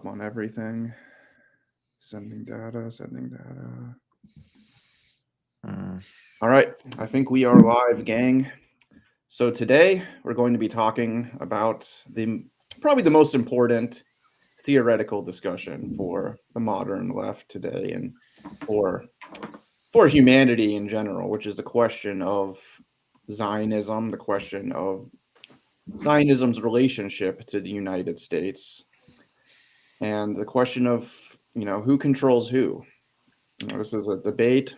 up on everything. Sending data, sending data. All right, I think we are live, gang. So today we're going to be talking about probably the most important theoretical discussion for the modern left today and for humanity in general, which is the question of Zionism, the question of Zionism's relationship to the United States, and the question of, who controls who. This is a debate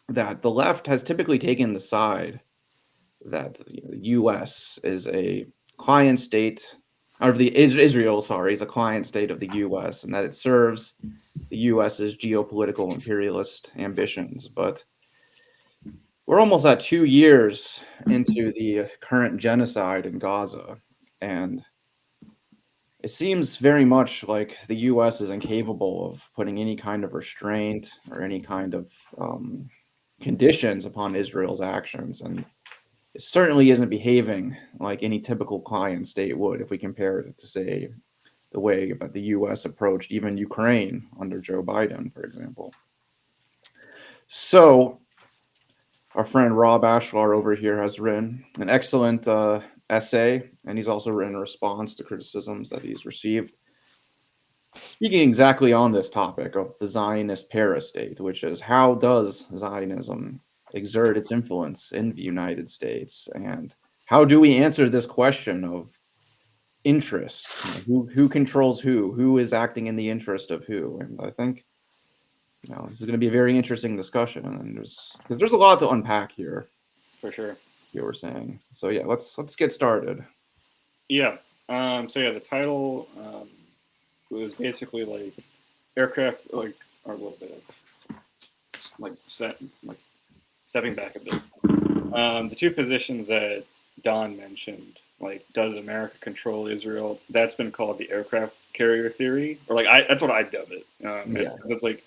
that the left has typically taken the side that the U.S. is a client state, or Israel, is a client state of the U.S., and that it serves the U.S.'s geopolitical imperialist ambitions. But we're almost at 2 years into the current genocide in Gaza, and it seems very much like the U.S. is incapable of putting any kind of restraint or any kind of conditions upon Israel's actions, and it certainly isn't behaving like any typical client state would if we compare it to, say, the way that the U.S. approached even Ukraine under Joe Biden, for example. So our friend Rob Ashlar over here has written an excellent essay, and he's also written a response to criticisms that he's received, speaking exactly on this topic of the Zionist paristate, which is how does Zionism exert its influence in the United States, and how do we answer this question of interest? Who controls who is acting in the interest of who? And I think this is going to be a very interesting discussion, and because there's a lot to unpack here. For sure. You were saying. So yeah, let's get started. Yeah. The title was basically like aircraft, or a little bit of stepping back a bit. The two positions that Don mentioned, does America control Israel? That's been called the aircraft carrier theory, or that's what I dub it. Because it's like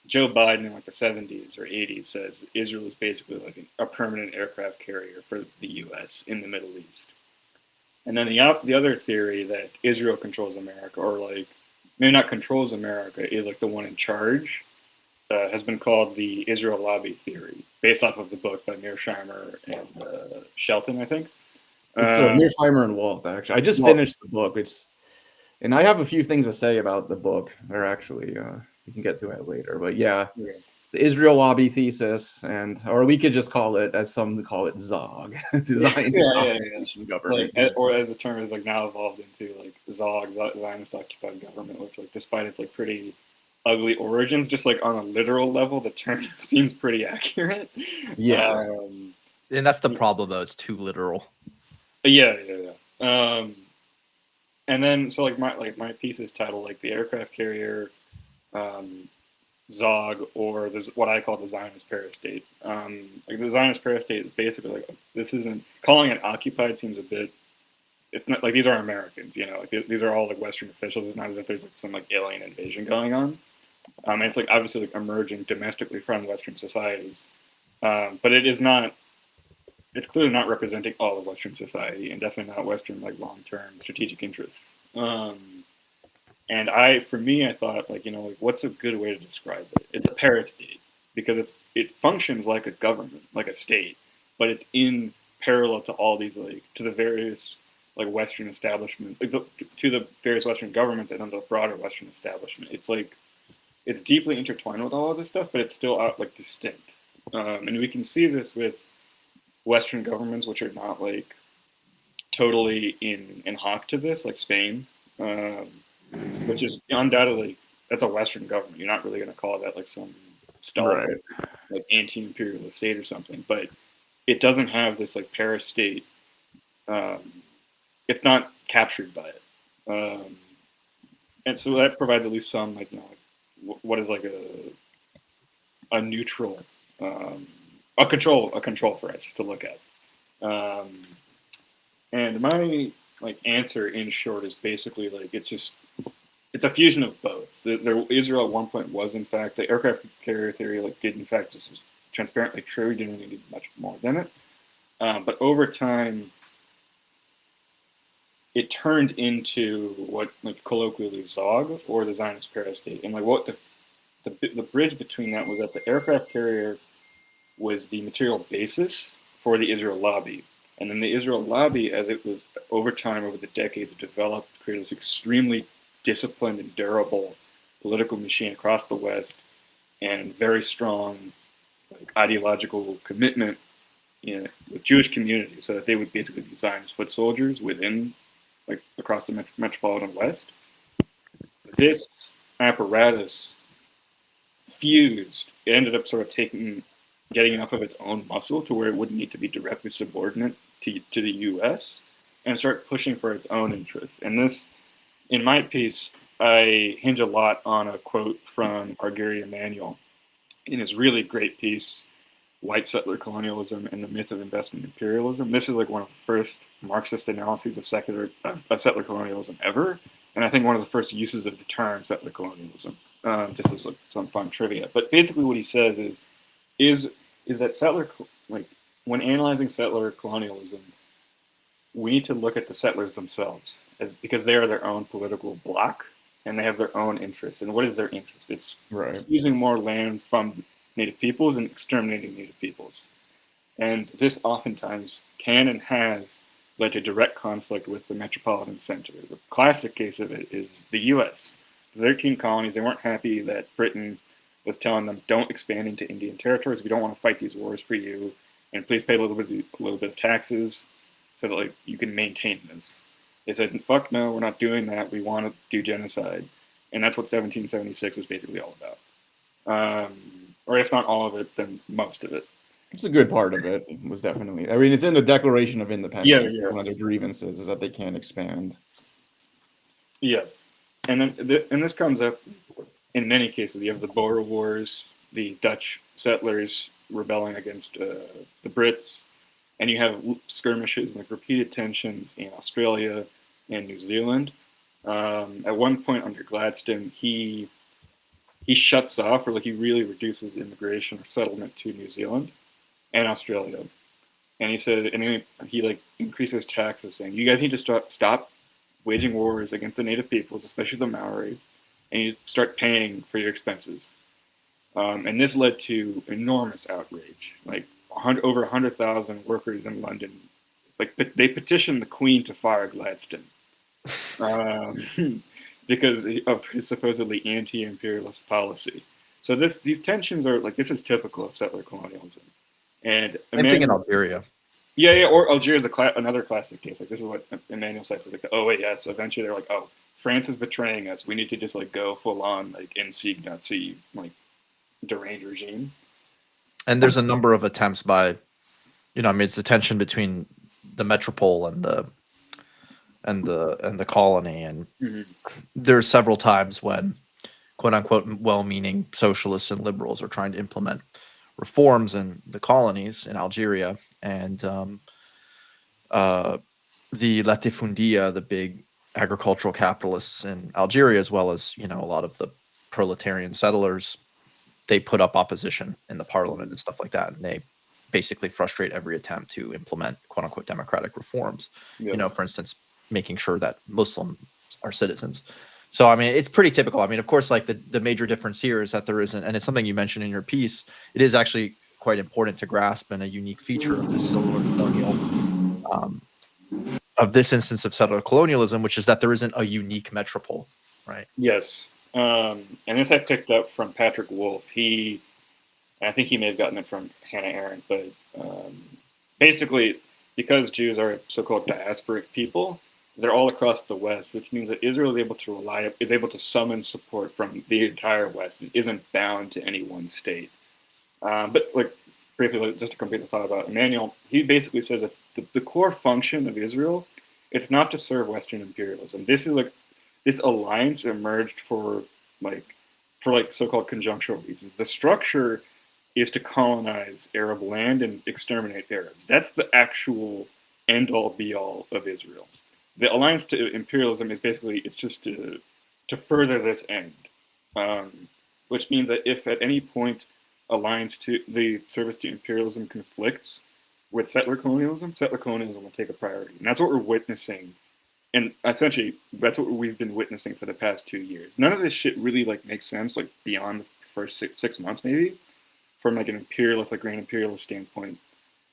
Joe Biden in the 70s or 80s says Israel is basically a permanent aircraft carrier for the U.S. in the Middle East. And then the other theory that Israel controls America, or maybe not controls America, is the one in charge, has been called the Israel lobby theory, based off of the book by Mearsheimer and Shelton, I think. It's Mearsheimer and Walt, actually. I just finished the book. And I have a few things to say about the book. Or actually, we can get to it later. But yeah, the Israel lobby thesis, or we could just call it, as some call it, ZOG, the Zionist Occupation Government. Or as the term is now evolved into ZOG, Zionist Occupied Government, which despite its pretty ugly origins, just on a literal level, the term seems pretty accurate. Yeah, and that's the problem, though. It's too literal. Yeah. And then my piece is titled the aircraft carrier, ZOG, or what I call the Zionist paristate. The Zionist paristate is basically this isn't calling it occupied seems a bit. It's not these are Americans, these are all Western officials. It's not as if there's some alien invasion going on. It's obviously emerging domestically from Western societies, but it is not. It's clearly not representing all of Western society, and definitely not Western long-term strategic interests. And I thought what's a good way to describe it? It's a paristate because it functions like a government, like a state, but it's in parallel to all these to the various Western establishments, to the various Western governments and then the broader Western establishment. It's deeply intertwined with all of this stuff, but it's still out distinct. And we can see this with Western governments, which are not totally in hoc to this, like Spain, which is undoubtedly that's a Western government. You're not really going to call that some stalwart, anti-imperialist state or something, but it doesn't have this paristate. It's not captured by it, and so that provides at least some what is a neutral. A control for us to look at, and my answer in short is basically it's a fusion of both. Israel at one point was in fact the aircraft carrier theory did in fact this was transparently true. You didn't need much more than it, but over time it turned into what like colloquially Zog or the Zionist paristate. And like what the bridge between that was that the aircraft carrier was the material basis for the Israel lobby. And then the Israel lobby, as it was over time, over the decades, developed, created this extremely disciplined and durable political machine across the West, and very strong like, ideological commitment with Jewish communities, so that they would basically be Zionist foot soldiers within, like across the metropolitan West. This apparatus fused. It ended up sort of getting enough of its own muscle to where it wouldn't need to be directly subordinate to the U.S. and start pushing for its own interests. And this, in my piece, I hinge a lot on a quote from Argiri Emanuel in his really great piece, White Settler Colonialism and the Myth of Investment Imperialism. This is like one of the first Marxist analyses of settler colonialism ever, and I think one of the first uses of the term settler colonialism. Just as like some fun trivia. But basically what he says is that settler, like when analyzing settler colonialism, we need to look at the settlers themselves because they are their own political bloc and they have their own interests. And what is their interest? It's using more land from Native peoples and exterminating Native peoples. And this oftentimes can and has led to direct conflict with the metropolitan center. The classic case of it is the U.S. 13 colonies, they weren't happy that Britain was telling them, don't expand into Indian territories. We don't want to fight these wars for you. And please pay a little bit of taxes so that like you can maintain this. They said, fuck no, we're not doing that. We want to do genocide. And that's what 1776 was basically all about. Or if not all of it, then most of it. It's a good part of it. Was definitely. I mean, it's in the Declaration of Independence. Yeah. One of their grievances is that they can't expand. Yeah. And then and this comes up in many cases. You have the Boer Wars, the Dutch settlers rebelling against the Brits, and you have skirmishes, like repeated tensions in Australia and New Zealand. At one point under Gladstone, he shuts off, or like he really reduces immigration or settlement to New Zealand and Australia. And he said, and he like increases taxes, saying, you guys need to stop waging wars against the native peoples, especially the Maori, and you start paying for your expenses. And this led to enormous outrage. Like over 100,000 workers in London, like they petitioned the Queen to fire Gladstone because of his supposedly anti-imperialist policy. So these tensions are like, this is typical of settler colonialism. And same thing in Algeria. Yeah, or Algeria is another classic case. Like this is what Emmanuel cites. Like, oh wait, yes. Eventually, they're like, oh, France is betraying us. We need to just like go full on like NC Nazi like deranged regime. And there's a number of attempts by, I mean, it's the tension between the metropole and the colony, and there's several times when quote unquote well-meaning socialists and liberals are trying to implement reforms in the colonies in Algeria, and the latifundia, the big agricultural capitalists in Algeria, as well as a lot of the proletarian settlers, they put up opposition in the parliament and stuff like that, and they basically frustrate every attempt to implement quote unquote democratic reforms. Yeah. For instance, making sure that Muslims are citizens. So, I mean, it's pretty typical. I mean, of course, like the major difference here is that there isn't, and it's something you mentioned in your piece, it is actually quite important to grasp, and a unique feature of this of this instance of settler colonialism, which is that there isn't a unique metropole, right? Yes. And this I picked up from Patrick Wolf. I think he may have gotten it from Hannah Arendt, but basically, because Jews are so-called diasporic people, they're all across the West, which means that Israel is able to summon support from the entire West and isn't bound to any one state. But like briefly, just to complete the thought about Emmanuel, he basically says that the core function of Israel, it's not to serve Western imperialism. This alliance emerged for so-called conjunctural reasons. The structure is to colonize Arab land and exterminate Arabs. That's the actual end-all, be-all of Israel. The alliance to imperialism is basically, it's just to further this end, which means that if at any point alliance to the service to imperialism conflicts with settler colonialism will take a priority. And that's what we're witnessing and essentially that's what we've been witnessing for the past 2 years. None of this shit really like makes sense like beyond the first six months maybe, from like an imperialist, like grand imperialist standpoint.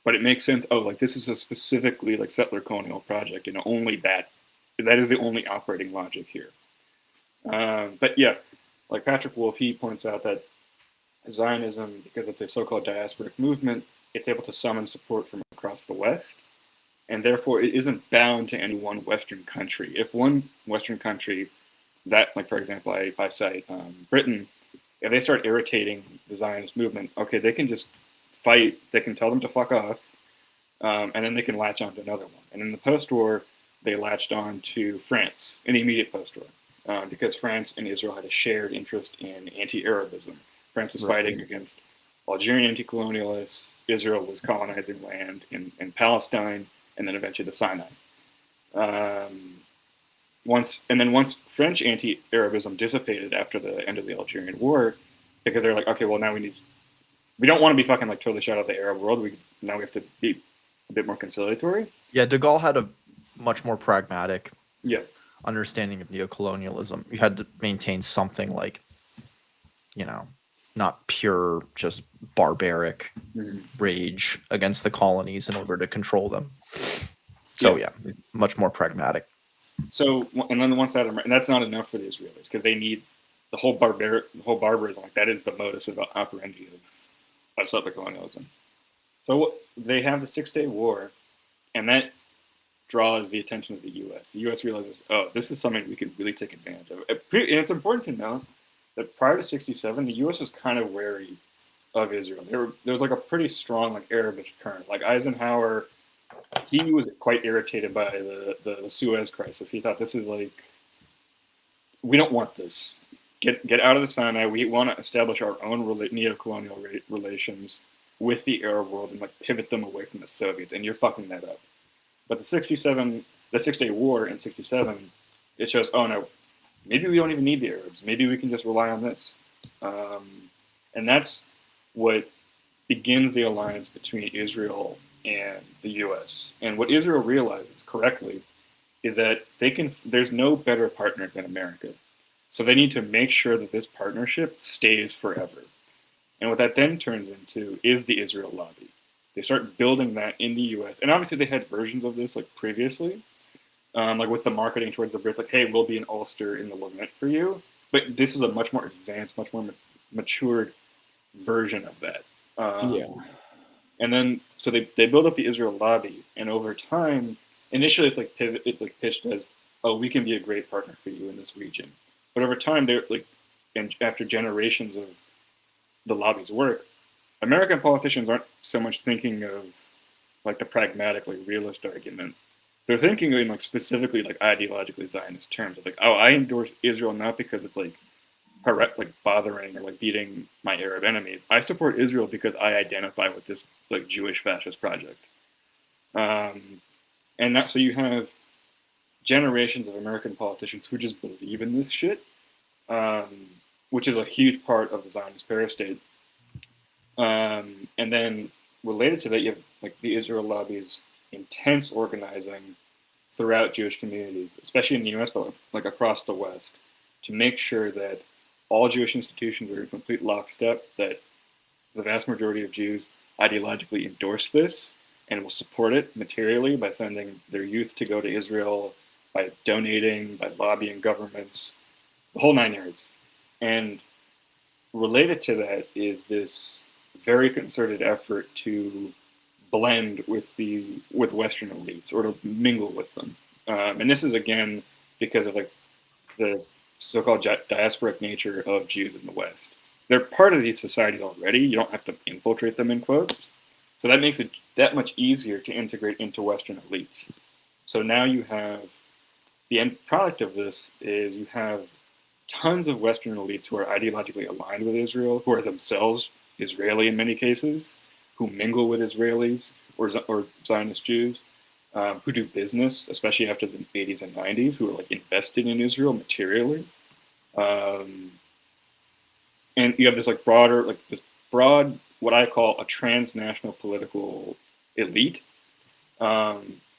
But it makes sense. Oh, like this is a specifically like settler colonial project, and only that is the only operating logic here. But yeah, like Patrick Wolf, he points out that Zionism, because it's a so-called diasporic movement, it's able to summon support from across the West, and therefore it isn't bound to any one Western country. If one Western country, that, like for example, I cite Britain, if they start irritating the Zionist movement, okay, they can just fight, they can tell them to fuck off, and then they can latch on to another one. And in the post-war, they latched on to France in the immediate post-war, because France and Israel had a shared interest in anti-Arabism. France was fighting against Algerian anti-colonialists. Israel was colonizing land in Palestine, and then eventually the Sinai. Once French anti-Arabism dissipated after the end of the Algerian War, because they're like, okay, well now we don't want to be fucking like totally shut out of the Arab world. Now we have to be a bit more conciliatory. Yeah, de Gaulle had a much more pragmatic understanding of neocolonialism. You had to maintain something like, not pure, just barbaric rage against the colonies in order to control them. So much more pragmatic. So, and then once that, and that's not enough for the Israelis, because they need the whole barbarism. Like that is the modus operandi of settler colonialism. So they have the 6-Day War, and that draws the attention of the U.S. The U.S. realizes, oh, this is something we could really take advantage of. And it's important to note that prior to 1967, the U.S. was kind of wary of Israel. There was like a pretty strong like Arabist current. Like Eisenhower, he was quite irritated by the Suez crisis. He thought this is like, we don't want this. Get out of the Sinai. We want to establish our own neo-colonial relations with the Arab world and like pivot them away from the Soviets. And you're fucking that up. But the 6-Day War in 1967, it shows, oh no, maybe we don't even need the Arabs. Maybe we can just rely on this. And that's what begins the alliance between Israel and the U.S. And what Israel realizes correctly is that there's no better partner than America. So they need to make sure that this partnership stays forever. And what that then turns into is the Israel lobby. They start building that in the U.S. And obviously they had versions of this like previously, like with the marketing towards the Brits, like, hey, we'll be an Ulster in the Levant for you. But this is a much more advanced, much more matured version of that. And then, so they build up the Israel lobby, and over time, initially it's like pitched as, oh, we can be a great partner for you in this region. But over time, they're like, and after generations of the lobby's work, American politicians aren't so much thinking of like the pragmatic, like realist argument. They're thinking in like specifically like ideologically Zionist terms of like, oh, I endorse Israel not because it's like bothering or like beating my Arab enemies. I support Israel because I identify with this like Jewish fascist project. And so you have generations of American politicians who just believe in this shit, which is a huge part of the Zionist paristate. And then related to that, you have like the Israel lobby's intense organizing throughout Jewish communities, especially in the U.S., but like across the West, to make sure that all Jewish institutions are in complete lockstep, that the vast majority of Jews ideologically endorse this and will support it materially by sending their youth to go to Israel, by donating, by lobbying governments, the whole 9 yards. And related to that is this very concerted effort to blend with Western elites or to mingle with them. And this is again because of like the so-called diasporic nature of Jews in the West. They're part of these societies already. You don't have to infiltrate them in quotes. So that makes it that much easier to integrate into Western elites. So now you have the end product of this is you have tons of Western elites who are ideologically aligned with Israel, who are themselves Israeli in many cases, who mingle with Israelis or Zionist Jews, who do business, especially after the 80s and 90s, who are like invested in Israel materially. And you have this like broad, what I call a transnational political elite.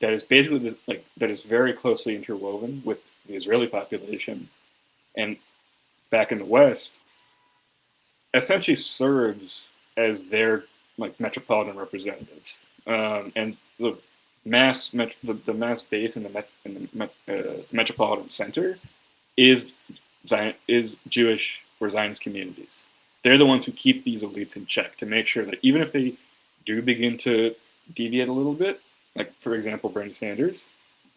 that is basically that is very closely interwoven with the Israeli population, and back in the West, essentially serves as their like metropolitan representatives, and the mass base in the metropolitan center is Jewish or Zionist communities. They're the ones who keep these elites in check to make sure that even if they do begin to deviate a little bit, like for example Bernie Sanders,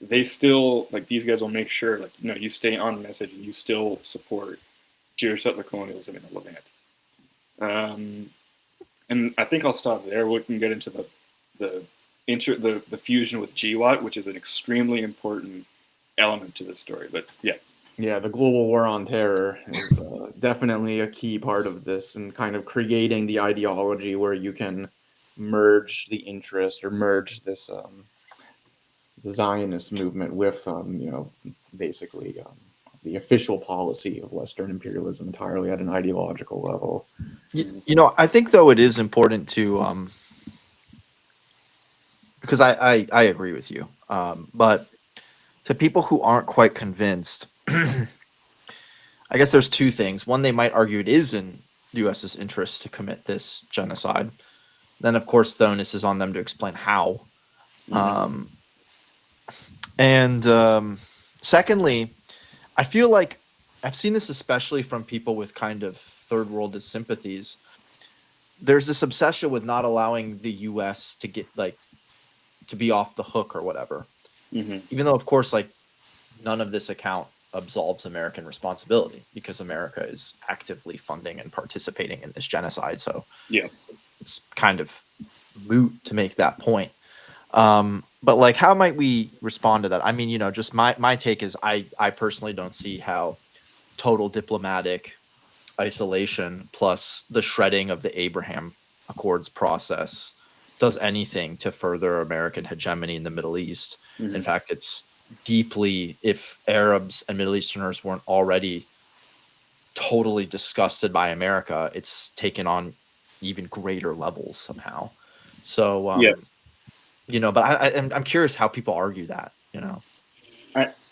they still like these guys will make sure like you stay on message and you still support Jewish settler colonialism in the Levant. And I think I'll stop there. We can get into the fusion with GWAT, which is an extremely important element to this story. But yeah. Yeah, the global war on terror is definitely a key part of this, and kind of creating the ideology where you can merge the interest or merge this the Zionist movement with basically the official policy of Western imperialism entirely at an ideological level. I think though it is important to because I agree with you, but to people who aren't quite convinced, I guess there's two things. One, they might argue it is in the U.S.'s interest to commit this genocide. Then, of course, the onus is on them to explain how. Secondly, I feel like I've seen this especially from people with kind of third worldist sympathies. There's this obsession with not allowing the U.S. to get to be off the hook or whatever. Even though, of course, none of this account absolves American responsibility because America is actively funding and participating in this genocide. So yeah, it's kind of moot to make that point. But how might we respond to that? I mean, just my take is I personally don't see how total diplomatic isolation plus the shredding of the Abraham Accords process does anything to further American hegemony in the Middle East. In fact, it's deeply, if Arabs and Middle Easterners weren't already totally disgusted by America, it's taken on even greater levels somehow. So, but I'm curious how people argue that,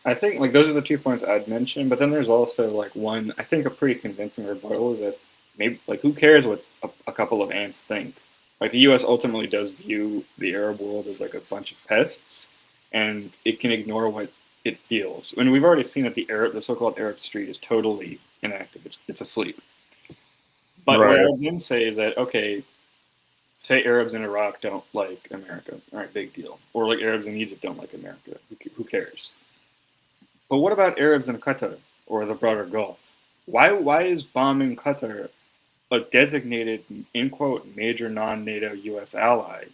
I think those are the 2 points I'd mention, but then there's also one, I think a pretty convincing rebuttal is that maybe who cares what a couple of ants think? The U.S. ultimately does view the Arab world as a bunch of pests, and it can ignore what it feels. And we've already seen that the so-called Arab street is totally inactive. It's asleep. But what I would then say is that, okay, say Arabs in Iraq don't like America. All right, big deal. Or Arabs in Egypt don't like America. Who cares? But what about Arabs in Qatar or the broader Gulf? Why is bombing Qatar a designated, in quote, major non-NATO U.S. ally?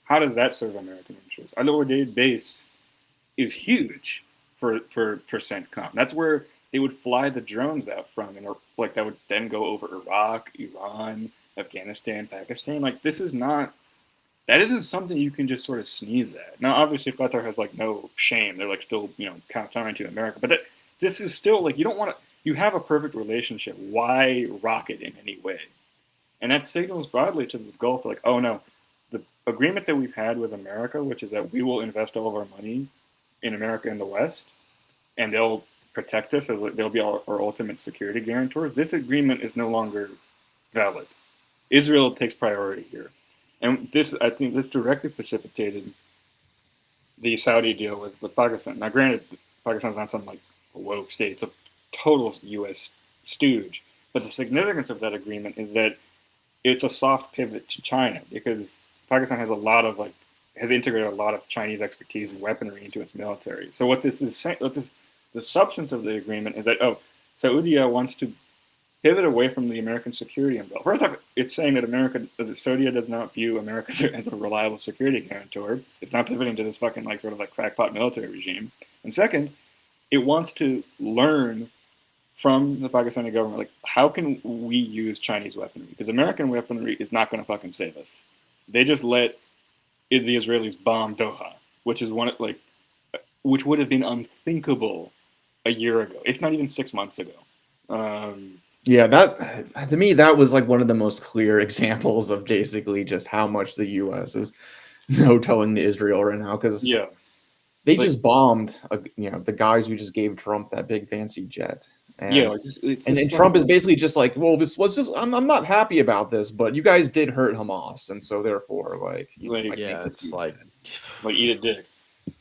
How does that serve American interests? Our Lower Dade base is huge for CENTCOM. That's where they would fly the drones out from, and that would then go over Iraq, Iran, Afghanistan, Pakistan. That isn't something you can just sort of sneeze at. Now, obviously, Qatar has no shame. They're still kowtowing to America, but this is still you don't want to. You have a perfect relationship. Why rock it in any way? And that signals broadly to the Gulf, oh no, the agreement that we've had with America, which is that we will invest all of our money in America and the West, and they'll protect us as they'll be our ultimate security guarantors. This agreement is no longer valid. Israel takes priority here. And I think this directly precipitated the Saudi deal with Pakistan. Now, granted, Pakistan's not some woke state. It's a total U.S. stooge. But the significance of that agreement is that it's a soft pivot to China, because Pakistan has has integrated a lot of Chinese expertise and weaponry into its military. So what this is saying, the substance of the agreement is that Saudi wants to pivot away from the American security umbrella. First off, it's saying that Saudi does not view America as a reliable security guarantor. It's not pivoting to this fucking crackpot military regime. And second, it wants to learn from the Pakistani government, how can we use Chinese weaponry? Because American weaponry is not going to fucking save us. They just let the Israelis bomb Doha, which is which would have been unthinkable a year ago, if not even 6 months ago. Yeah, that to me, that was one of the most clear examples of basically just how much the U.S. is no-towing to Israel right now. Because They Like, just bombed, the guys who just gave Trump that big fancy jet, yeah, and like it's and just then Trump is basically just like, well, this was just I'm not happy about this, but you guys did hurt Hamas, and so therefore, I like can't Yeah, get it's you. like eat a dick.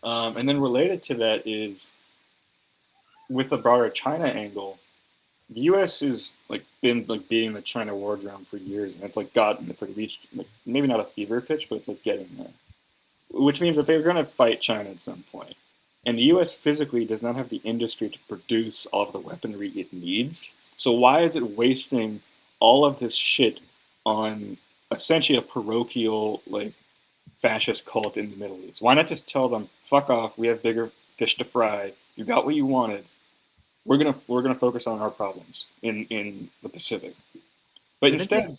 And then related to that is with the broader China angle, the U.S. is like been like beating the China war drum for years, and it's like reached like maybe not a fever pitch, but it's like getting there. Which means that they're going to fight China at some point. And the U.S. physically does not have the industry to produce all of the weaponry it needs. So why is it wasting all of this shit on essentially a parochial like fascist cult in the Middle East? Why not just tell them, fuck off, we have bigger fish to fry, you got what you wanted. We're gonna focus on our problems in the Pacific. But didn't they instead,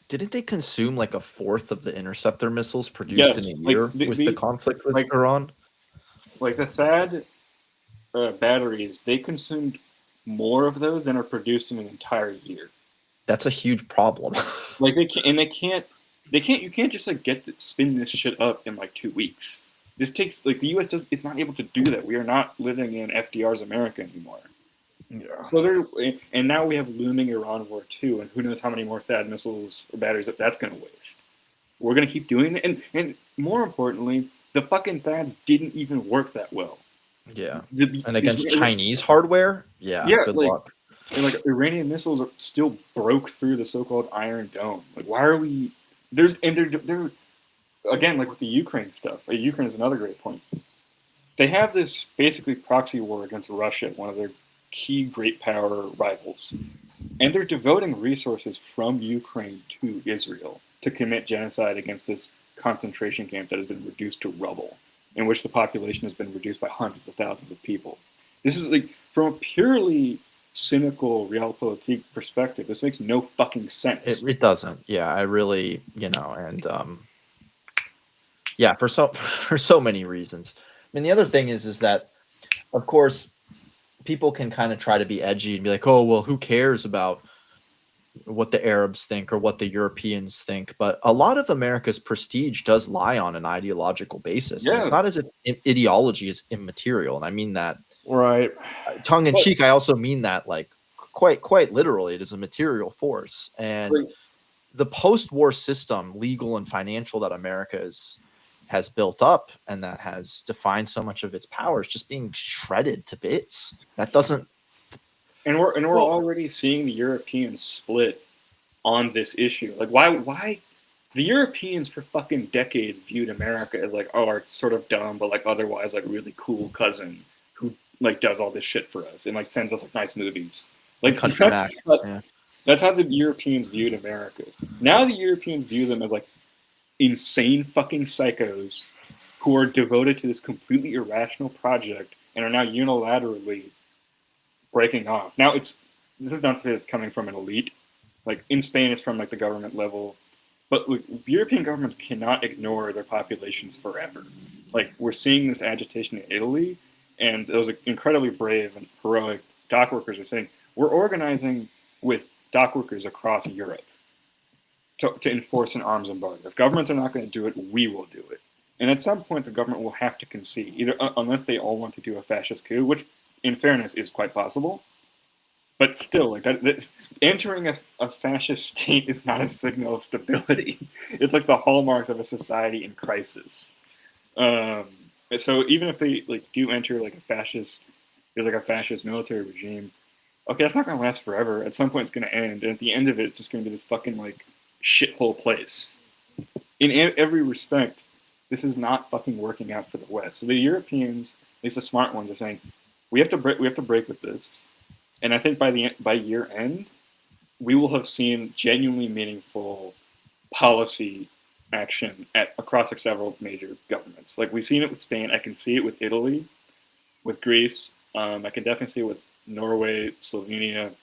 didn't they consume like a fourth of the interceptor missiles produced in yes, a like year with the conflict with like Iran? like the THAAD batteries, they consumed more of those than are produced in an entire year. That's a huge problem. Like you can't just like spin this shit up in like 2 weeks. This takes like the U.S. is not able to do that. We are not living in FDR's America anymore. Yeah. So and now we have looming Iran war too, and who knows how many more THAAD missiles or batteries that's going to waste. We're going to keep doing it, and more importantly, the fucking THAADs didn't even work that well. Yeah. The, And against Chinese hardware? Yeah, yeah, good like luck. and like Iranian missiles still broke through the so-called Iron Dome. Like, why are we? They're again like with the Ukraine stuff. Ukraine is another great point. They have this basically proxy war against Russia, one of their key great power rivals, and they're devoting resources from Ukraine to Israel to commit genocide against this concentration camp that has been reduced to rubble, in which the population has been reduced by hundreds of thousands of people. This is like from a purely cynical realpolitik perspective, this makes no fucking sense. It doesn't. Yeah, I really, and yeah, for so many reasons. I mean, the other thing is that of course people can kind of try to be edgy and be like, "Oh, well, who cares about what the Arabs think or what the Europeans think?" But a lot of America's prestige does lie on an ideological basis, and it's Yeah, not as if ideology is immaterial, and I mean that Right. tongue in but cheek. I also mean that like quite literally. It is a material force, and like, the post-war system, legal and financial, that America has built up and that has defined so much of its power is just being shredded to bits. That doesn't. we're Well, already seeing the Europeans split on this issue. Like, why the Europeans for fucking decades viewed America as like, oh, our sort of dumb but like otherwise like really cool cousin who like does all this shit for us and like sends us like nice movies. Like Country Mac. Yeah. that's how the Europeans viewed America. Now the Europeans view them as like insane fucking psychos who are devoted to this completely irrational project and are now unilaterally breaking off. Now this is not to say it's coming from an elite. Like in Spain, it's from like the government level, but like, European governments cannot ignore their populations forever. Like we're seeing this agitation in Italy, and those incredibly brave and heroic dock workers are saying we're organizing with dock workers across Europe to enforce an arms embargo. If governments are not going to do it, we will do it. And at some point, the government will have to concede, either unless they all want to do a fascist coup, which, in fairness, is quite possible. But still, like entering a fascist state is not a signal of stability. It's like the hallmarks of a society in crisis. So even if they like do enter like there's like a fascist military regime. Okay, that's not going to last forever. At some point, it's going to end, and at the end of it, it's just going to be this fucking like shithole place. In every respect, this is not fucking working out for the West. So the Europeans, at least the smart ones, are saying we have to break with this. And I think by year end, we will have seen genuinely meaningful policy action across like several major governments. Like we've seen it with Spain. I can see it with Italy, with Greece. I can definitely see it with Norway, Slovenia,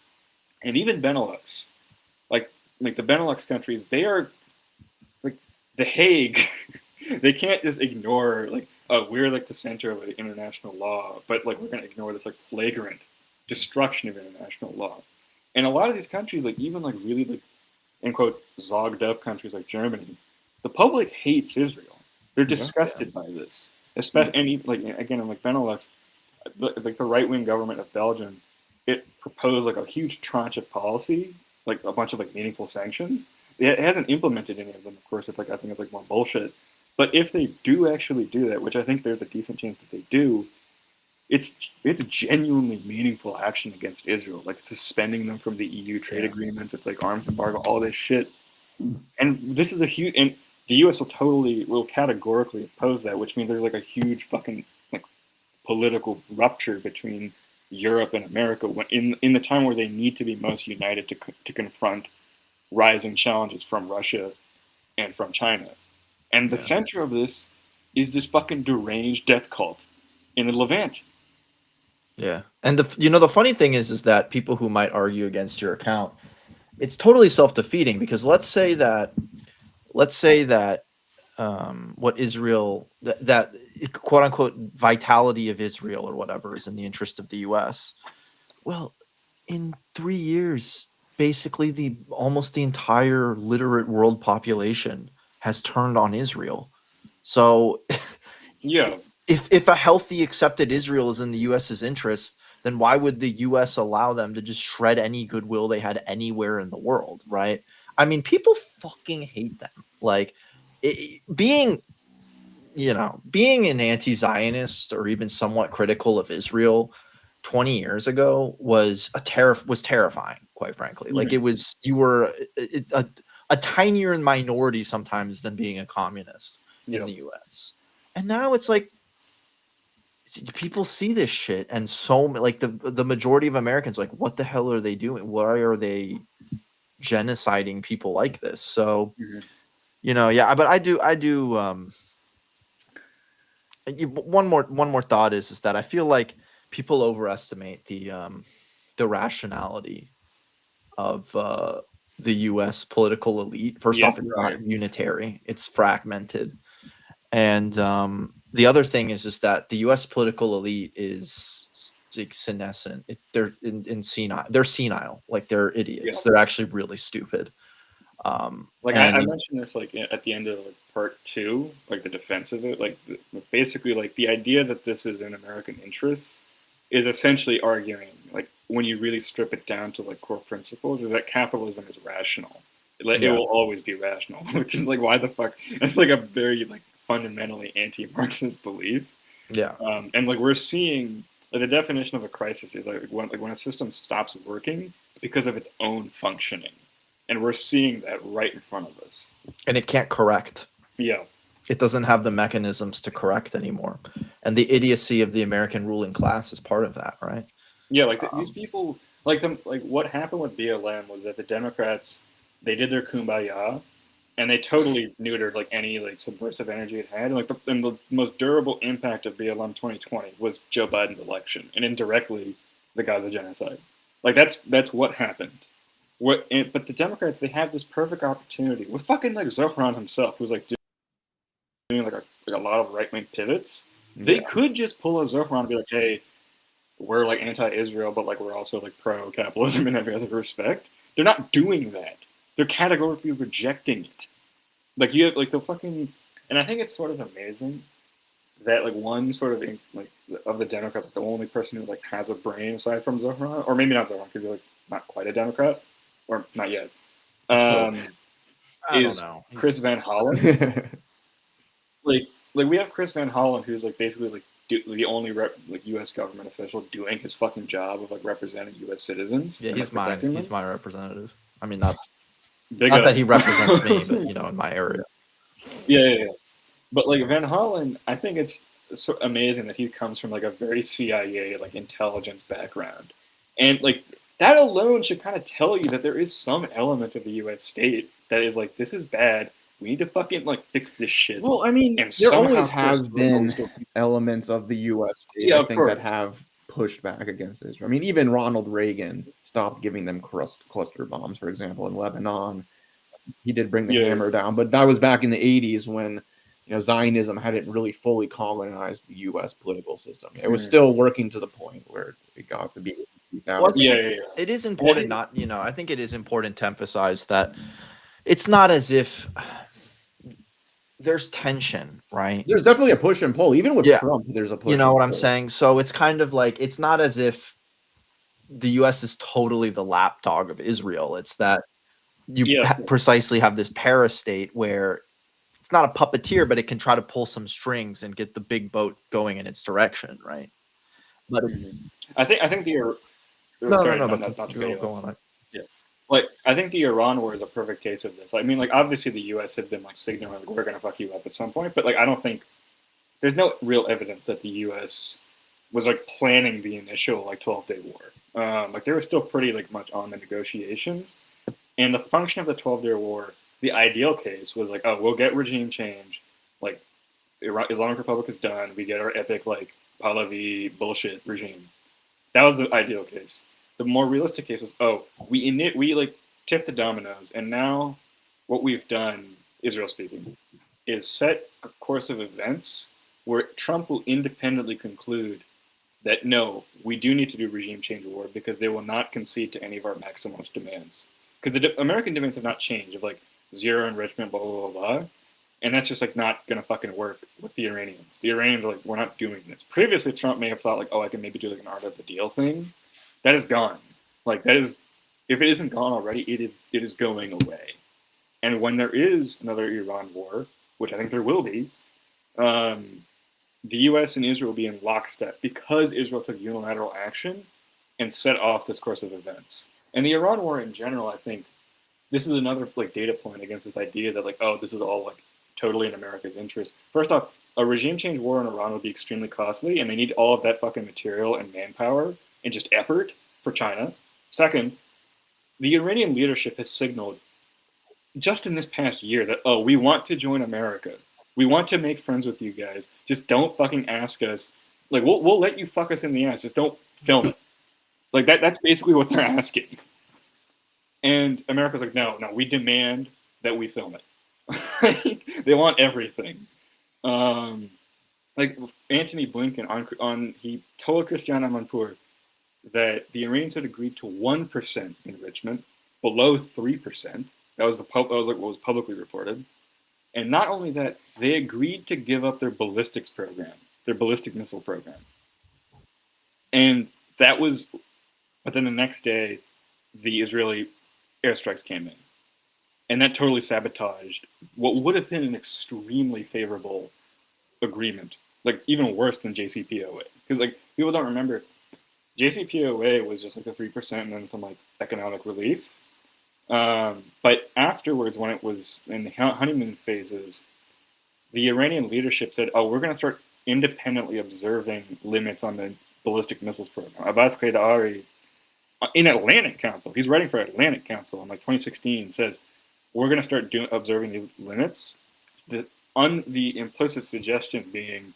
and even Benelux. Like the Benelux countries, they are like The Hague. They can't just ignore like, oh, we're like the center of like, international law, but like we're going to ignore this like flagrant destruction of international law. And a lot of these countries, like even like really like in quote zogged up countries like Germany, the public hates Israel. They're disgusted by this. especially any like again in like Benelux, like the right wing government of Belgium, it proposed like a huge tranche of policy, like a bunch of like meaningful sanctions. It hasn't implemented any of them. Of course, it's like I think it's like more bullshit. But if they do actually do that, which I think there's a decent chance that they do, it's genuinely meaningful action against Israel, like suspending them from the EU trade agreements. It's like arms embargo, all this shit. And this is a huge, and the U.S. will categorically oppose that, which means there's like a huge fucking like political rupture between Europe and America when in the time where they need to be most united to confront rising challenges from Russia and from China. And the center of this is this fucking deranged death cult in the Levant. Yeah, and the funny thing is that people who might argue against your account, it's totally self-defeating, because let's say that what Israel, that quote unquote vitality of Israel or whatever is in the interest of the U.S. Well, in 3 years, basically almost the entire literate world population has turned on Israel. So Yeah. If a healthy, accepted Israel is in the U.S.'s interest, then why would the U.S. allow them to just shred any goodwill they had anywhere in the world, right? I mean, people fucking hate them. Like, being an anti-Zionist or even somewhat critical of Israel 20 years ago was terrifying, quite frankly. Like, you were a tinier minority sometimes than being a communist in the U.S. And now it's like, people see this shit, and so like the majority of Americans are like, what the hell are they doing? Why are they genociding people like this? So but I do one more thought is that I feel like people overestimate the rationality of the US political elite. First off, it's not unitary, it's fragmented. And the other thing is that the U.S. political elite is like senescent. They're in senile. They're senile. Like, they're idiots. Yeah. They're actually really stupid. I mentioned this like at the end of like part 2, like the defense of it. Like basically, like the idea that this is in American interests is essentially arguing, like when you really strip it down to like core principles, is that capitalism is rational. It will always be rational, which is like, why the fuck? It's like a very like fundamentally anti-Marxist belief. Yeah. And like we're seeing, like the definition of a crisis is like when a system stops working because of its own functioning, and we're seeing that right in front of us. And it can't correct. Yeah. It doesn't have the mechanisms to correct anymore, and the idiocy of the American ruling class is part of that, right? Yeah, like these people, like what happened with BLM was that the Democrats, they did their kumbaya, and they totally neutered like any like subversive energy it had. And like the most durable impact of BLM 2020 was Joe Biden's election, and indirectly the Gaza genocide. Like that's what happened. But the Democrats, they have this perfect opportunity with fucking like Zohran himself, who's like doing like a lot of right wing pivots. They could just pull a Zohran and be like, hey, we're like anti-Israel, but like we're also like pro-capitalism in every other respect. They're not doing that. They're categorically rejecting it. Like you have like the fucking, and I think it's sort of amazing that like one sort of like of the Democrats, like the only person who like has a brain aside from Zohran, or maybe not Zohran because he's like not quite a Democrat, or not yet, is Chris Van Hollen. like we have Chris Van Hollen, who's like basically like the only U.S. government official doing his fucking job of like representing U.S. citizens. Yeah, he's my representative. I mean, not that he represents me, but in my area. Yeah. But like Van Hollen, I think it's so amazing that he comes from like a very CIA like intelligence background, and like that alone should kind of tell you that there is some element of the U.S. state that is like, this is bad. We need to fucking like fix this shit. Well, I mean, there always has been elements of the U.S. state, I think, that have pushed back against Israel. I mean, even Ronald Reagan stopped giving them cluster bombs, for example, in Lebanon. He did bring the hammer down, but that was back in the 80s when Zionism hadn't really fully colonized the U.S. political system. It was still working to the point where it got to be 2000. Well, it is important I think it is important to emphasize that it's not as if there's tension, right? There's definitely a push and pull. Even with Yeah. Trump, there's a push. You know and what I'm pull. saying? So it's kind of like, it's not as if the US is totally the lapdog of Israel. It's that you Yeah. precisely have this parastate where it's not a puppeteer, but it can try to pull some strings and get the big boat going in its direction, right? But I think the no, sorry, no, not but to cut you go off. on. Yeah, like I think the Iran war is a perfect case of this. I mean, like obviously the U.S. had been like signaling like, we're gonna fuck you up at some point, but like I don't think there's no real evidence that the U.S. was like planning the initial like 12-day war. Like they were still pretty like much on the negotiations, and the function of the 12-day war, the ideal case was like, oh, we'll get regime change, like Islamic Republic is done, we get our epic like Pahlavi bullshit regime. That was the ideal case. The more realistic case was, oh, we like tipped the dominoes, and now what we've done, Israel speaking, is set a course of events where Trump will independently conclude that no, we do need to do regime change war because they will not concede to any of our maximalist demands. Because the American demands have not changed of like zero enrichment, blah blah blah blah, and that's just like not gonna fucking work with the Iranians. The Iranians are like, we're not doing this. Previously, Trump may have thought like, oh, I can maybe do like an art of the deal thing. That is gone. Like that is, if it isn't gone already, it is going away. And when there is another Iran war, which I think there will be, the U.S. and Israel will be in lockstep because Israel took unilateral action and set off this course of events. And the Iran war in general, I think, this is another like data point against this idea that like, oh, this is all like totally in America's interest. First off, a regime change war in Iran would be extremely costly, and they need all of that fucking material and manpower and just effort for China. Second, the Iranian leadership has signaled just in this past year that, oh, we want to join America. We want to make friends with you guys. Just don't fucking ask us. Like, we'll let you fuck us in the ass. Just don't film it. Like, that's basically what they're asking. And America's like, no, we demand that we film it. They want everything. Like, Antony Blinken, he told Christiane Amanpour that the Iranians had agreed to 1% enrichment, below 3%. That was like what was publicly reported. And not only that, they agreed to give up their ballistics program, their ballistic missile program. And that was, but then the next day, the Israeli airstrikes came in. And that totally sabotaged what would have been an extremely favorable agreement, like even worse than JCPOA. Because like people don't remember, JCPOA was just like the 3% and then some like economic relief. But afterwards, when it was in the honeymoon phases, the Iranian leadership said, oh, we're going to start independently observing limits on the ballistic missiles program. Abbas Qadari, in Atlantic Council, he's writing for Atlantic Council in like 2016, says, we're going to start observing these limits. The implicit suggestion being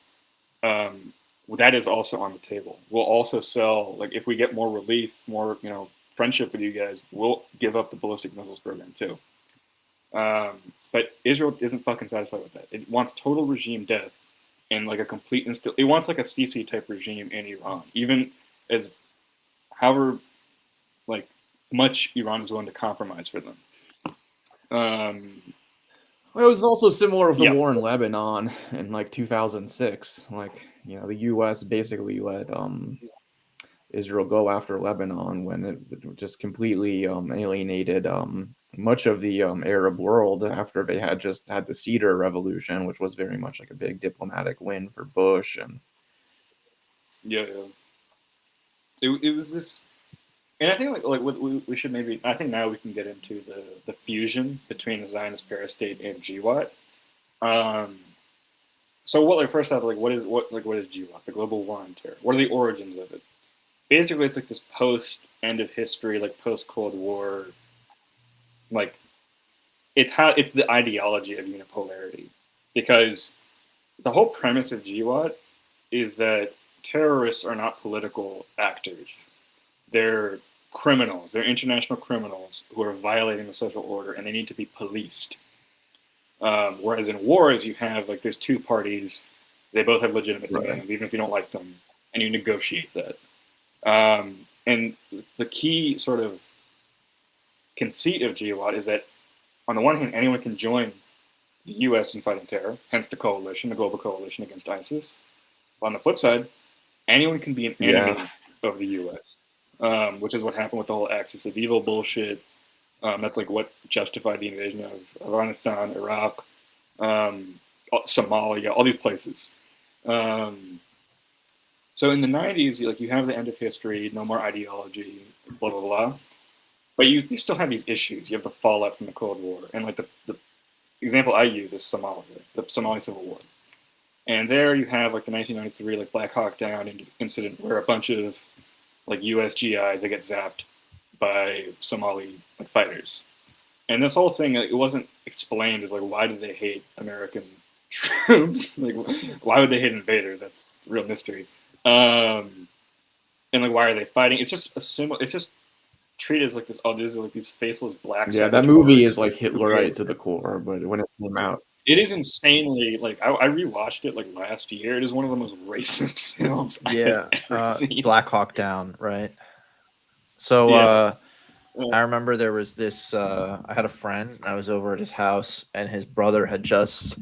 that is also on the table. We'll also sell, like if we get more relief, more, friendship with you guys, we'll give up the ballistic missiles program too. But Israel isn't fucking satisfied with that. It wants total regime death and like a complete it wants like a Sisi type regime in Iran, even as however like much Iran is willing to compromise for them. It was also similar with the war in Lebanon in like 2006. Like, the U.S. basically let Israel go after Lebanon when it just completely alienated much of the Arab world after they had just had the Cedar Revolution, which was very much like a big diplomatic win for Bush. And it was this, and I think like what we should maybe, I think now we can get into the fusion between the Zionist paristate and GWAT. So first off, what is GWAT, the Global War on Terror? What are the origins of it? Basically, it's like this post end of history, like post Cold War, like it's the ideology of unipolarity, because the whole premise of GWAT is that terrorists are not political actors; they're criminals. They're international criminals who are violating the social order, and they need to be policed. Whereas in wars, you have like there's two parties; they both have legitimate demands, even if you don't like them, and you negotiate that. And the key sort of conceit of GWAT is that, on the one hand, anyone can join the U.S. in fighting terror, hence the coalition, the global coalition against ISIS. On the flip side, anyone can be an enemy of the U.S., which is what happened with the whole axis of evil bullshit. That's like what justified the invasion of Afghanistan, Iraq, Somalia, all these places. So in the 90s, you have the end of history, no more ideology, blah, blah, blah. But you still have these issues. You have the fallout from the Cold War. And like the example I use is Somalia, the Somali Civil War. And there you have like the 1993 like Black Hawk Down incident where a bunch of like US GIs, they get zapped by Somali like fighters. And this whole thing, it wasn't explained as like, why did they hate American troops? Like, why would they hate invaders? That's a real mystery. And like, why are they fighting? It's just it's just treated as like this. Oh, these are like these faceless blacks. Yeah, that movie is like Hitlerite to the core. But when it came out, it is insanely like I rewatched it like last year. It is one of the most racist films I have ever seen. Black Hawk Down, right? So I remember there was this. I had a friend. I was over at his house, and his brother had just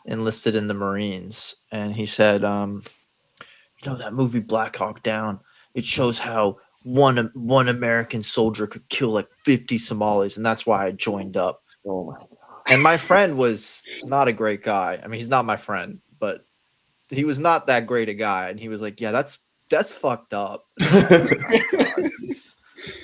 enlisted in the Marines, and he said, that movie Black Hawk Down, it shows how one American soldier could kill like 50 Somalis, and that's why I joined up." Oh my God. And my friend was not a great guy. I mean, he's not my friend, but he was not that great a guy. And he was like, "Yeah, that's fucked up."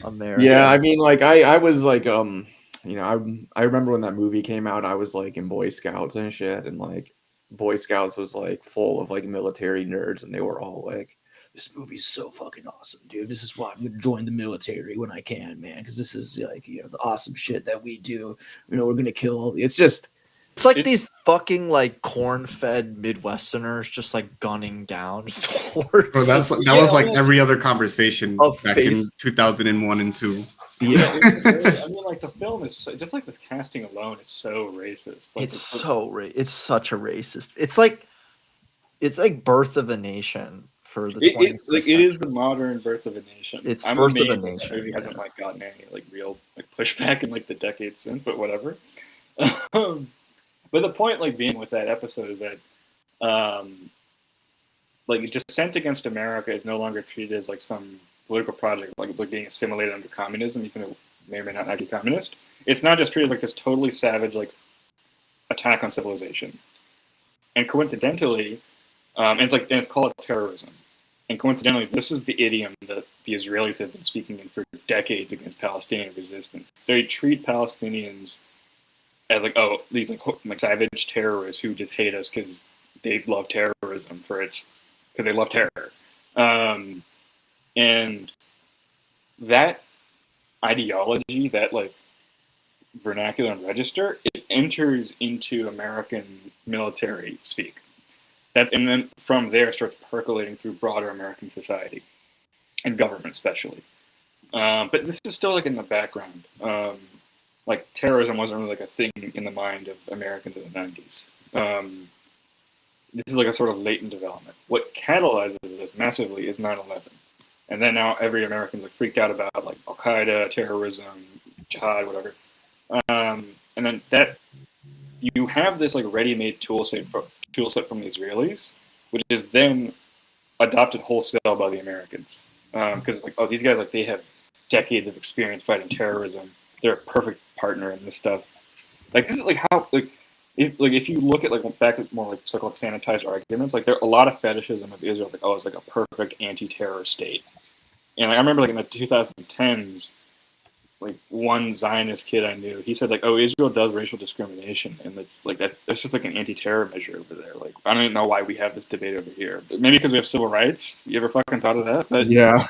American. Yeah, I mean, like I was like, I remember when that movie came out, I was like in Boy Scouts and shit, and like Boy Scouts was like full of like military nerds, and they were all like, "This movie's so fucking awesome, dude. This is why I'm gonna join the military when I can, man, because this is like, the awesome shit that we do. We're gonna kill all the." It's like these fucking like corn-fed Midwesterners just like gunning down towards. Bro, that was like every other conversation back in 2001 and 2. Yeah, I mean, like the film is just like this casting alone is so racist. Like, it's such a racist. It's like Birth of a Nation for the 21st like it is the modern Birth of a Nation. It's I'm Birth of a amazed Nation. The movie hasn't like gotten any like real like pushback in like the decades since, but whatever. But the point like being with that episode is that like dissent against America is no longer treated as like some political project like being assimilated under communism, even though it may or may not be communist. It's not just treated like this totally savage like attack on civilization. And coincidentally, and it's called terrorism. And coincidentally, this is the idiom that the Israelis have been speaking in for decades against Palestinian resistance. They treat Palestinians as like, oh, these like savage terrorists who just hate us because they love terrorism because they love terror. And that ideology, that like vernacular and register, it enters into American military speak. And then from there starts percolating through broader American society and government especially. But this is still like in the background. Like terrorism wasn't really like a thing in the mind of Americans in the 90s. This is like a sort of latent development. What catalyzes this massively is 9/11. And then now every American's like freaked out about like Al-Qaeda, terrorism, jihad, whatever. And then that you have this like ready-made tool set from the Israelis, which is then adopted wholesale by the Americans. Because it's like, oh, these guys like they have decades of experience fighting terrorism. They're a perfect partner in this stuff. Like this is like how like if you look at like back at more like so-called sanitized arguments, like there are a lot of fetishism of Israel. Like, oh, it's like a perfect anti-terror state. And like, I remember like in the 2010s, like one Zionist kid I knew, he said like, oh, Israel does racial discrimination, and it's like that's just like an anti-terror measure over there. Like I don't even know why we have this debate over here, but maybe because we have civil rights. You ever fucking thought of that? But, yeah.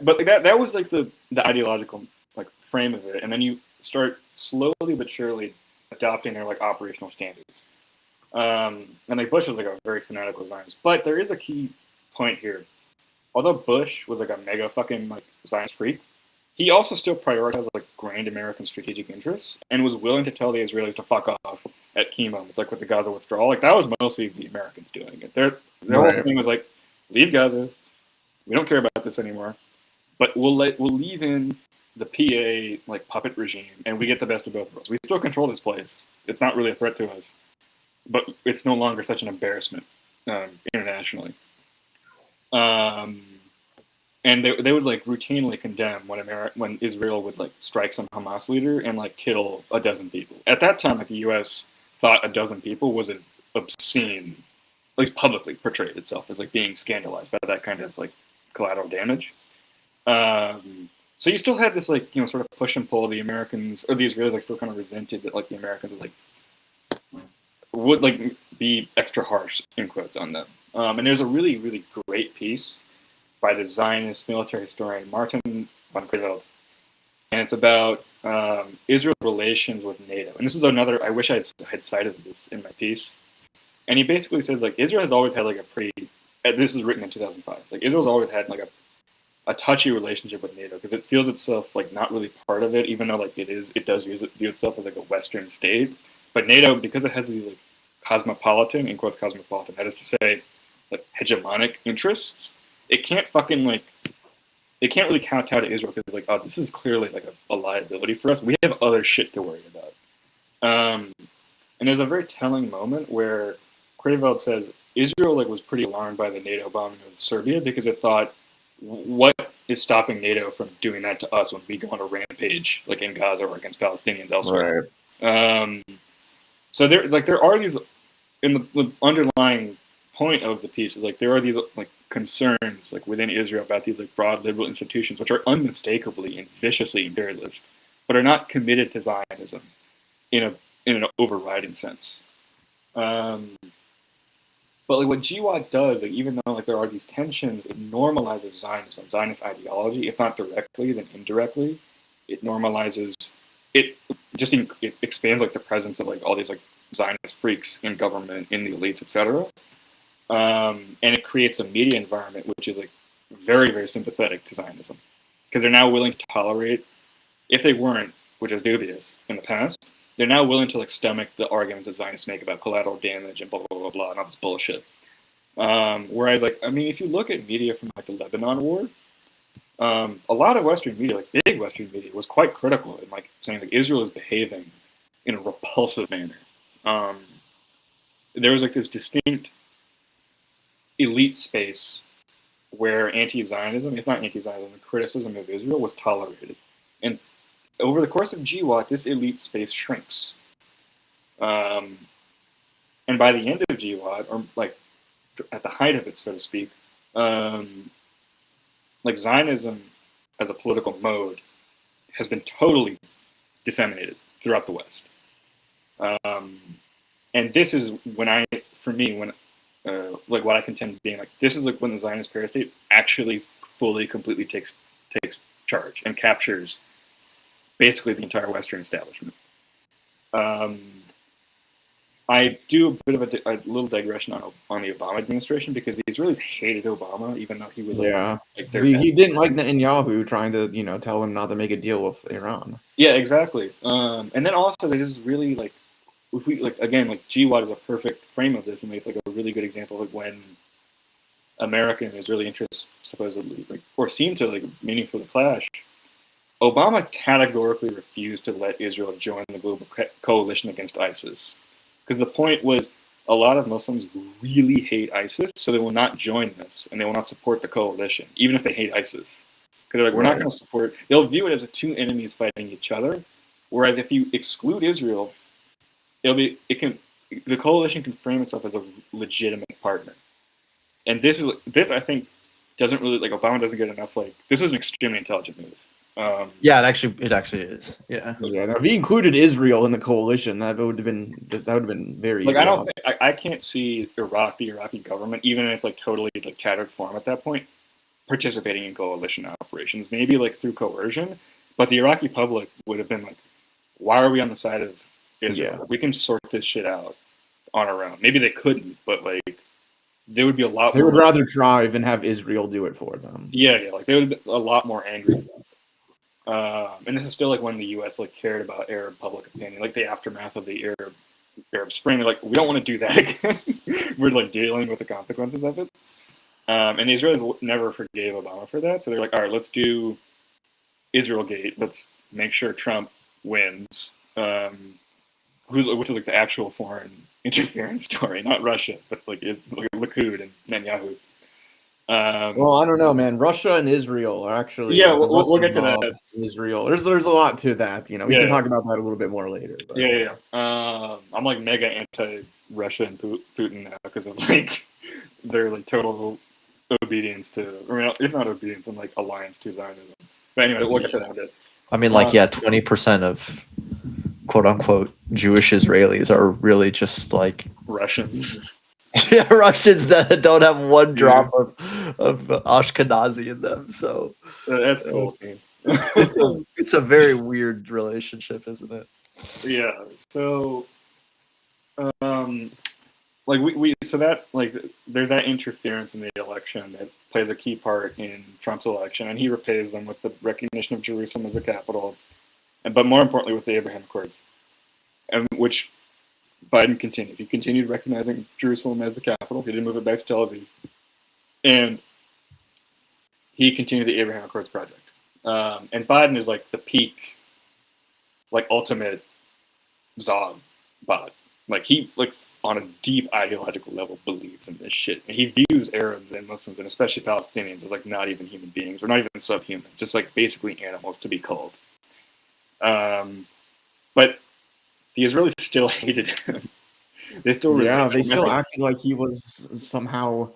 But like that was like the ideological like frame of it, and then you start slowly but surely adopting their like operational standards. And like Bush was like a very fanatical Zionist, but there is a key point here. Although Bush was like a mega fucking like Zionist freak, he also still prioritized like grand American strategic interests and was willing to tell the Israelis to fuck off at key moments, like with the Gaza withdrawal. Like that was mostly the Americans doing it. Their whole thing was like, leave Gaza. We don't care about this anymore. But we'll leave in the PA like puppet regime, and we get the best of both worlds. We still control this place. It's not really a threat to us, but it's no longer such an embarrassment internationally. And they would like routinely condemn when Israel would like strike some Hamas leader and like kill a dozen people. At that time, like the U.S. thought a dozen people was an obscene, like publicly portrayed itself as like being scandalized by that kind of like collateral damage. So you still had this like, you know, sort of push and pull. The Americans or the Israelis like still kind of resented that like the Americans would like be extra harsh in quotes on them. And there's a really, really great piece by the Zionist military historian Martin von Creveld, and it's about Israel's relations with NATO. And this is another, I wish I had cited this in my piece. And he basically says like Israel has always had like a pretty, this is written in 2005, like Israel's always had like a touchy relationship with NATO because it feels itself like not really part of it, even though like it does view itself as like a Western state. But NATO, because it has these like cosmopolitan, in quotes cosmopolitan, that is to say, like hegemonic interests, it can't fucking like, it can't really kowtow to Israel because like, oh, this is clearly like a liability for us. We have other shit to worry about. And there's a very telling moment where Creveld says Israel like was pretty alarmed by the NATO bombing of Serbia because it thought, what is stopping NATO from doing that to us when we go on a rampage like in Gaza or against Palestinians elsewhere? Right. So there are these, in the underlying point of the piece is like there are these like concerns like within Israel about these like broad liberal institutions which are unmistakably and viciously imperialist, but are not committed to Zionism in an overriding sense. But like what GWOT does, like even though like there are these tensions, it normalizes Zionism, Zionist ideology, if not directly, then indirectly. It normalizes, it expands like the presence of like all these like Zionist freaks in government, in the elites, etc. And it creates a media environment which is like very, very sympathetic to Zionism, because they're now willing to tolerate, if they weren't, which is dubious in the past, they're now willing to like stomach the arguments that Zionists make about collateral damage and blah blah blah blah and all this bullshit. Whereas like, I mean, if you look at media from like the Lebanon War, a lot of Western media, like big Western media, was quite critical in like saying like Israel is behaving in a repulsive manner. There was like this distinct elite space where anti-Zionism, if not anti-Zionism, criticism of Israel was tolerated. And over the course of GWOT, this elite space shrinks. And by the end of GWOT, or like at the height of it, so to speak, like Zionism as a political mode has been totally disseminated throughout the West. And this is when like what I contend being like, this is like when the Zionist paristate actually fully, completely takes charge and captures basically the entire Western establishment. I do a bit of a little digression on the Obama administration, because the Israelis hated Obama, even though he was he didn't like Netanyahu trying to tell him not to make a deal with Iran. Yeah, exactly. And then also they just really like, if we like again, like GWOT is a perfect frame of this, and it's like a really good example of when American and Israeli interests supposedly like or seem to like meaningfully clash. Obama categorically refused to let Israel join the global coalition against ISIS, because the point was a lot of Muslims really hate ISIS, so they will not join this and they will not support the coalition, even if they hate ISIS. Because they're like, we're not going to support. They'll view it as two enemies fighting each other. Whereas if you exclude Israel, the coalition can frame itself as a legitimate partner. And this I think doesn't really, like, Obama doesn't get enough, like, this is an extremely intelligent move. Yeah, it actually is. Yeah. Yeah. If he included Israel in the coalition, that would have been very like I can't see the Iraqi government, even in its like totally like tattered form at that point, participating in coalition operations. Maybe like through coercion, but the Iraqi public would have been like, why are we on the side of Israel? Yeah. We can sort this shit out on our own. Maybe they couldn't, but like there would be a lot. They would rather try than have Israel do it for them. Yeah, like they would be a lot more angry. And this is still like when the U.S. like cared about Arab public opinion, like the aftermath of the Arab Spring. They're like, we don't want to do that again. We're like dealing with the consequences of it. And the Israelis never forgave Obama for that. So they're like, all right, let's do Israelgate. Let's make sure Trump wins. Which is like the actual foreign interference story, not Russia, but like is like Likud and Netanyahu. Well, I don't know, man. Russia and Israel are actually Yeah, the we'll Russian get to mob that. in Israel. There's a lot to that. You know, we can Yeah. talk about that a little bit more later. But. Yeah. I'm like mega anti-Russia and Putin now because of like their like total obedience to, or if not obedience, and like alliance to Zionism. But anyway, we'll get to that a bit. I mean, like, yeah, 20% of quote unquote Jewish Israelis are really just like Russians. yeah, Russians that don't have one drop of Ashkenazi in them. So That's cool. it's a very weird relationship, isn't it? Yeah. So, like so that like there's that interference in the election that plays a key part in Trump's election, and he repays them with the recognition of Jerusalem as a capital, but more importantly with the Abraham Accords, and which Biden continued. He continued recognizing Jerusalem as the capital. He didn't move it back to Tel Aviv, and he continued the Abraham Accords project. And Biden is like the peak, like ultimate Zog bot. Like he like on a deep ideological level believes in this shit. And he views Arabs and Muslims and especially Palestinians as like not even human beings or not even subhuman, just like basically animals to be culled. But the Israelis still hated him. They still they still acted like he was somehow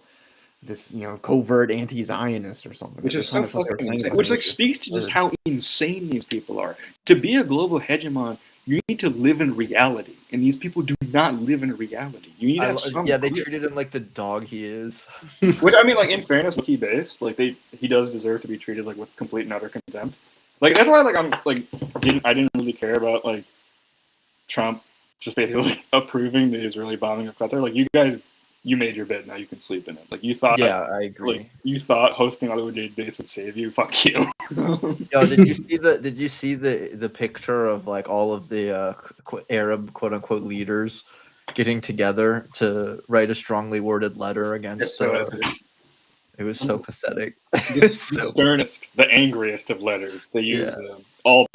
this, covert anti-Zionist or something. Which is so fucking insane. Which like speaks to just how insane these people are. To be a global hegemon, you need to live in reality, and these people do not live in reality. You need to have some they treated him like the dog he is. Which I mean, like in fairness, he based like he does deserve to be treated like with complete and utter contempt. Like that's why like I'm like I didn't really care about like Trump just basically like approving the Israeli bombing of Qatar. Like you guys, you made your bed, now you can sleep in it. Like you thought, yeah, I agree. Like you thought hosting Hollywood base would save you. Fuck you. Yo, did you see the picture of like all of the Arab quote unquote leaders getting together to write a strongly worded letter against? It was so pathetic. The sternest, the angriest of letters. They use all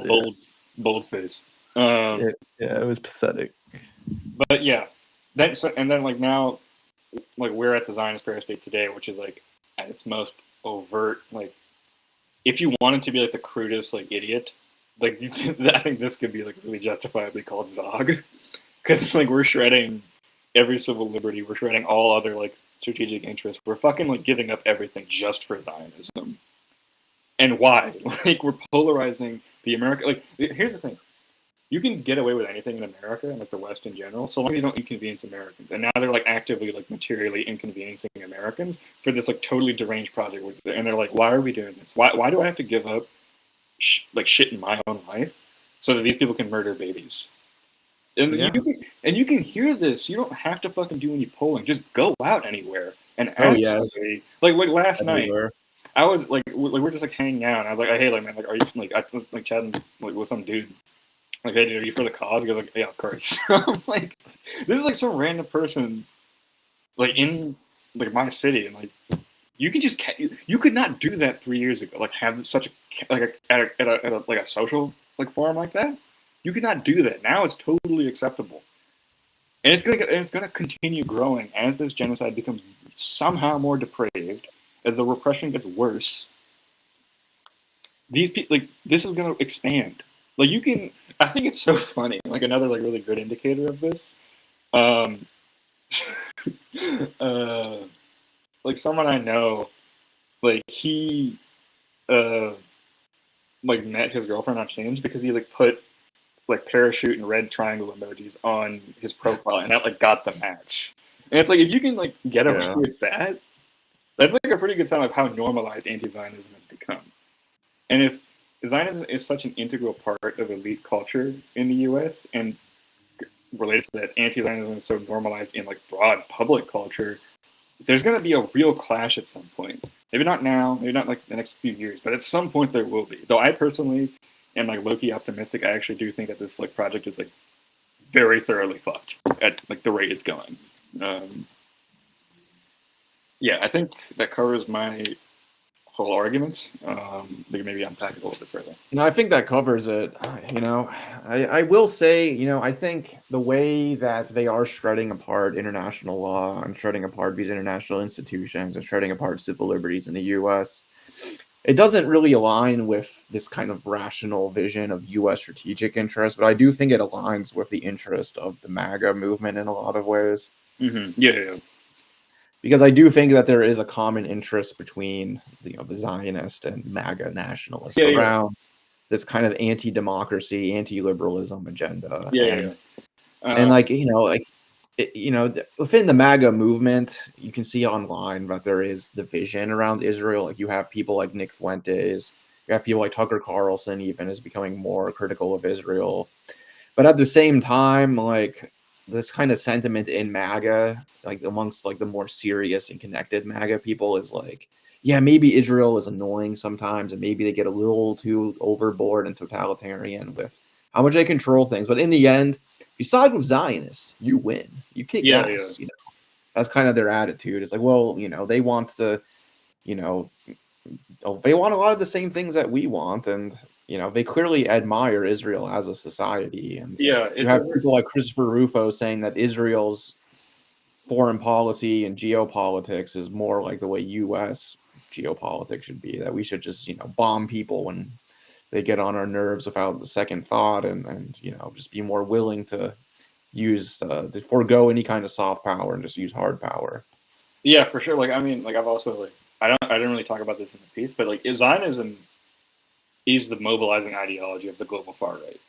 bold face. It was pathetic. But yeah, then like now, like we're at the Zionist Parastate today, which is like at its most overt. Like, if you wanted to be like the crudest like idiot, like I think this could be like really justifiably called Zog, because it's like we're shredding every civil liberty, we're shredding all other like strategic interests, we're fucking like giving up everything just for Zionism. And why? Like we're polarizing the America. Like here's the thing. You can get away with anything in America and like the West in general, so long as you don't inconvenience Americans. And now they're like actively like materially inconveniencing Americans for this like totally deranged project. And they're like, why are we doing this? Why do I have to give up like shit in my own life so that these people can murder babies? And you can hear this. You don't have to fucking do any polling. Just go out anywhere and ask somebody. Like last night, I was like we're just like hanging out. And I was like, hey, like man, like are you like I was like chatting like with some dude. Like, hey, dude, are you for the cause? He goes like, yeah, of course. I'm like, this is like some random person, like in like my city, and like you could not do that 3 years ago. Like have such a like at a social like forum like that. You could not do that. Now it's totally acceptable, and it's gonna continue growing as this genocide becomes somehow more depraved, as the repression gets worse. These people, like this, is gonna expand. Like you can, I think it's so funny. Like another like really good indicator of this, like someone I know, like he, like met his girlfriend on Hinge because he like put like parachute and red triangle emojis on his profile, and that like got the match. And it's like if you can like get away with that, that's like a pretty good sign of how normalized anti-Zionism has become. And if Zionism is such an integral part of elite culture in the U.S. and related to that, anti-Zionism is so normalized in like broad public culture, there's going to be a real clash at some point. Maybe not now, maybe not like the next few years, but at some point there will be. Though I personally am like low-key optimistic. I actually do think that this like project is like very thoroughly fucked at like the rate it's going. Yeah, I think that covers my whole argument. We can maybe unpack it a little bit further. No, I think that covers it. I will say, I think the way that they are shredding apart international law and shredding apart these international institutions and shredding apart civil liberties in the U.S., it doesn't really align with this kind of rational vision of U.S. strategic interest, but I do think it aligns with the interest of the MAGA movement in a lot of ways. Mm-hmm. Yeah. Because I do think that there is a common interest between the Zionist and MAGA nationalists around this kind of anti-democracy, anti-liberalism agenda. And within the MAGA movement, you can see online that there is division around Israel. Like you have people like Nick Fuentes, you have people like Tucker Carlson even is becoming more critical of Israel. But at the same time, like this kind of sentiment in MAGA, like amongst like the more serious and connected MAGA people is like, yeah, maybe Israel is annoying sometimes, and maybe they get a little too overboard and totalitarian with how much they control things. But in the end, if you side with Zionists, you win. You kick ass. That's kind of their attitude. It's like, well, they want they want a lot of the same things that we want, and they clearly admire Israel as a society. And you have people like Christopher Rufo saying that Israel's foreign policy and geopolitics is more like the way U.S. geopolitics should be, that we should just bomb people when they get on our nerves without a second thought, and just be more willing to use to forego any kind of soft power and just use hard power. Yeah, for sure. Like, I mean, like I've also I didn't really talk about this in the piece, but like Zionism is the mobilizing ideology of the global far right.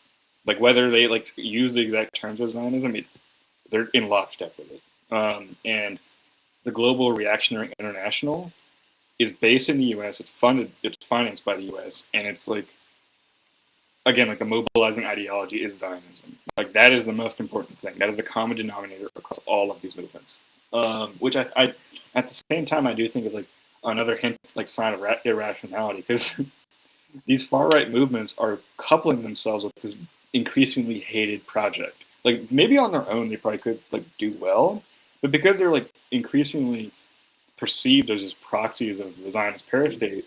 Like whether they like use the exact terms as Zionism, they're in lockstep with it. And the Global Reactionary International is based in the U.S. It's financed by the U.S. And it's like, again, like the mobilizing ideology is Zionism. Like that is the most important thing. That is the common denominator across all of these movements. Which I at the same time I do think is like another hint, like sign of irrationality, because these far right movements are coupling themselves with this increasingly hated project. Like maybe on their own they probably could like do well, but because they're like increasingly perceived as just proxies of the Zionist paristate,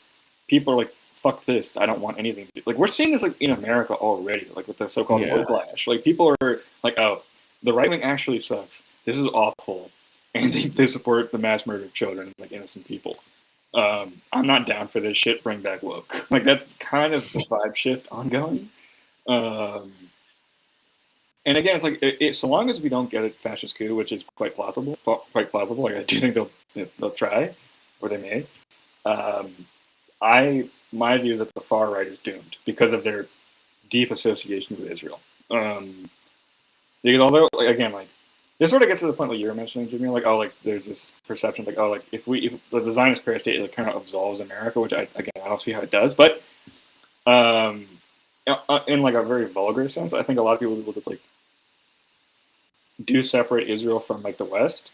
people are like, fuck this, I don't want anything to do. Like we're seeing this like in America already, like with the so-called backlash. Like people are like, oh, the right wing actually sucks. This is awful. And they support the mass murder of children and like innocent people. I'm not down for this shit, bring back woke. Like that's kind of the vibe shift ongoing. And again, it's like so long as we don't get a fascist coup, which is quite plausible. Like I do think they'll try, or they may. My view is that the far right is doomed because of their deep association with Israel. Because although, like, again, like this sort of gets to the point like you were mentioning, Jimmy, like there's this perception like if the Zionist paristate like kind of absolves America, which I don't see how it does, but in like a very vulgar sense, I think a lot of people would like do separate Israel from like the West,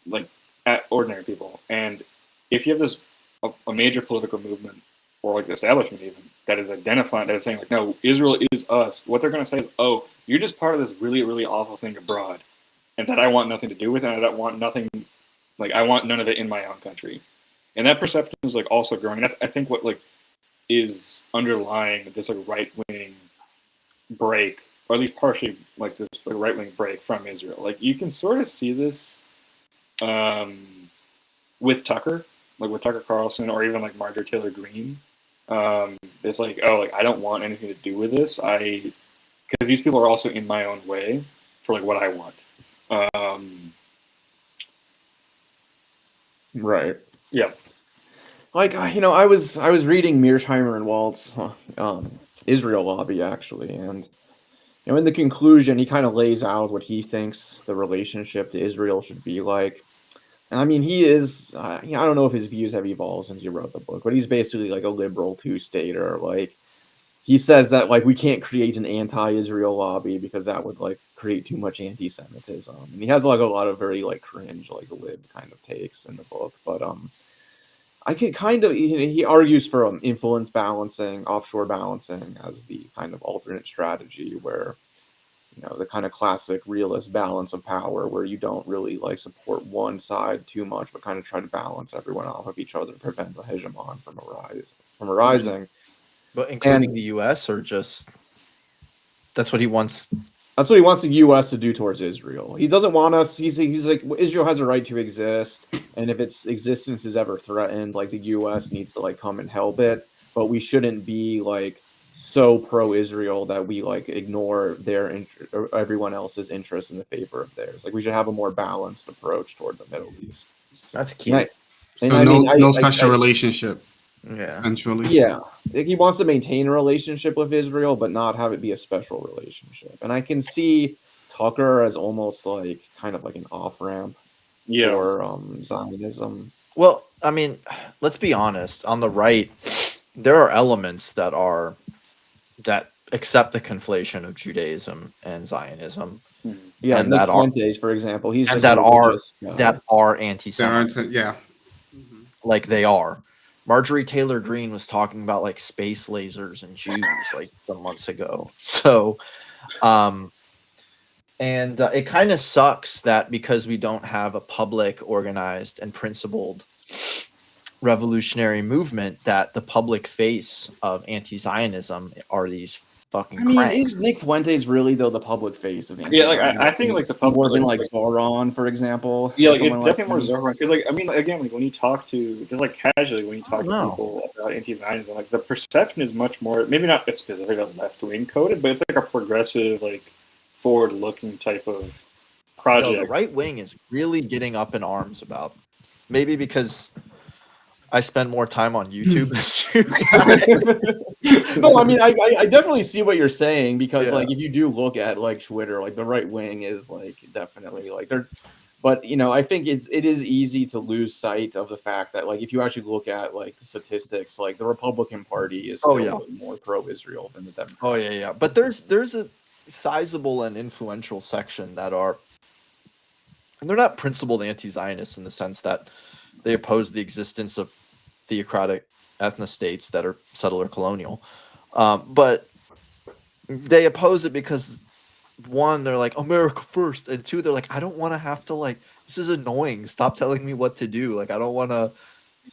like at ordinary people. And if you have this a major political movement or like the establishment even that is identifying, that is saying like, no, Israel is us, what they're going to say is, oh, you're just part of this really, really awful thing abroad, and that I want nothing to do with, and I don't want nothing, like I want none of it in my own country. And that perception is like also growing. That's I think what like is underlying this like right wing break, or at least partially like this like, right wing break from Israel. Like you can sort of see this with Tucker, like with Tucker Carlson, or even like Marjorie Taylor Greene. It's like, oh, like I don't want anything to do with this. Because these people are also in my own way for like what I want. Right. Yeah. Like I was reading Mearsheimer and Walt's Israel Lobby actually, and in the conclusion he kind of lays out what he thinks the relationship to Israel should be like. And I mean, he is, I don't know if his views have evolved since he wrote the book, but he's basically like a liberal two-stater. Like, he says that, like, we can't create an anti-Israel lobby because that would, like, create too much anti-Semitism. And he has, like, a lot of very, like, cringe, like, lib kind of takes in the book. But I can kind of, he argues for influence balancing, offshore balancing as the kind of alternate strategy where, the kind of classic realist balance of power where you don't really like support one side too much, but kind of try to balance everyone off of each other to prevent the hegemon from arising. But including the U.S. or just that's what he wants. That's what he wants the U.S. to do towards Israel. He doesn't want us. He's like, Israel has a right to exist, and if its existence is ever threatened, like the U.S. needs to like come and help it. But we shouldn't be like so pro-Israel that we like ignore their or everyone else's interests in the favor of theirs. Like we should have a more balanced approach toward the Middle East. That's cute. No special relationship. Yeah. Eventually. Yeah. Like he wants to maintain a relationship with Israel, but not have it be a special relationship. And I can see Tucker as almost like kind of like an off-ramp for Zionism. Well, I mean, let's be honest. On the right, there are elements that accept the conflation of Judaism and Zionism. Yeah, and Nick that Fuentes, for example, he's and just that are anti-Semitic. Yeah. Like they are. Marjorie Taylor Greene was talking about like space lasers and Jews like some months ago. So, it kind of sucks that because we don't have a public, organized, and principled revolutionary movement, that the public face of anti-Zionism are these fucking cranks. Is Nick Fuentes really though the public face of anti-Zionism? Yeah, like I think like the public more than like Zoran, for example. Yeah, like it's definitely more Zoran because like I mean again like when you talk to just like casually when you talk to people about anti-Zionism, like the perception is much more maybe not specifically left-wing coded, but it's like a progressive like forward-looking type of project. No, the right wing is really getting up in arms about maybe because I spend more time on YouTube. No, I mean, I definitely see what you're saying because, like, if you do look at like Twitter, like the right wing is like definitely like they're, but I think it is easy to lose sight of the fact that like if you actually look at like the statistics, like the Republican Party is still more pro-Israel than the Democrats. Oh yeah. But there's a sizable and influential section that are, and they're not principled anti-Zionists in the sense that they oppose the existence of theocratic ethnostates that are settler colonial, but they oppose it because one, they're like America first, and two, they're like I don't want to have to like this is annoying. Stop telling me what to do. Like I don't want to.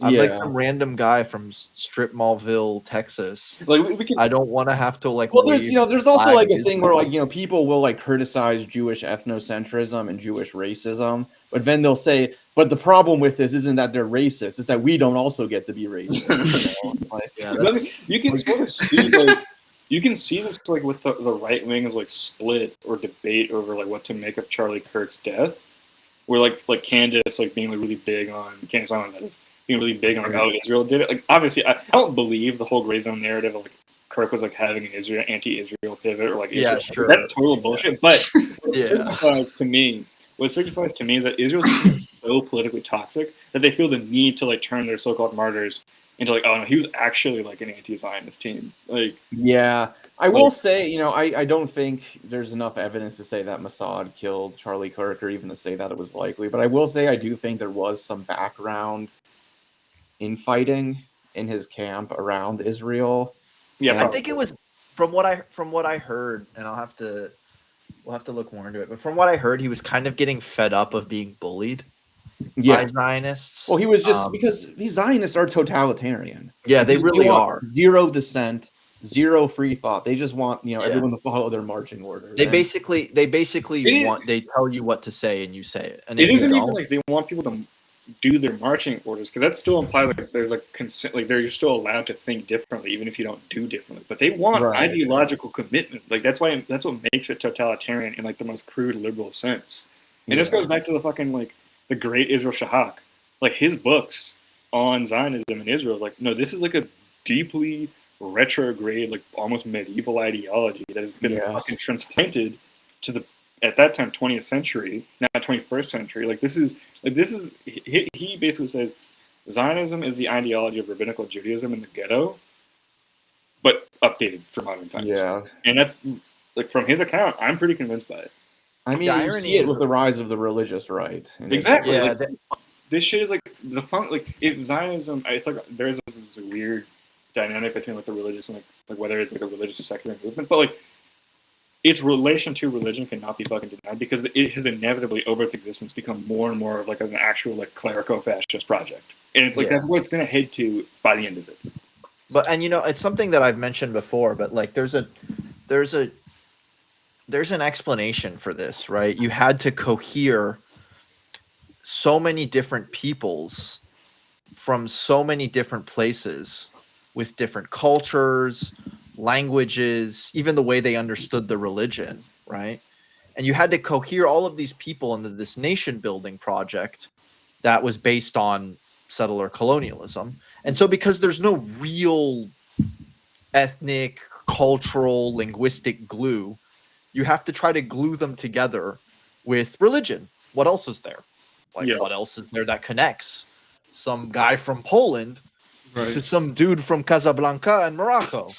I'm like some random guy from Strip Mallville, Texas. Like I don't want to have to like. Well, there's also like a thing where like people will like criticize Jewish ethnocentrism and Jewish racism, but then they'll say, but the problem with this isn't that they're racist; it's that we don't also get to be racist. You can sort of see like you can see this like with the right wing is like split or debate over like what to make of Charlie Kirk's death, where like Candace like being like really big on Candace Owens, that is. Being really big on like how Israel did it. Like obviously, I don't believe the whole gray zone narrative of like Kirk was like having an anti-Israel pivot or like Israel. Sure. That's total bullshit. But what signifies to me is that Israel is so politically toxic that they feel the need to like turn their so-called martyrs into like, oh no, he was actually like an anti-Zionist team. Like I will say, I don't think there's enough evidence to say that Mossad killed Charlie Kirk or even to say that it was likely. But I will say I do think there was some background infighting in his camp around Israel. Yeah, I think it was from what I heard, and we'll have to look more into it. But from what I heard, he was kind of getting fed up of being bullied by Zionists. Well, he was just because these Zionists are totalitarian. Yeah, they really are. Zero dissent, zero free thought. They just want everyone to follow their marching orders. They basically want they tell you what to say and you say it. And it isn't even like they want people to do their marching orders because that still implies like there's like consent, like they're still allowed to think differently even if you don't do differently. But they want ideological commitment. Like that's what makes it totalitarian in like the most crude liberal sense. And this goes back to the fucking like the great Israel Shahak, like his books on Zionism and Israel. Like no, this is like a deeply retrograde, like almost medieval ideology that has been fucking transplanted to the at that time 20th century, not 21st century. Like this is he basically says Zionism is the ideology of rabbinical Judaism in the ghetto, but updated for modern times. Yeah, and that's like from his account, I'm pretty convinced by it. I mean, you see it with the rise of the religious right. Exactly. Yeah, like, this shit is like the fun. Like if Zionism, it's like there's a weird dynamic between like the religious and like whether it's like a religious or secular movement, but like its relation to religion cannot be fucking denied because it has inevitably, over its existence, become more and more of like an actual like clerico-fascist project, and it's like that's what it's going to head to by the end of it. But and it's something that I've mentioned before, but like there's an explanation for this, right? You had to cohere so many different peoples from so many different places with different cultures, languages, even the way they understood the religion, right? And you had to cohere all of these people into this nation building project that was based on settler colonialism. And so because there's no real ethnic, cultural, linguistic glue, you have to try to glue them together with religion. What else is there? What else is there that connects some guy from Poland to some dude from Casablanca and Morocco?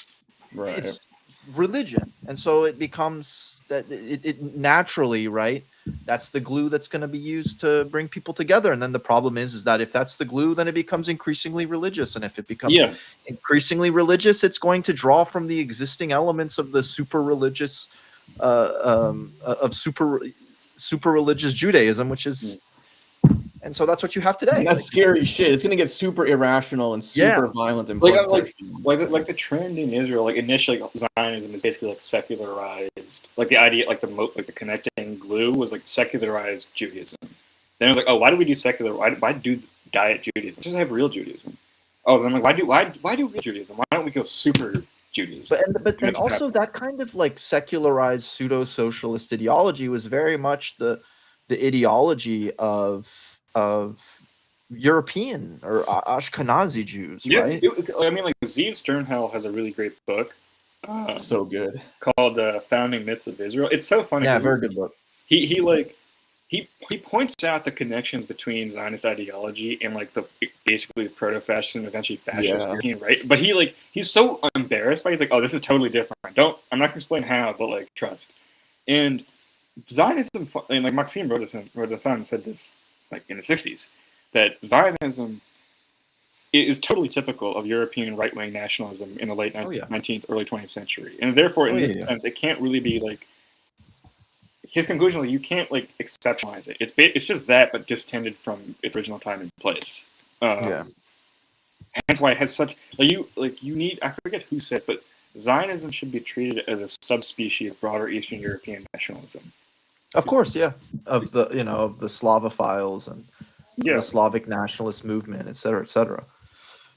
Right. It's religion. And so it becomes that it naturally, right? That's the glue that's going to be used to bring people together. And then the problem is that if that's the glue, then it becomes increasingly religious. And if it becomes increasingly religious, it's going to draw from the existing elements of the super religious, super religious Judaism, which is, and so that's what you have today. And that's scary shit. It's gonna get super irrational and super violent and like the trend in Israel. Like initially, like, Zionism is basically like secularized. Like the idea, like the connecting glue was like secularized Judaism. Then it was like, oh, why do we do secular? Why do diet Judaism? Just have real Judaism. Oh, then I'm like, why do real Judaism? Why don't we go super Judaism? But also that kind of like secularized pseudo socialist ideology was very much the ideology of European or Ashkenazi Jews, right? I mean, like Zeev Sternhell has a really great book. So good. Called Founding Myths of Israel. It's so funny. Yeah, very good book. He points out the connections between Zionist ideology and like the basically proto-fascist and eventually fascist European, right? But he's so embarrassed by it. He's like, oh, this is totally different. I'm not gonna explain how, but like trust. And Zionism, and like Maxime Rodin said this like in the 60s, that Zionism is totally typical of European right-wing nationalism in the late 19th, early 20th century. And therefore, in this sense, it can't really be like, his conclusion, like, you can't like exceptionalize it. It's just that, but distinguished from its original time and place. Hence why it has such, you need, I forget who said, but Zionism should be treated as a subspecies of broader Eastern European nationalism. Of course, of the of the Slavophiles and the Slavic nationalist movement, et cetera, et cetera.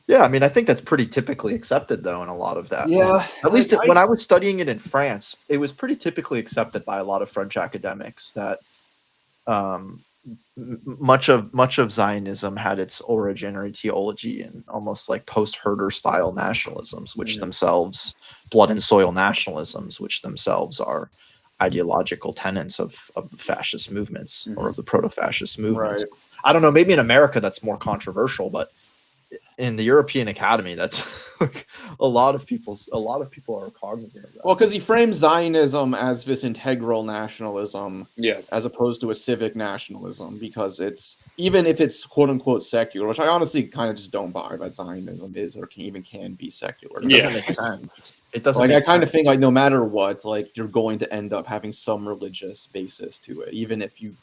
Yeah, I mean, I think that's pretty typically accepted, though, in a lot of that. Yeah, at least when I was studying it in France, it was pretty typically accepted by a lot of French academics that much of Zionism had its origin or etiology in almost like post-Herder style nationalisms, which themselves blood and soil nationalisms, which themselves are ideological tenets of the fascist movements or of the proto-fascist movements. Right. I don't know, maybe in America that's more controversial, but in the European Academy, that's like a lot of people are cognizant of that. Well, because he frames Zionism as this integral nationalism, as opposed to a civic nationalism, because it's, even if it's quote unquote secular, which I honestly kind of just don't buy that Zionism is or can be secular. It doesn't make sense. It doesn't. Like, I kind of think like no matter what, like you're going to end up having some religious basis to it, even if you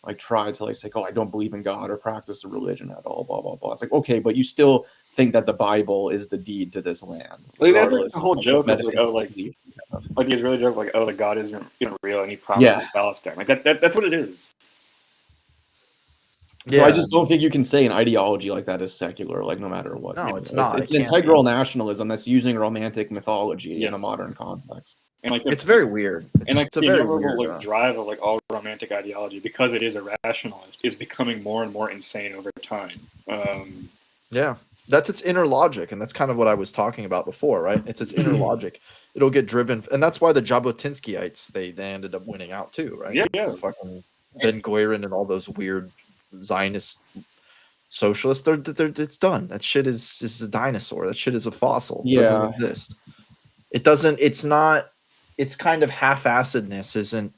like try to like say, oh, I don't believe in God or practice a religion at all, blah blah blah. It's like, okay, but you still think that the Bible is the deed to this land. Like, that's like the whole joke of like, like the Israeli joke, like, oh, the God isn't real and he promises Palestine. Like that's what it is. So I just don't think you can say an ideology like that is secular, like no matter what. No, it's not. It's an integral nationalism that's using romantic mythology in a modern context. And like it's very weird. And like it's a the very inevitable weird like drive of like all romantic ideology, because it is a rationalist, is becoming more and more insane over time. That's its inner logic, and that's kind of what I was talking about before, right? It's its inner logic. It'll get driven, and that's why the Jabotinskyites they ended up winning out too, right? Yeah. Fucking Ben Gurion and all those weird Zionist socialists. They're it's done. That shit is a dinosaur. That shit is a fossil. It doesn't exist. It doesn't. It's not. It's kind of half-assedness isn't.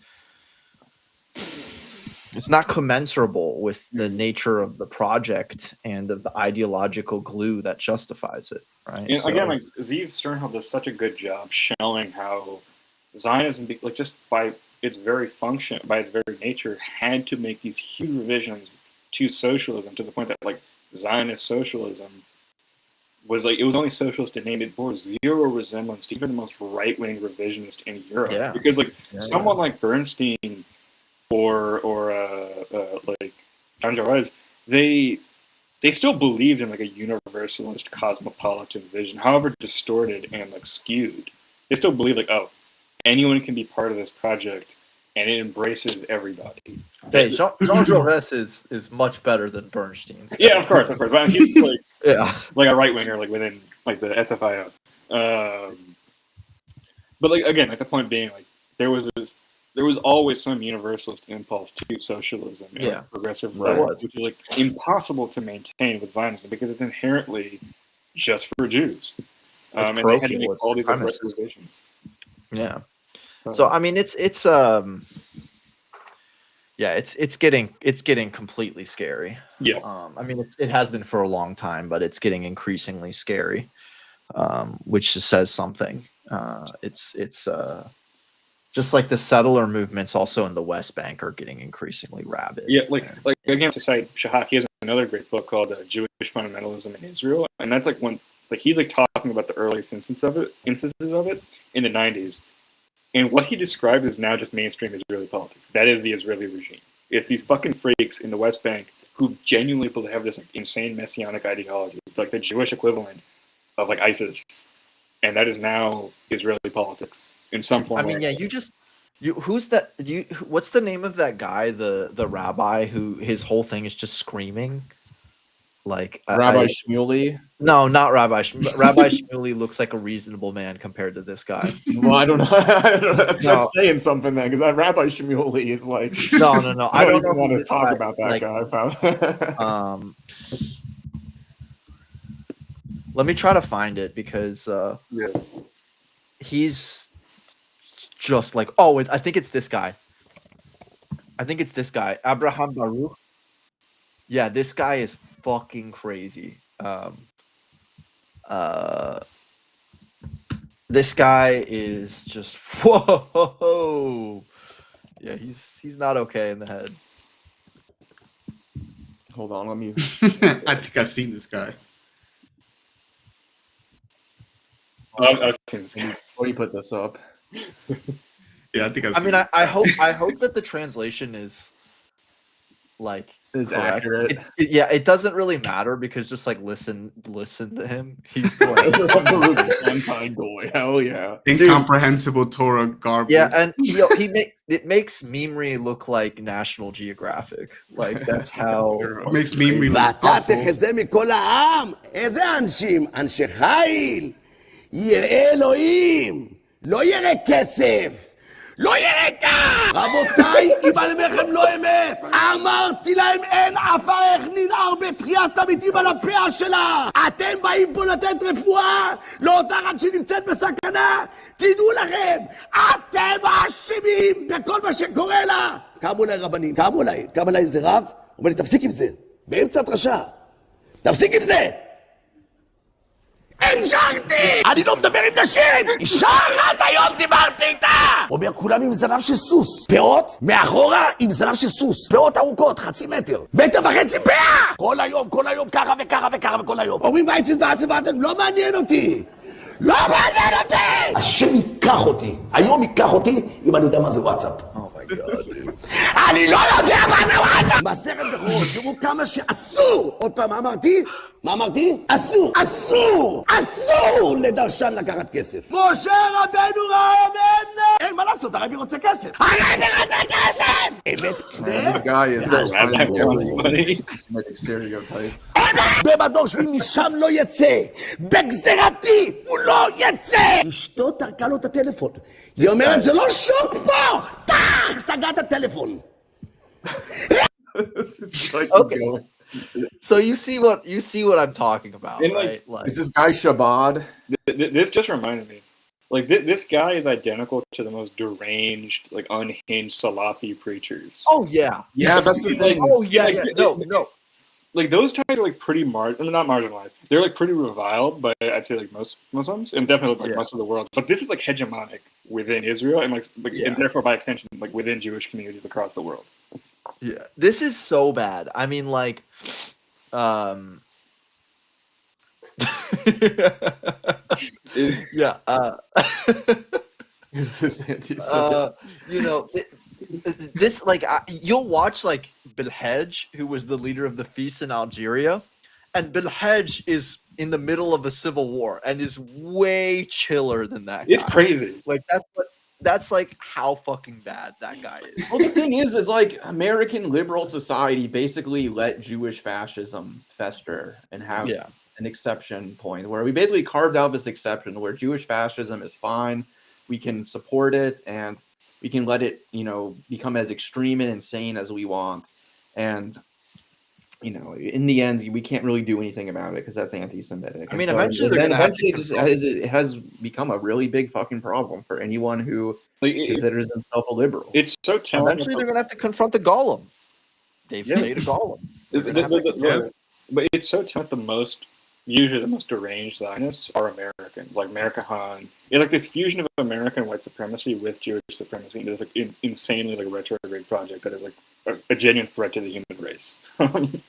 It's not commensurable with the nature of the project and of the ideological glue that justifies it, right? And again, like Zeev Sternhell does such a good job showing how Zionism, like just by its very function, by its very nature, had to make these huge revisions to socialism to the point that like Zionist socialism was like, it was only socialist in name. It bore zero resemblance to even the most right-wing revisionist in Europe. Yeah. Because like someone like Bernstein or like John Jarvis, they still believed in like a universalist cosmopolitan vision, however distorted and like skewed. They still believe like, oh, anyone can be part of this project, and it embraces everybody. Hey, Jean Jarvis is much better than Bernstein. Yeah, of course. But he's like like a right winger, like within like the SFIO. But like again, like the point being, like there was always some universalist impulse to socialism and like, progressive right, which is like impossible to maintain with Zionism because it's inherently just for Jews. And they had to make all these reservations. Yeah. So I mean, it's getting completely scary. Yeah. I mean, it has been for a long time, but it's getting increasingly scary, which just says something. It's just like the settler movements also in the West Bank are getting increasingly rabid. Yeah, like again to cite Shahak, he has another great book called Jewish Fundamentalism in Israel, and that's like one like he's like talking about the earliest instances of it in the 90s. And what he described is now just mainstream Israeli politics. That is the Israeli regime. It's these fucking freaks in the West Bank who genuinely have this like, insane messianic ideology, like the Jewish equivalent of like ISIS, and that is now Israeli politics in some form. I mean, who's that? What's the name of that guy? The rabbi who his whole thing is just screaming. Like Rabbi Shmuley? No, not Rabbi Shmuley. Rabbi Shmuley looks like a reasonable man compared to this guy. Well, I don't know. That's saying something then, because that Rabbi Shmuley is like. No. I don't even want to talk about that guy. Let me try to find it because he's just like, I think it's this guy. Abraham Baruch. Yeah, this guy is fucking crazy. This guy is just whoa. Yeah, he's not okay in the head. Hold on, let me. I think I've seen this guy. I've seen this guy. Where do you put this up? Yeah, I think I've seen this guy. I hope that the translation is correct. Accurate. It doesn't really matter because just like listen to him. He's going goy. Hell yeah. Incomprehensible Torah garbage. Yeah, and it makes Mimri look like National Geographic. Like that's how it makes Mimri look ואתה תחזה מכל העם. איזה אנשים? אנשי חיל. יראה אלוהים. לא יראה כסף. לא ירקה! רבותיי, אם אני אומר לכם לא אמת, אמרתי להם אין עפר איך ננער בתחיית המתים על הפאה שלה. אתם באים פה לתת רפואה לאותה אחת שנמצאת בסכנה? תדעו לכם, אתם האשמים בכל מה שקורה לה. קמו אליי רבנים, קם אליי איזה רב, אומר לי תפסיק עם זה, באמצע הדרשה, תפסיק עם זה. המשכתי! אני לא מדבר עם נשים! אישה אחת היום דיברתי איתה! אומר כולם עם זנב של סוס. פאות מאחורה עם זנב של סוס. פאות ארוכות, 0.5 מטר. 1.5 מטר פאה! כל היום, ככה וככה וככה וכל היום. אומרים וייצן ואתם, לא מעניין אותי! לא מעניין אותי! השם ייקח אותי. היום ייקח אותי אם אני יודע מה זה וואטסאפ. אני לא יודע מה זה וואטסאפ! מסכת בכורות, תראו כמה שאסור! עוד פעם, מה אמרתי? אסור לדרשן לקחת כסף. משה רבנו רעיון! אין מה לעשות, הרבי רוצה כסף. הרבי רוצה כסף! אמת קנה? This guy is במדור שבי משם לא יצא. בגזרתי הוא לא יצא! אשתו תרקה לו את הטלפון. היא אומרת, זה לא שוק פה! טח! סגר את הטלפון. Okay. So you see what I'm talking about, right? Like, is this guy Shabbat? This just reminded me. Like this guy is identical to the most deranged, like unhinged Salafi preachers. Oh yeah, that's the thing. Oh yeah. No. like those types are like pretty not marginalized. They're like pretty reviled by, I'd say, like most Muslims and definitely like most of the world. But this is like hegemonic within Israel and and therefore by extension like within Jewish communities across the world. Yeah, this is so bad. I mean, like, yeah. Is this anti-Semitic? You know, this like you'll watch like Bilhaj, who was the leader of the feast in Algeria, and Bilhaj is in the middle of a civil war and is way chiller than that guy. It's crazy. Like that's like how fucking bad that guy is. Well, the thing is like American liberal society basically let Jewish fascism fester and have an exception point where we basically carved out this exception where Jewish fascism is fine. We can support it and we can let it, become as extreme and insane as we want. And, in the end, we can't really do anything about it because that's anti-Semitic. I mean, eventually it has become a really big fucking problem for anyone who considers himself a liberal. It's so telling. Eventually, they're going to have to confront the golem. They've made a golem. But it's so telling. Usually the most deranged Zionists are Americans, like America Han. It's like this fusion of American white supremacy with Jewish supremacy. It's like an insanely like retrograde project that is like a genuine threat to the human race. The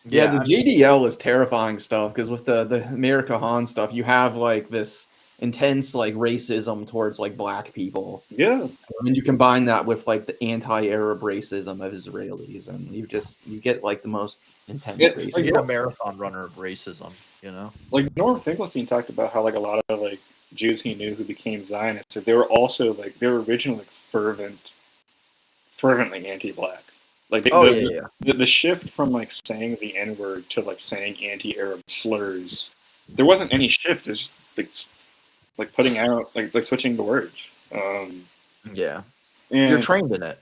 JDL is terrifying stuff because with the America Han stuff, you have like this intense like racism towards like black people. Yeah. And you combine that with like the anti-Arab racism of Israelis, and you get like the most intense racism. You get a marathon runner of racism, Like Norm Finkelstein talked about how like a lot of like Jews he knew who became Zionists, they were also like they were originally like fervently anti-black. Like the shift from like saying the N-word to like saying anti-Arab slurs, there wasn't any shift. It's just like putting out like switching the words. And you're trained in it.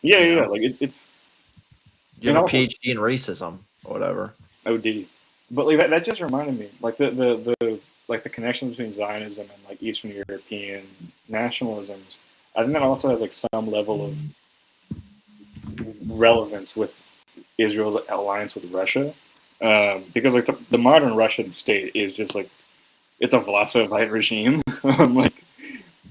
Yeah. Like it's you have a PhD in racism or whatever. OD. But like that just reminded me like the like the connection between Zionism and like Eastern European nationalisms. I think that also has like some level of relevance with Israel's alliance with Russia, because like the modern Russian state is just like it's a Vlasovite regime. Like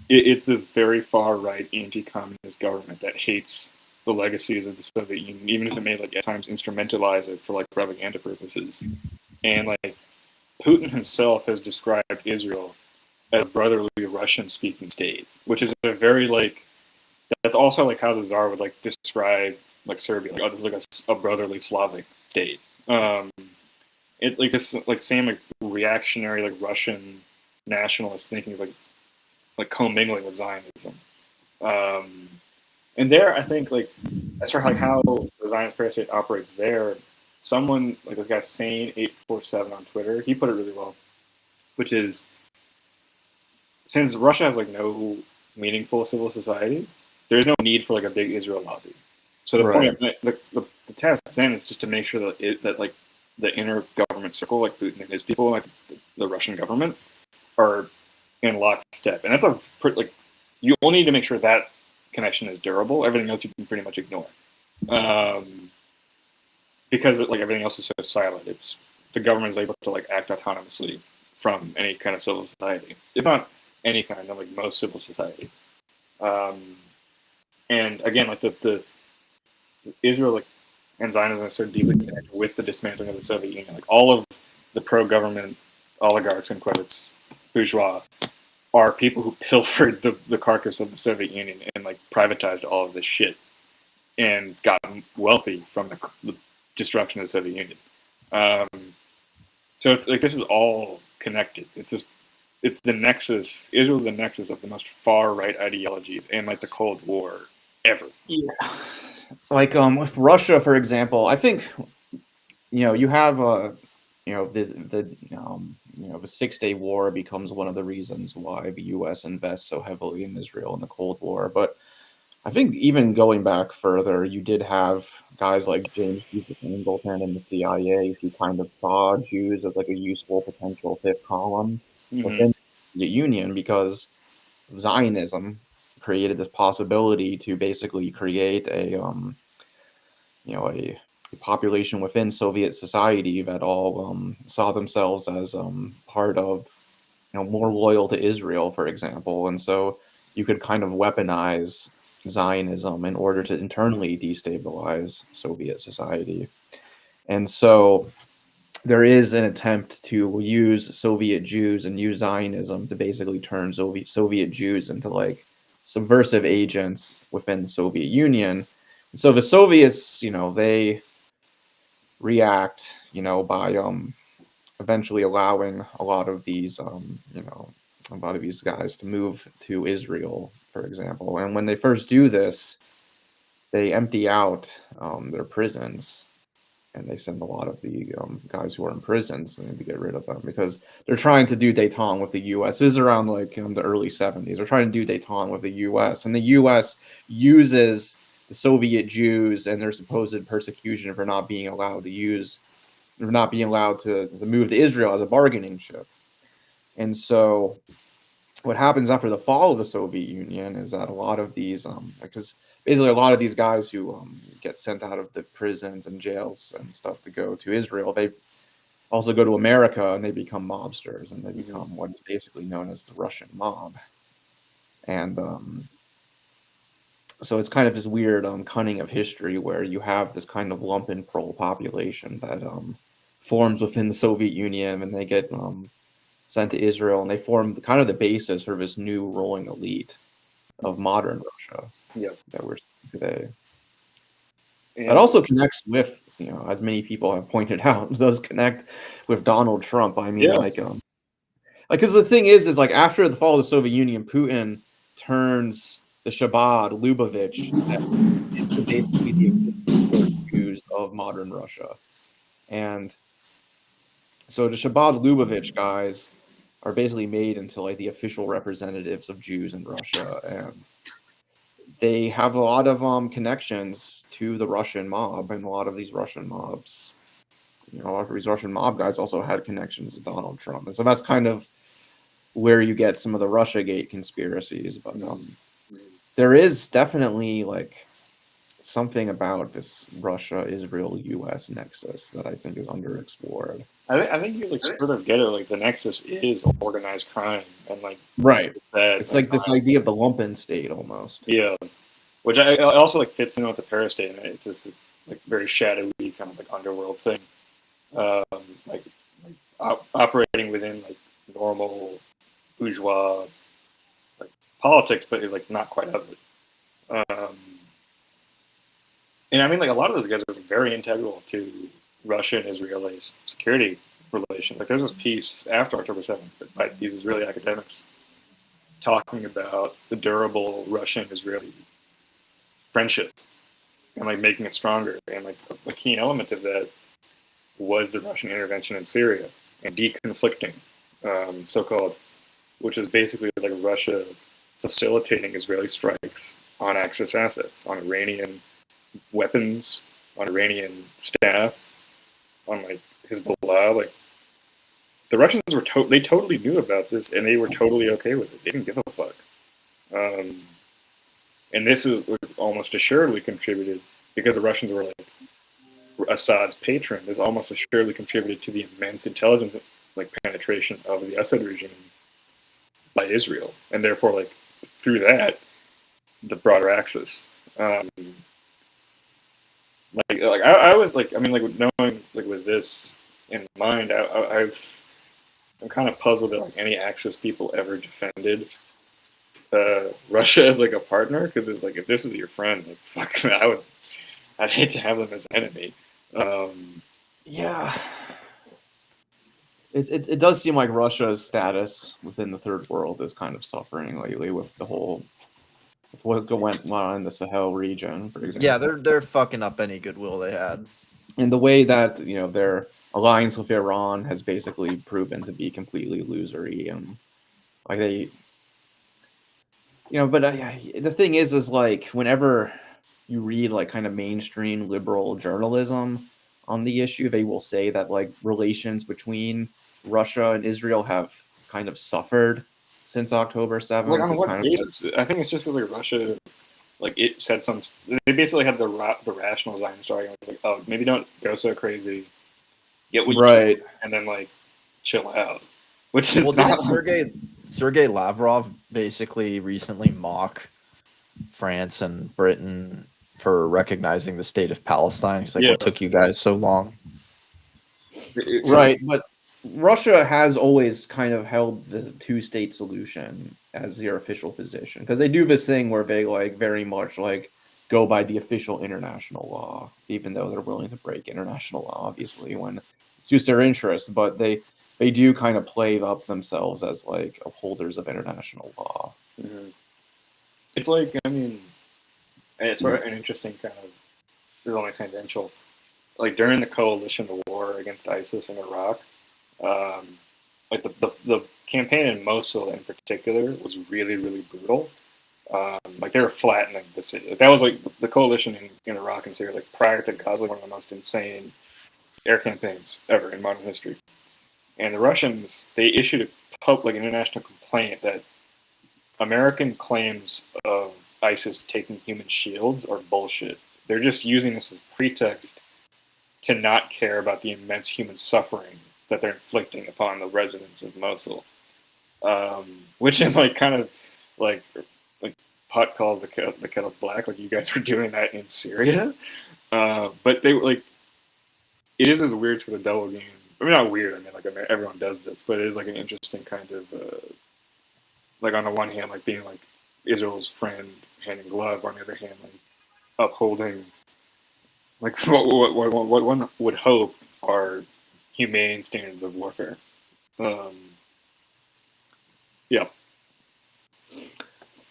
it's this very far right anti-communist government that hates the legacies of the Soviet Union, even if it may like at times instrumentalize it for like propaganda purposes. And like Putin himself has described Israel as a brotherly Russian-speaking state, which is a very like that's also like how the Tsar would like describe like Serbia, like, oh, this is like a brotherly Slavic state. It like this like same like reactionary like Russian nationalist thinking is like commingling with Zionism. And there, I think like as for like how the Zionist parastate operates there, someone like this guy Sane847 on Twitter, he put it really well, which is since Russia has like no meaningful civil society, there's no need for like a big Israel lobby. So the point, the task then is just to make sure that like the inner government circle, like Putin and his people, like the Russian government, are in lockstep. And that's like you only need to make sure that connection is durable. Everything else you can pretty much ignore, because like everything else is so silent. It's the government is able to like act autonomously from any kind of civil society, if not any kind, like most civil society. And again, like the Israel like and Zionism is so deeply connected with the dismantling of the Soviet Union. Like all of the pro-government oligarchs in quotes, bourgeois, are people who pilfered the carcass of the Soviet Union and like privatized all of this shit and got wealthy from the destruction of the Soviet Union. So it's like this is all connected. It's the nexus. Israel's the nexus of the most far right ideologies and like the Cold War ever. Yeah. Like with Russia, for example, I think you have the 6-Day War becomes one of the reasons why the U.S. invests so heavily in Israel in the Cold War. But I think even going back further, you did have guys like James Angleton in the CIA who kind of saw Jews as like a useful potential fifth column within the Union, because Zionism created this possibility to basically create a population within Soviet society that all saw themselves as part of, more loyal to Israel, for example. And so you could kind of weaponize Zionism in order to internally destabilize Soviet society. And so there is an attempt to use Soviet Jews and use Zionism to basically turn Soviet Jews into like subversive agents within the Soviet Union. And so the Soviets, they react, by eventually allowing a lot of these, a lot of these guys to move to Israel, for example. And when they first do this, they empty out their prisons, and they send a lot of the guys who are in prisons. They need to get rid of them because they're trying to do détente with the U.S. This is around like the early 70s. They're trying to do détente with the U.S. and the U.S. uses the Soviet Jews and their supposed persecution for not being allowed to move to Israel as a bargaining chip. And so what happens after the fall of the Soviet Union is that a lot of these, because basically a lot of these guys who get sent out of the prisons and jails and stuff to go to Israel, they also go to America and they become mobsters, and they become what's basically known as the Russian mob. And so it's kind of this weird cunning of history where you have this kind of lumpenprole population that forms within the Soviet Union, and they get sent to Israel, and they form kind of the basis for this new ruling elite of modern Russia that we're seeing today. And it also connects with, as many people have pointed out, does connect with Donald Trump. I mean, because the thing is like after the fall of the Soviet Union, Putin turns the Shabbat Lubavitch into basically the Jews of modern Russia. And so the Shabbat Lubavitch guys are basically made into like the official representatives of Jews in Russia, and they have a lot of connections to the Russian mob, and a lot of these Russian mobs, a lot of these Russian mob guys also had connections to Donald Trump, and so that's kind of where you get some of the Russiagate conspiracies. But there is definitely like something about this Russia, Israel, U.S. nexus that I think is underexplored. I think you like sort of get it. Like the nexus is organized crime, and like it's like this idea of the lumpen state almost. Yeah, which I also like fits in with the paristate, and it's this like very shadowy kind of like underworld thing, like operating within like normal bourgeois like politics, but is like not quite of it. And I mean, like a lot of those guys are very integral to Russia and Israeli security relations. Like there's this piece after October 7th by these Israeli academics talking about the durable Russian-Israeli friendship and like making it stronger. And like a key element of that was the Russian intervention in Syria and deconflicting, so-called, which is basically like Russia facilitating Israeli strikes on Axis assets, on Iranian weapons, on Iranian staff, on like Hezbollah. Like the Russians were they totally knew about this, and they were totally okay with it. They didn't give a fuck. And this is almost assuredly contributed, because the Russians were like Assad's patron. This almost assuredly contributed to the immense intelligence like penetration of the Assad regime by Israel, and therefore like through that the broader Axis. I was like, I mean, like knowing like with this in mind, I'm kind of puzzled that like any Axis people ever defended Russia as like a partner, because it's like if this is your friend, like fuck, I'd hate to have them as enemy. Yeah, it does seem like Russia's status within the third world is kind of suffering lately with the whole. What went on in the Sahel region, for example. Yeah, they're fucking up any goodwill they had. And the way that their alliance with Iran has basically proven to be completely illusory, and like they, but the thing is like whenever you read like kind of mainstream liberal journalism on the issue, they will say that like relations between Russia and Israel have kind of suffered since October 7th. Like on what basis? I think it's just because like Russia like it said some. They basically had the rational Zionist argument. Like, oh, maybe don't go so crazy. Get what you Right. need, and then like chill out. Which is Well, not didn't Sergei Lavrov basically recently mock France and Britain for recognizing the state of Palestine? He's like, Yeah. what took you guys so long? Right, but Russia has always kind of held the two-state solution as their official position because they do this thing where they like very much like go by the official international law, even though they're willing to break international law, obviously, when it suits their interest. But they do kind of play up themselves as like upholders of international law. Mhm. It's like, I mean, it's sort of an interesting kind of. This is only tangential. Like during the coalition war against ISIS in Iraq, like the campaign in Mosul in particular was really, really brutal. Like they were flattening the city. Like, that was like the coalition in Iraq and Syria, like prior to Gaza, one of the most insane air campaigns ever in modern history. And the Russians, they issued an international complaint that American claims of ISIS taking human shields are bullshit. They're just using this as pretext to not care about the immense human suffering that they're inflicting upon the residents of Mosul, which is like kind of like pot calls the kettle black. Like you guys were doing that in Syria, but they like it is this weird sort of double game. I mean, not weird. I mean, like everyone does this, but it is like an interesting kind of like on the one hand, like being like Israel's friend, hand in glove. On the other hand, like upholding like what one would hope are humane standards of warfare. Yeah.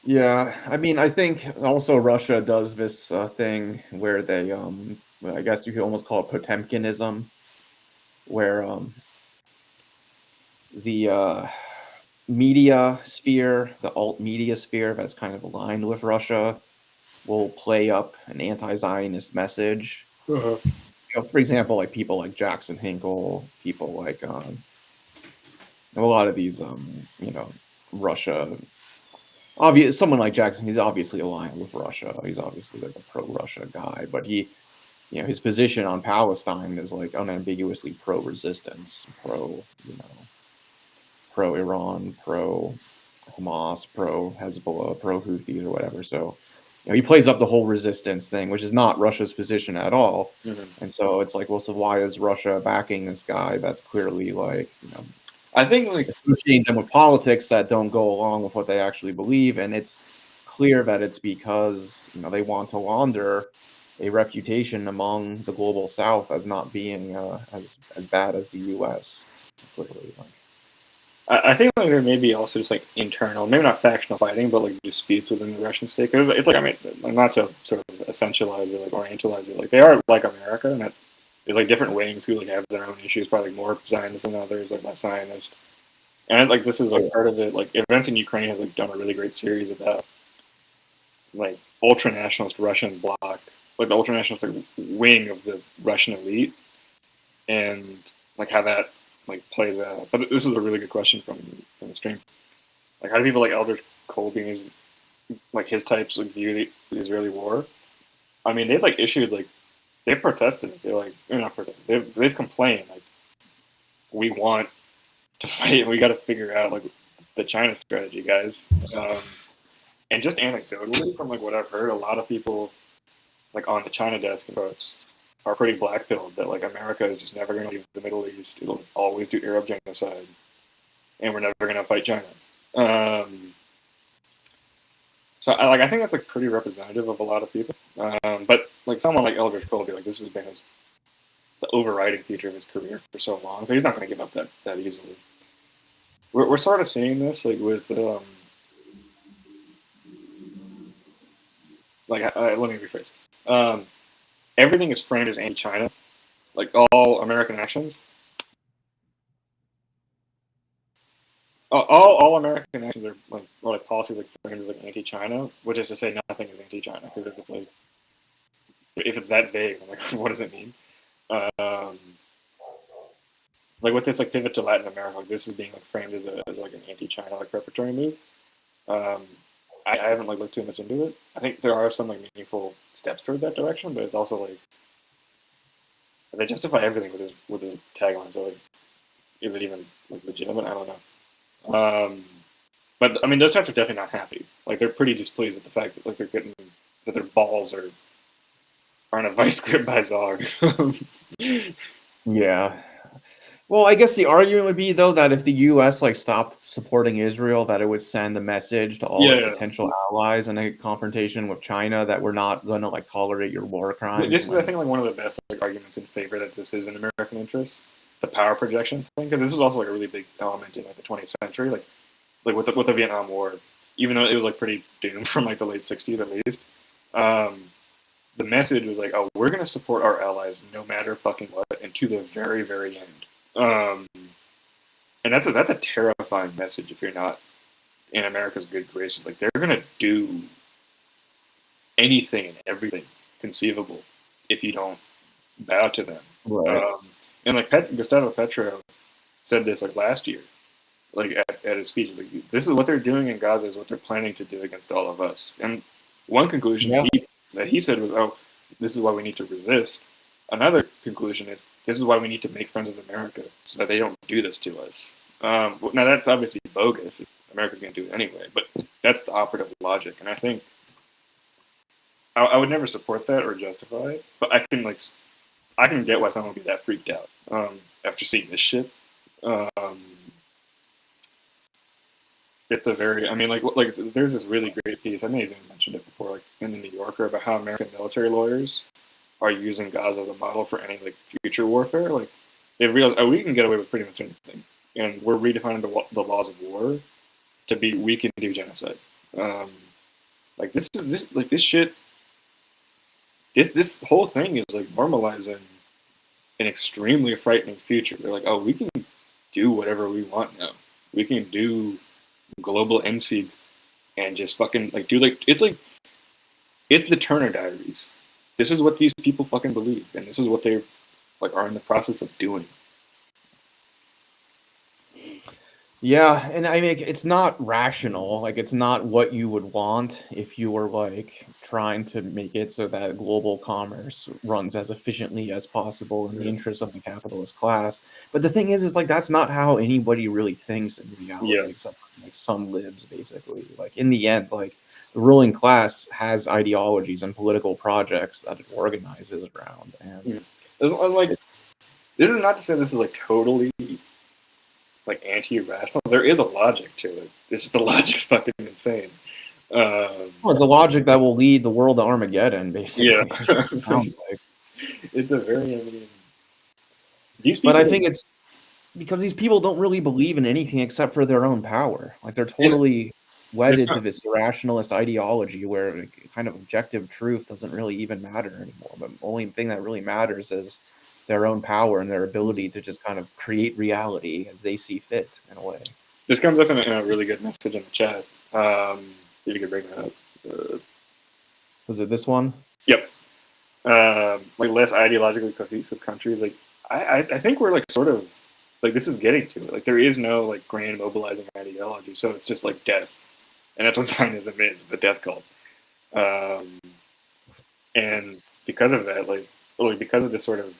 Yeah, I mean, I think also Russia does this thing where they, I guess you could almost call it Potemkinism, where the media sphere, the alt media sphere that's kind of aligned with Russia, will play up an anti-Zionist message. Uh-huh. You know, for example, like people like Jackson Hinkle, people like a lot of these, you know, Russia. Someone like Jackson, he's obviously aligned with Russia. He's obviously like a pro-Russia guy, but he, you know, his position on Palestine is like unambiguously pro-resistance, pro-Iran, pro-Hamas, pro-Hezbollah, pro-Houthis or whatever. So, you know, he plays up the whole resistance thing, which is not Russia's position at all. Mm-hmm. And so it's like, well, so why is Russia backing this guy that's clearly like, you know, I think like associating them with politics that don't go along with what they actually believe, and it's clear that it's because, you know, they want to launder a reputation among the global South as not being as bad as the U.S. Clearly, I think like there may be also just like internal, maybe not factional fighting, but like disputes within the Russian state. 'Cause it's like, I mean, not to sort of essentialize it, like orientalize it, like they are like America, and that there's like different wings who like have their own issues, probably like more Zionist than others, like less Zionist. And like this is like part of it. Like Events in Ukraine has like done a really great series about like ultra nationalist Russian bloc, like the ultra nationalist like wing of the Russian elite, and like how that like plays out. But this is a really good question from the stream. Like how do people like Elder Colby, like his types like view the Israeli war? I mean, they've like issued like they've protested. They're like they're not protesting. They've complained like we want to fight. We got to figure out like the China strategy, guys. And just anecdotally, from like what I've heard, a lot of people like on the China desk are pretty black-pilled that like America is just never going to leave the Middle East. It'll always do Arab genocide, and we're never going to fight China. So I think that's like pretty representative of a lot of people. But like someone like Eldridge Colby, like this has been the overriding feature of his career for so long, so he's not going to give up that easily. We're sort of seeing this like with let me rephrase. Everything is framed as anti-China, like all American actions. All American actions are like policies like framed as like anti-China, which is to say nothing is anti-China, because if it's that vague, I'm like, what does it mean? Like with this like pivot to Latin America, like this is being like framed as like an anti-China like preparatory move. I haven't like looked too much into it. I think there are some like meaningful steps toward that direction, but it's also like they justify everything with his tagline. So like, is it even like legitimate? I don't know. But I mean, those types are definitely not happy. Like they're pretty displeased at the fact that like they're getting that their balls are in a vice grip by Zog. Yeah. Well, I guess the argument would be though that if the U.S. like stopped supporting Israel, that it would send a message to all its potential allies in a confrontation with China that we're not going to like tolerate your war crimes. This is, I think, like one of the best like arguments in favor that this is in American interests, the power projection thing, because this was also like a really big element in like the 20th century, like with the Vietnam War, even though it was like pretty doomed from like the late 60s at least. The message was like, oh, we're going to support our allies no matter fucking what, and to the very, very end. And that's a terrifying message if you're not in America's good graces. Like they're gonna do anything and everything conceivable if you don't bow to them. Right. And like Gustavo Petro said this like last year, like at his speech, like this is what they're doing in Gaza is what they're planning to do against all of us. And one conclusion that he said was, oh, this is why we need to resist. Another conclusion is this is why we need to make friends with America so that they don't do this to us. Now that's obviously bogus. America's going to do it anyway, but that's the operative logic. And I think I would never support that or justify it, but I can get why someone would be that freaked out after seeing this shit. It's a very, I mean, like there's this really great piece. I may have even mentioned it before, like in the New Yorker, about how American military lawyers are using Gaza as a model for any like future warfare. Like they've realized, oh, we can get away with pretty much anything, and we're redefining the laws of war to be we can do genocide. Like this shit. This whole thing is like normalizing an extremely frightening future. They're like, oh, we can do whatever we want now. We can do global NSEG and just fucking like do like it's the Turner Diaries. This is what these people fucking believe, and this is what they like are in the process of doing. Yeah, and I mean it's not rational. Like it's not what you would want if you were like trying to make it so that global commerce runs as efficiently as possible in the interest of the capitalist class. But the thing is like that's not how anybody really thinks in reality, except like some libs, basically. Like in the end, like the ruling class has ideologies and political projects that it organizes around, and like this is not to say this is like totally like anti-rational. There is a logic to it. It's just the logic's fucking insane. Well, it's a logic that will lead the world to Armageddon, basically. Yeah, it sounds like it's a very. I mean, these people, but I think it's because these people don't really believe in anything except for their own power. Like they're totally wedded to this irrationalist ideology where kind of objective truth doesn't really even matter anymore. But the only thing that really matters is their own power and their ability to just kind of create reality as they see fit, in a way. This comes up in a really good message in the chat. If you could bring that up. Was it this one? Yep. Like less ideologically cohesive countries. Like I think we're like sort of like this is getting to it. Like there is no like grand mobilizing ideology, so it's just like death, and that's what Zionism is. It's a death cult. And because of that, because of this sort of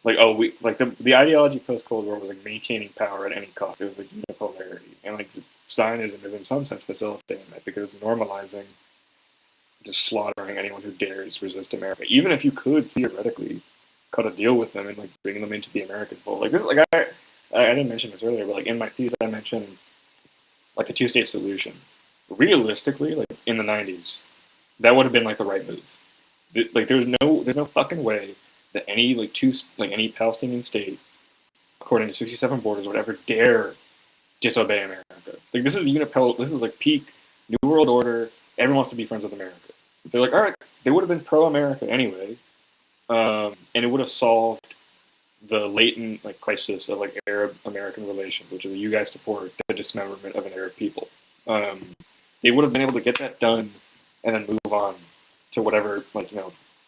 like the ideology post Cold War was like maintaining power at any cost. It was like unipolarity, and like Zionism is in some sense facilitating that because it's normalizing just slaughtering anyone who dares resist America, even if you could theoretically cut a deal with them and like bring them into the American fold. Like this, like I didn't mention this earlier, but like in my piece I mentioned like the two-state solution. Realistically, like in the 90s, that would have been like the right move. Like there's no fucking way that any any Palestinian state, according to 67 borders, would ever dare disobey America. Like this is this is like peak New World Order. Everyone wants to be friends with America. So they're like, all right, they would have been pro-America anyway, and it would have solved the latent like crisis of like Arab-American relations, which is you guys support the dismemberment of an Arab people. They would have been able to get that done and then move on to whatever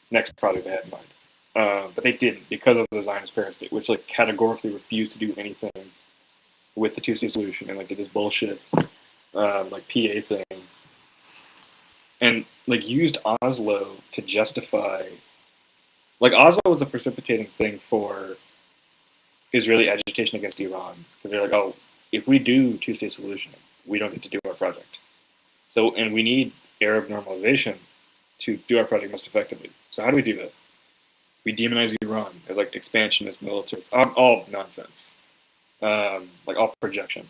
next project they had in mind. But they didn't because of the Zionist Parastate, which like categorically refused to do anything with the two-state solution and like did this bullshit like PA thing, and like used Oslo to justify. Like Oslo was a precipitating thing for Israeli agitation against Iran because they're like, oh, if we do two-state solution, we don't get to do our project. So, and we need Arab normalization to do our project most effectively. So how do we do that? We demonize Iran as like expansionist, militarist, all nonsense, like all projection.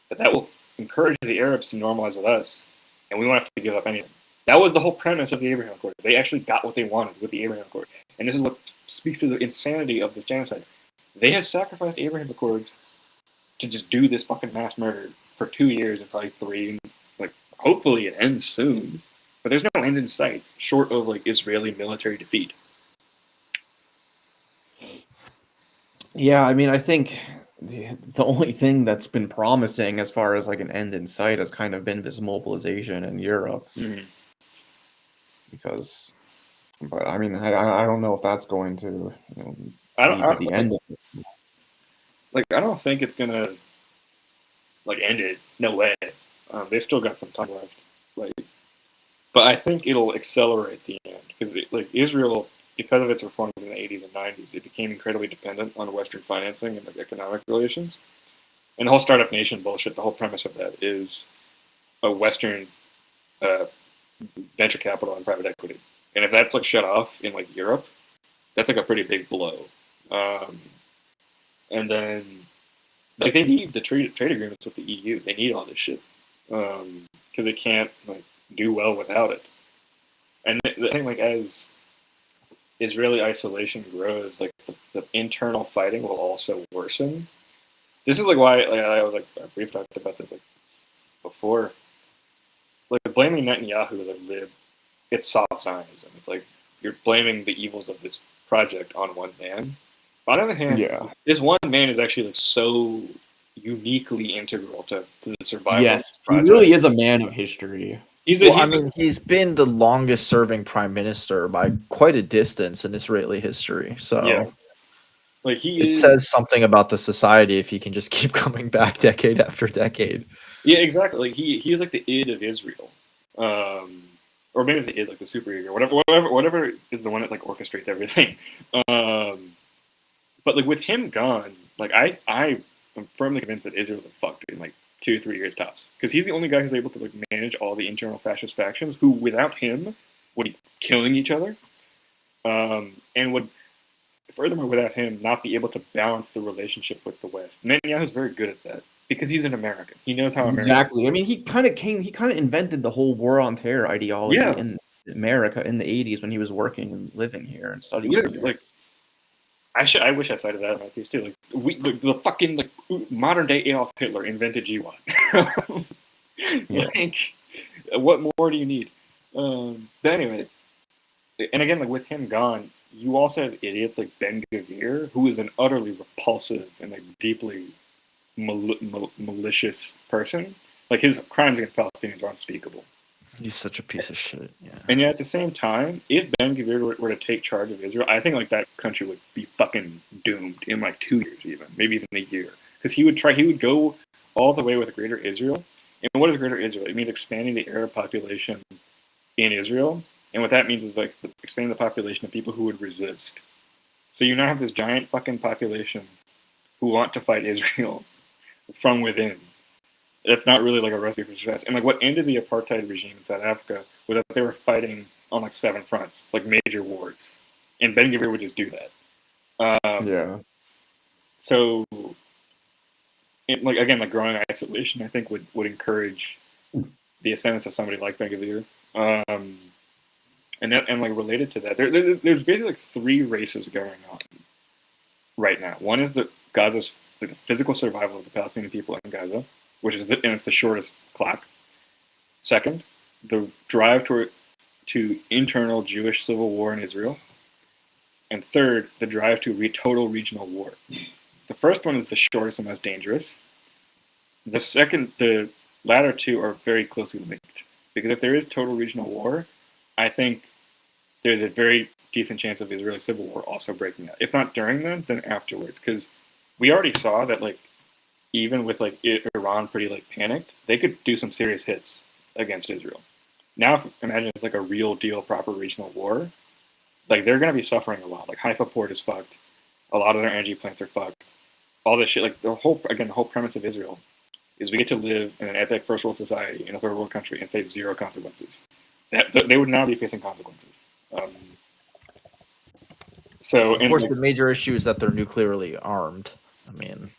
But that will encourage the Arabs to normalize with us, and we won't have to give up anything. That was the whole premise of the Abraham Accords. They actually got what they wanted with the Abraham Accords. And this is what speaks to the insanity of this genocide. They have sacrificed Abraham Accords to just do this fucking mass murder for 2 years and probably 3, and like hopefully it ends soon. But there's no end in sight, short of like Israeli military defeat. Yeah, I mean, I think the only thing that's been promising as far as like an end in sight has kind of been this mobilization in Europe. Mm-hmm. Because, but I mean, I don't know if that's going to, I don't lead to the end of it. Like I don't think it's gonna like end it. No way. They've still got some time left. Like, but I think it'll accelerate the end because like Israel, because of its reforms in the 80s and 90s, it became incredibly dependent on Western financing and like economic relations. And the whole startup nation bullshit. The whole premise of that is a Western venture capital and private equity. And if that's like shut off in like Europe, that's like a pretty big blow. And then like they need the trade agreements with the EU. They need all this shit because they can't like do well without it. And the thing, like as Israeli isolation grows, like the internal fighting will also worsen. This is like why I was like we've talked about this like before. Like blaming Netanyahu as a lib, it's soft Zionism. It's like you're blaming the evils of this project on one man. On the other hand, this one man is actually like so uniquely integral to the survival. Yes, he really is a man of history. He's been the longest serving prime minister by quite a distance in Israeli history. So yeah. Like it says something about the society if he can just keep coming back decade after decade. Yeah, exactly. Like he is like the id of Israel, or maybe the id, like the super ego, whatever is the one that like orchestrates everything. But like with him gone, like I am firmly convinced that Israel's like fucked in like 2-3 years tops, because he's the only guy who's able to like manage all the internal fascist factions who, without him, would be killing each other, and would. Furthermore, without him, not be able to balance the relationship with the West. Netanyahu's very good at that because he's an American. He knows how exactly. I mean, he kind of invented the whole war on terror ideology in America in the 80s when he was working and living here and studying. Literally, like, I wish I cited that in my piece too. Like, the fucking like modern day Adolf Hitler invented GWAT. Like, what more do you need? But anyway, and again, like with him gone. You also have idiots like Ben Gvir, who is an utterly repulsive and like deeply malicious person. Like his crimes against Palestinians are unspeakable. He's such a piece of shit. Yeah. And yet at the same time, if Ben Gvir were to take charge of Israel, I think like that country would be fucking doomed in like 2 years, even maybe even a year, because he would go all the way with Greater Israel. And what is Greater Israel? It means expanding the Arab population in Israel. And what that means is like expanding the population of people who would resist. So you now have this giant fucking population who want to fight Israel from within. That's not really like a recipe for success. And like what ended the apartheid regime in South Africa was that they were fighting on like 7 fronts, like major wars. And Ben Gvir would just do that. So, like again, like growing isolation, I think would encourage the ascendance of somebody like Ben Gvir. And like related to that, there's basically like 3 races going on right now. One is the Gaza's the physical survival of the Palestinian people in Gaza, which is and it's the shortest clock. Second, the drive to internal Jewish civil war in Israel. And third, the drive to total regional war. The first one is the shortest and most dangerous. The latter 2 are very closely linked, because if there is total regional war, I think there's a very decent chance of Israeli civil war also breaking out. If not during then afterwards. Because we already saw that like even with like Iran pretty like panicked, they could do some serious hits against Israel. Now, imagine it's like a real deal, proper regional war. Like they're gonna be suffering a lot. Like Haifa port is fucked. A lot of their energy plants are fucked. All this shit. Like the whole premise of Israel is we get to live in an epic first world society in a third world country and face zero consequences. They would now be facing consequences. So, Of course, the major issue is that they're nuclearly armed. I mean,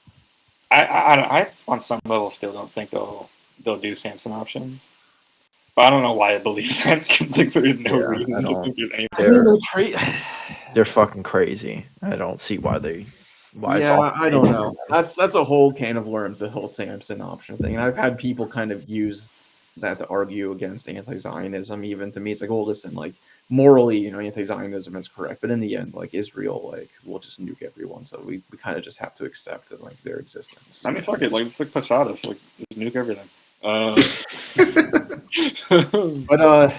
I on some level still don't think they'll do Samson option. But I don't know why I believe that, because like there is no reason to think there's anything. They're fucking crazy. I don't see why they. I don't know. That's a whole can of worms, the whole Samson option thing. And I've had people kind of use that to argue against anti-Zionism. Even to me, it's like, oh, listen, like morally, you know, anti-Zionism is correct, but in the end, like Israel, like will just nuke everyone. So we kind of just have to accept that, like their existence. I mean, fuck it, like it's like Posadas, like just nuke everything. But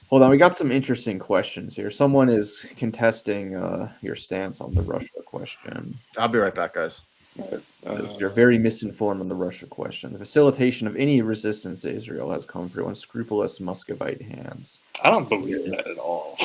hold on, we got some interesting questions here. Someone is contesting your stance on the Russia question. I'll be right back, guys. You're very misinformed on the Russia question. The facilitation of any resistance to Israel has come through unscrupulous Muscovite hands. I don't believe that at all.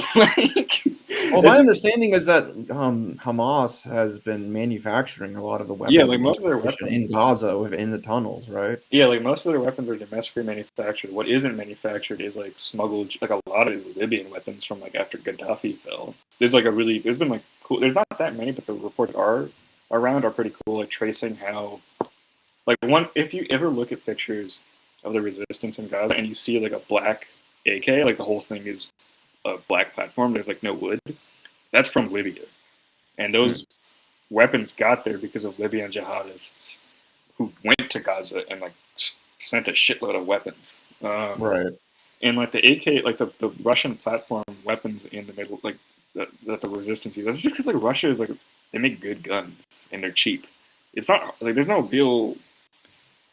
Well, my understanding is that Hamas has been manufacturing a lot of the weapons. Yeah, like most of their weapons in Gaza, within the tunnels, right? Yeah, like most of their weapons are domestically manufactured. What isn't manufactured is like smuggled. Like a lot of it is Libyan weapons from like after Gaddafi fell. There's been like cool. There's not that many, but the reports are around are pretty cool. Like tracing how, like if you ever look at pictures of the resistance in Gaza and you see like a black AK, like the whole thing is a black platform. There's like no wood. That's from Libya, and those weapons got there because of Libyan jihadists who went to Gaza and like sent a shitload of weapons. Right. And like the AK, like the Russian platform weapons in the middle, like that the resistance uses. That's just because like Russia is like they make good guns and they're cheap. It's not like there's no real.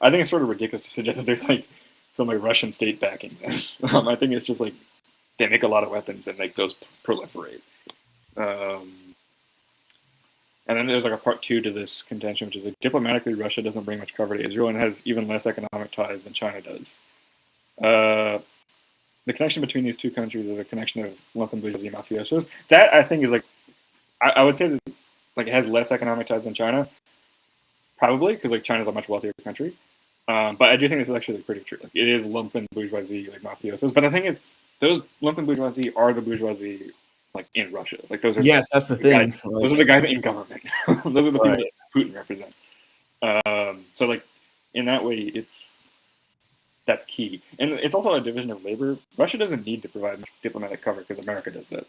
I think it's sort of ridiculous to suggest that there's like some like Russian state backing this. I think it's just like they make a lot of weapons and like those proliferate. And then there's like a part two to this contention, which is like diplomatically Russia doesn't bring much cover to Israel and has even less economic ties than China does. The connection between these two countries is a connection of lumpen bourgeoisie mafiosos. That I think is like, I would say that like it has less economic ties than China, probably because like China's a much wealthier country. But I do think this is actually like, pretty true. Like it is lumpen bourgeoisie like mafiosos. But the thing is, those lumpen bourgeoisie are the bourgeoisie like in Russia. Like those are that's the thing. Guys, those are the guys in government. Those are the people that Putin represents. So like in that way, that's key, and it's also a division of labor. Russia doesn't need to provide diplomatic cover because America does that.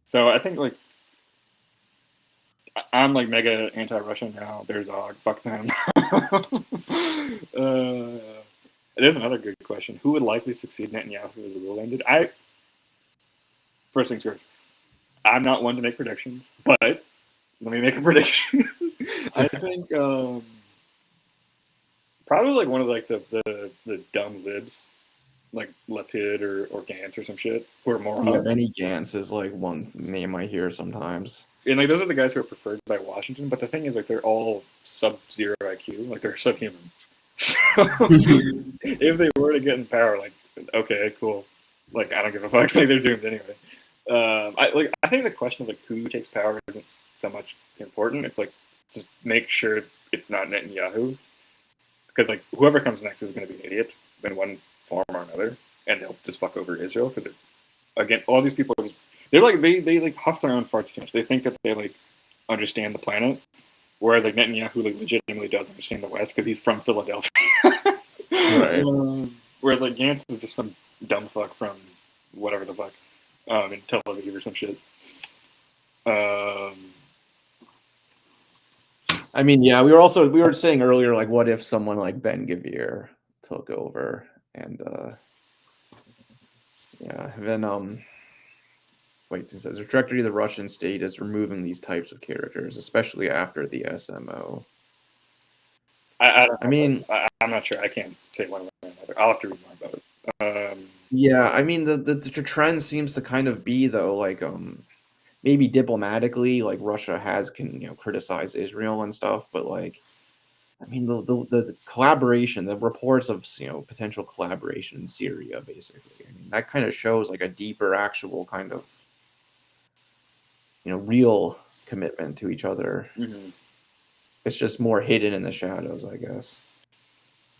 So I think like I'm like mega anti-Russian now. There's fuck them. There's another good question. Who would likely succeed Netanyahu as the rule ended? First things first. I'm not one to make predictions, but let me make a prediction. I think probably like one of like the dumb libs, like Lapid or Gantz or some shit, who are more. Yeah, Benny Gantz is like one name I hear sometimes. And like those are the guys who are preferred by Washington, but the thing is like they're all sub-zero IQ, like they're subhuman. So if they were to get in power, like okay, cool, like I don't give a fuck, like they're doomed anyway. I think the question of like who takes power isn't so much important. It's like just make sure it's not Netanyahu, because like whoever comes next is going to be an idiot in one form or another, and they'll just fuck over Israel because again, all these people are just, they like huff their own farts too much. They think that they like understand the planet, whereas like Netanyahu like legitimately does understand the West because he's from Philadelphia. Right. Whereas like Gantz is just some dumb fuck from whatever the fuck. In Tel Aviv or some shit. I mean, yeah, we were saying earlier, like, what if someone like Ben Gvir took over and then wait, it says the trajectory of the Russian state is removing these types of characters, especially after the SMO. I'm not sure. I can't say one way or another. I'll have to read more about it. Yeah, I mean the trend seems to kind of be though like maybe diplomatically, like Russia has criticized Israel and stuff, but like, I mean, the collaboration, the reports of potential collaboration in Syria, basically, I mean, that kind of shows like a deeper, actual kind of real commitment to each other. Mm-hmm. It's just more hidden in the shadows, I guess.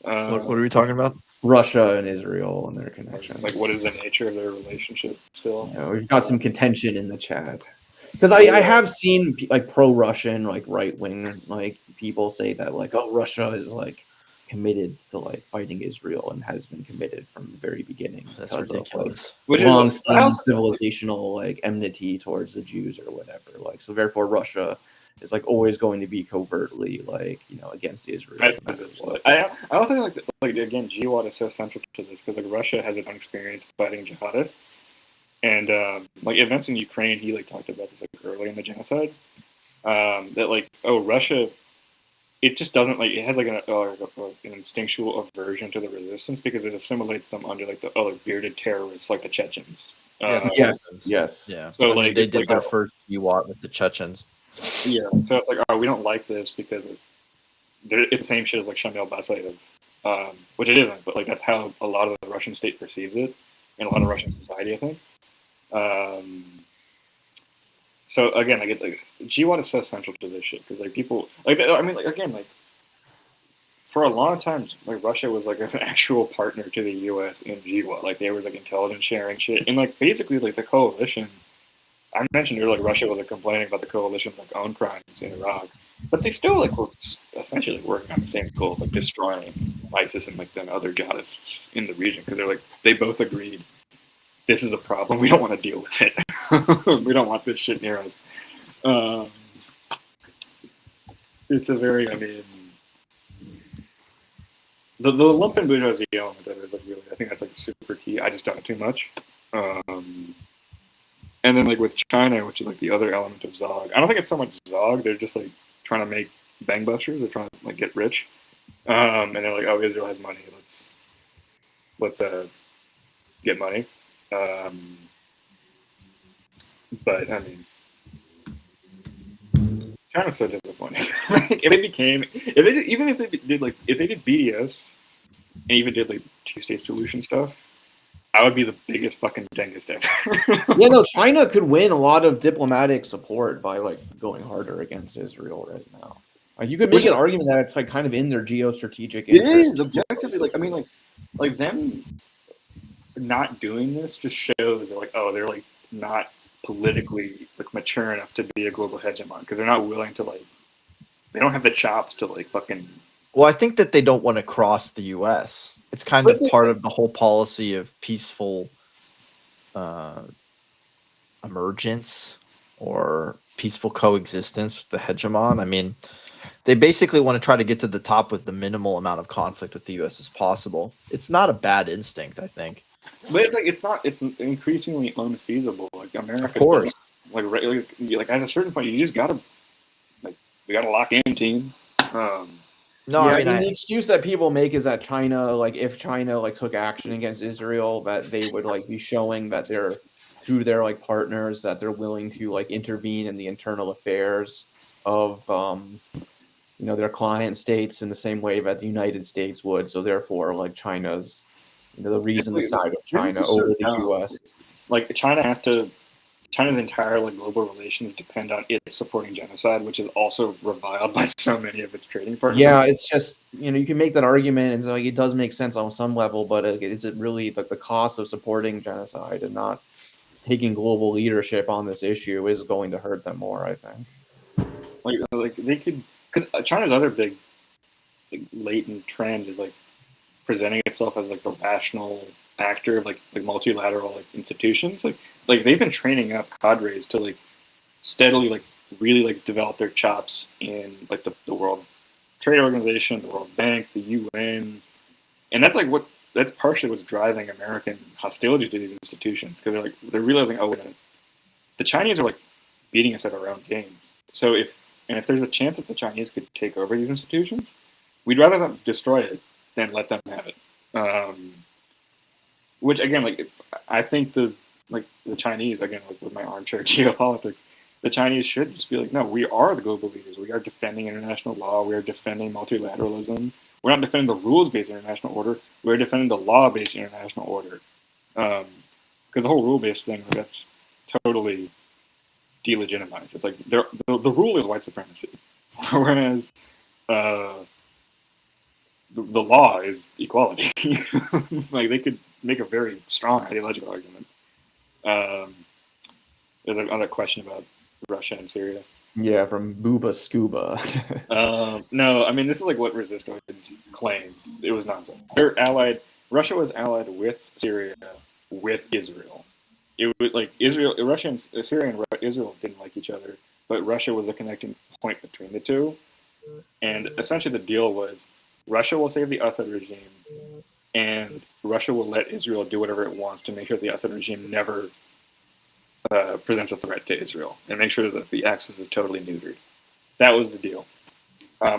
What are we talking about? Russia and Israel and their connections. Like, what is the nature of their relationship still? We've got some contention in the chat. Because I have seen like pro-Russian, like right-wing, like people say that like, oh, Russia is like committed to like fighting Israel and has been committed from the very beginning. That's because ridiculous. of like long-standing civilizational like enmity towards the Jews or whatever. Like, so therefore Russia is like always going to be covertly like against Israel. I also think like again, Jihad is so central to this because like Russia has its own experience fighting jihadists. And like events in Ukraine, he like talked about this like early in the genocide. That like, oh, Russia, it just doesn't like, it has like an instinctual aversion to the resistance because it assimilates them under like the bearded terrorists like the Chechens. Yes. Yeah. So like they did like, their first Jihad with the Chechens. Yeah. So it's like, oh, we don't like this because it's the same shit as like Shamil Basayev, which it isn't, but like that's how a lot of the Russian state perceives it, and a lot of Russian society, I think. So again, like it's like G1 is so central to this shit because like people like I mean like again like for a long time like Russia was like an actual partner to the U.S. in G1, like there was like intelligence sharing shit and like basically like the coalition. I mentioned earlier, like Russia was like complaining about the coalition's like own crimes in Iraq, but they still like were essentially working on the same goal, like destroying ISIS and like then other jihadists in the region because they're like they both agreed. This is a problem. We don't want to deal with it. We don't want this shit near us. It's a very, I mean, the lumpen bourgeoisie element of it is like really, I think that's like super key. I just don't know too much. And then like with China, which is like the other element of Zog. I don't think it's so much Zog. They're just like trying to make bangbusters. They're trying to like get rich. And they're like, oh, Israel has money. Let's get money. But I mean, China's so disappointing. Like, if they did BDS and even did like two-state solution stuff, I would be the biggest fucking dentist ever. Yeah, no, China could win a lot of diplomatic support by like going harder against Israel right now. Like, you could make an argument that it's like kind of in their geostrategic interest. It is objectively like I mean like them not doing this just shows like oh they're like not politically like mature enough to be a global hegemon because they're not willing to like they don't have the chops to like fucking. Well, I think that they don't want to cross the U.S. It's kind of part of the whole policy of peaceful emergence or peaceful coexistence with the hegemon. I mean, they basically want to try to get to the top with the minimal amount of conflict with the U.S. as possible. It's not a bad instinct, I think. But it's like it's increasingly unfeasible. Like America, of course, like at a certain point, you just gotta like we gotta lock in, team. No, yeah, I mean the excuse that people make is that China, like if China like took action against Israel, that they would like be showing that they're through their like partners that they're willing to like intervene in the internal affairs of their client states in the same way that the United States would. So therefore, like China's the reason the side of China over the U.S. Like China's entire like global relations depend on it supporting genocide, which is also reviled by so many of its trading partners. Yeah, it's just you can make that argument, and so like, it does make sense on some level, but is it really like the cost of supporting genocide and not taking global leadership on this issue is going to hurt them more? I think. Like they could, because China's other big like, latent trend is like presenting itself as like the rational actor of like multilateral like institutions. Like they've been training up cadres to like steadily like really like develop their chops in like the World Trade Organization, the World Bank, the UN, and that's partially what's driving American hostility to these institutions because they're realizing the Chinese are like beating us at our own games. So if there's a chance that the Chinese could take over these institutions, we'd rather them destroy it than let them have it. Which again, like I think the Chinese, again, like with my armchair geopolitics, the Chinese should just be like, no, we are the global leaders. We are defending international law. We are defending multilateralism. We're not defending the rules-based international order. We're defending the law-based international order. Because the whole rule-based thing, that's totally delegitimized. It's like the rule is white supremacy, whereas the law is equality. Like they could make a very strong ideological argument. There's another question about Russia and Syria. Yeah, from Booba Scuba. No, I mean this is like what resistoids claimed. It was nonsense. They're allied. Russia was allied with Syria, with Israel. It was like Russia and Syria and Israel didn't like each other, but Russia was a connecting point between the two. And essentially, the deal was Russia will save the Assad regime, and Russia will let Israel do whatever it wants to make sure the Assad regime never presents a threat to Israel, and make sure that the axis is totally neutered. That was the deal.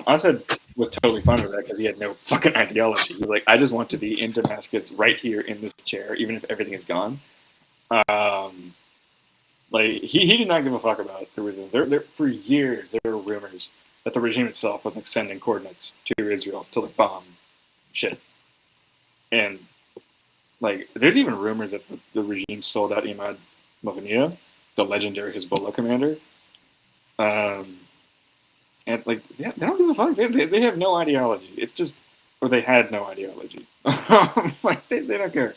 Assad was totally fine with that because he had no fucking ideology. He was like, I just want to be in Damascus right here in this chair, even if everything is gone. Like he did not give a fuck about the resistance. There for years there were rumors that the regime itself was like sending coordinates to Israel to like bomb shit. And like there's even rumors that the regime sold out Imad Movania, the legendary Hezbollah commander. And like they don't give a fuck. They have no ideology. It's just, or they had no ideology. Like they don't care.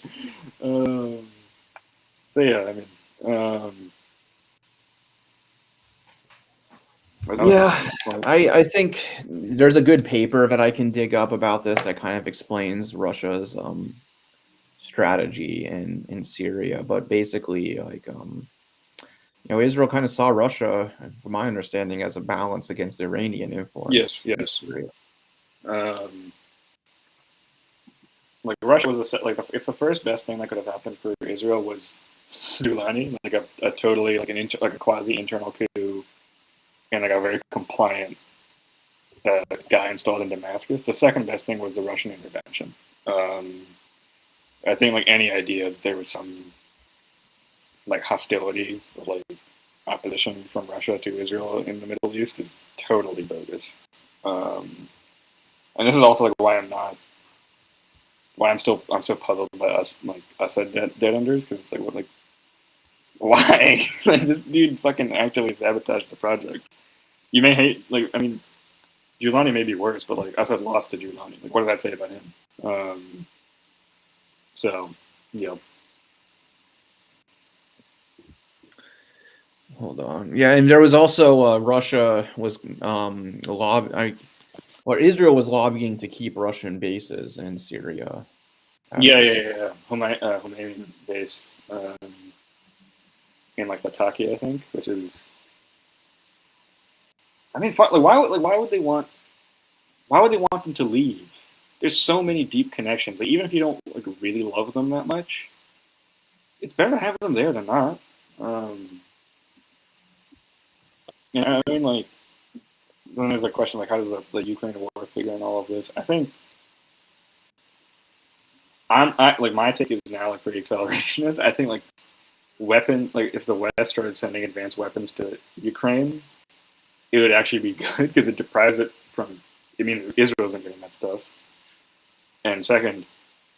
So yeah, I mean, yeah, I think there's a good paper that I can dig up about this that kind of explains Russia's strategy in Syria. But basically, like Israel kind of saw Russia, from my understanding, as a balance against the Iranian influence. Yes. Syria. Like Russia was if the first best thing that could have happened for Israel was Giuliani, like a totally like a quasi internal coup, and like a very compliant guy installed in Damascus. The second best thing was the Russian intervention. I think like any idea that there was some like hostility or like opposition from Russia to Israel in the Middle East is totally bogus. And this is also like why I'm so puzzled by Assad dead enders, because it's like why like this dude fucking actively sabotaged the project. You may hate Giuliani may be worse, but like Assad lost to Giuliani. Like what does that say about him? So yeah. Hold on. Yeah, and there was also Russia was Israel was lobbying to keep Russian bases in Syria. Yeah. Khomeini base in like Latakia, I think, which is. I mean, why would they want them to leave? There's so many deep connections. Like even if you don't like really love them that much, it's better to have them there than not. You know what I mean? Like, then there's a question like, how does the Ukraine war figure in all of this? I think my take is now like pretty accelerationist. I think like if the West started sending advanced weapons to Ukraine, it would actually be good because it deprives it from. It means Israel isn't getting that stuff, and second,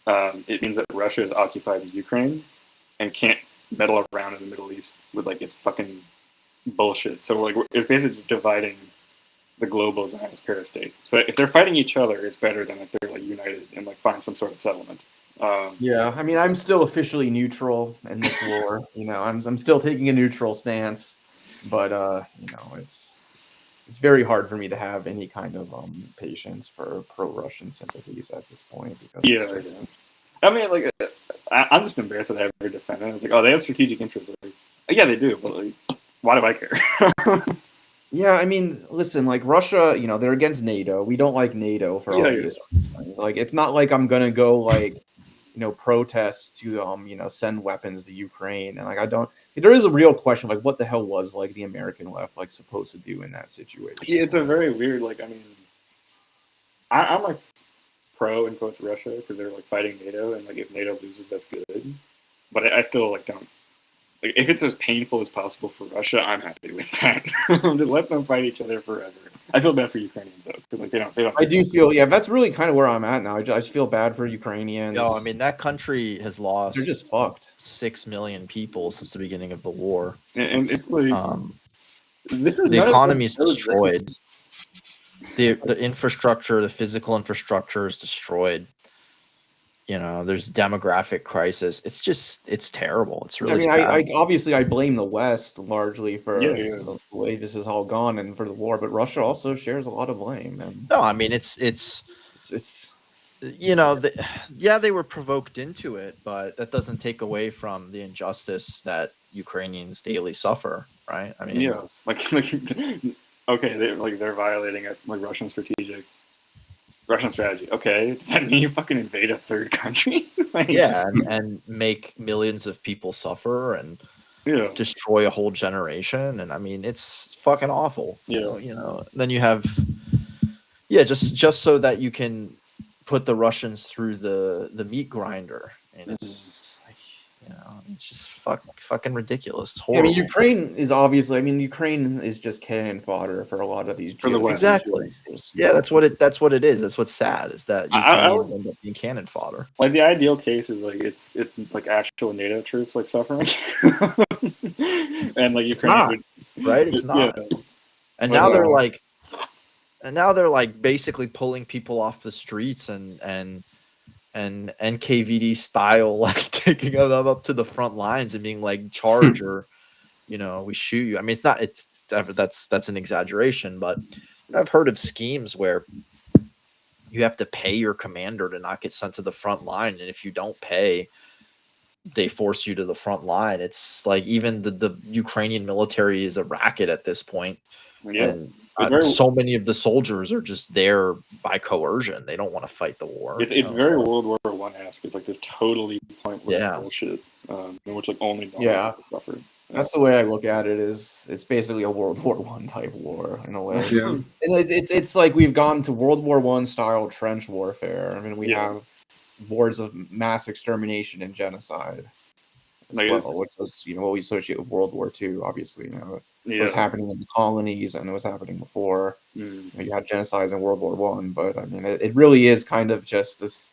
it means that Russia is occupied Ukraine and can't meddle around in the Middle East with like its fucking bullshit. So like it's basically just dividing the global Zionist paristate. So if they're fighting each other, it's better than if they're like united and like find some sort of settlement. Yeah, I mean, I'm still officially neutral in this war. I'm still taking a neutral stance, but it's very hard for me to have any kind of patience for pro-Russian sympathies at this point because I mean, like I'm just embarrassed that I ever defend it. It's like, oh, they have strategic interests. Like, yeah, they do, but like, why do I care? Yeah, I mean, listen, like Russia, they're against NATO. We don't like NATO for obvious reasons. Like, it's not like I'm gonna go like, protest to send weapons to Ukraine, and like I don't. There is a real question, like, what the hell was like the American left like supposed to do in that situation? Yeah, it's a very weird. Like, I mean, I'm like pro in quotes Russia because they're like fighting NATO, and like if NATO loses, that's good. But I still like don't like if it's as painful as possible for Russia, I'm happy with that. Just let them fight each other forever. I feel bad for Ukrainians though, because like they don't. I do feel, yeah, that's really kind of where I'm at now. I just feel bad for Ukrainians. No, I mean that country has lost they're just fucked. 6 million people since the beginning of the war. And it's like this is the economy is destroyed. The infrastructure, the physical infrastructure is destroyed. You know, there's demographic crisis. It's terrible. It's really. I mean, obviously I blame the West largely for the way this has all gone and for the war, but Russia also shares a lot of blame. And no, I mean it's you know, they were provoked into it, but that doesn't take away from the injustice that Ukrainians daily suffer, right? I mean, like okay, they're violating it, like Russian strategy. Okay, does that mean you fucking invade a third country? Like, yeah, and make millions of people suffer and destroy a whole generation, and I mean it's fucking awful. Yeah, you know. Then you have just so that you can put the Russians through the meat grinder, and it's like, you know, it's just fucking ridiculous. It's horrible. I mean, Ukraine is just cannon fodder for a lot of these. Exactly. Yeah, that's what it is. That's what's sad is that Ukrainians end up being cannon fodder. Like the ideal case is like it's like actual NATO troops like suffering, and like Ukraine right? It's not. Yeah. And now they're like basically pulling people off the streets and NKVD style, like taking them up to the front lines and being like, charge or, you know, we shoot you. I mean, that's an exaggeration, but I've heard of schemes where you have to pay your commander to not get sent to the front line, and if you don't pay, they force you to the front line. It's like even the Ukrainian military is a racket at this point. Yeah. And so many of the soldiers are just there by coercion. They don't want to fight the war. It's very World War I-esque. It's like this totally pointless bullshit, in which like only suffer. That's the way I look at it. It's basically a World War I type war in a way. Yeah. And it's like we've gone to World War I style trench warfare. I mean, we have wars of mass extermination and genocide as well, which was, you know, what we associate with World War II. Obviously, you know, it was happening in the colonies and it was happening before. You know, you had genocides in World War I, but I mean, it really is kind of just this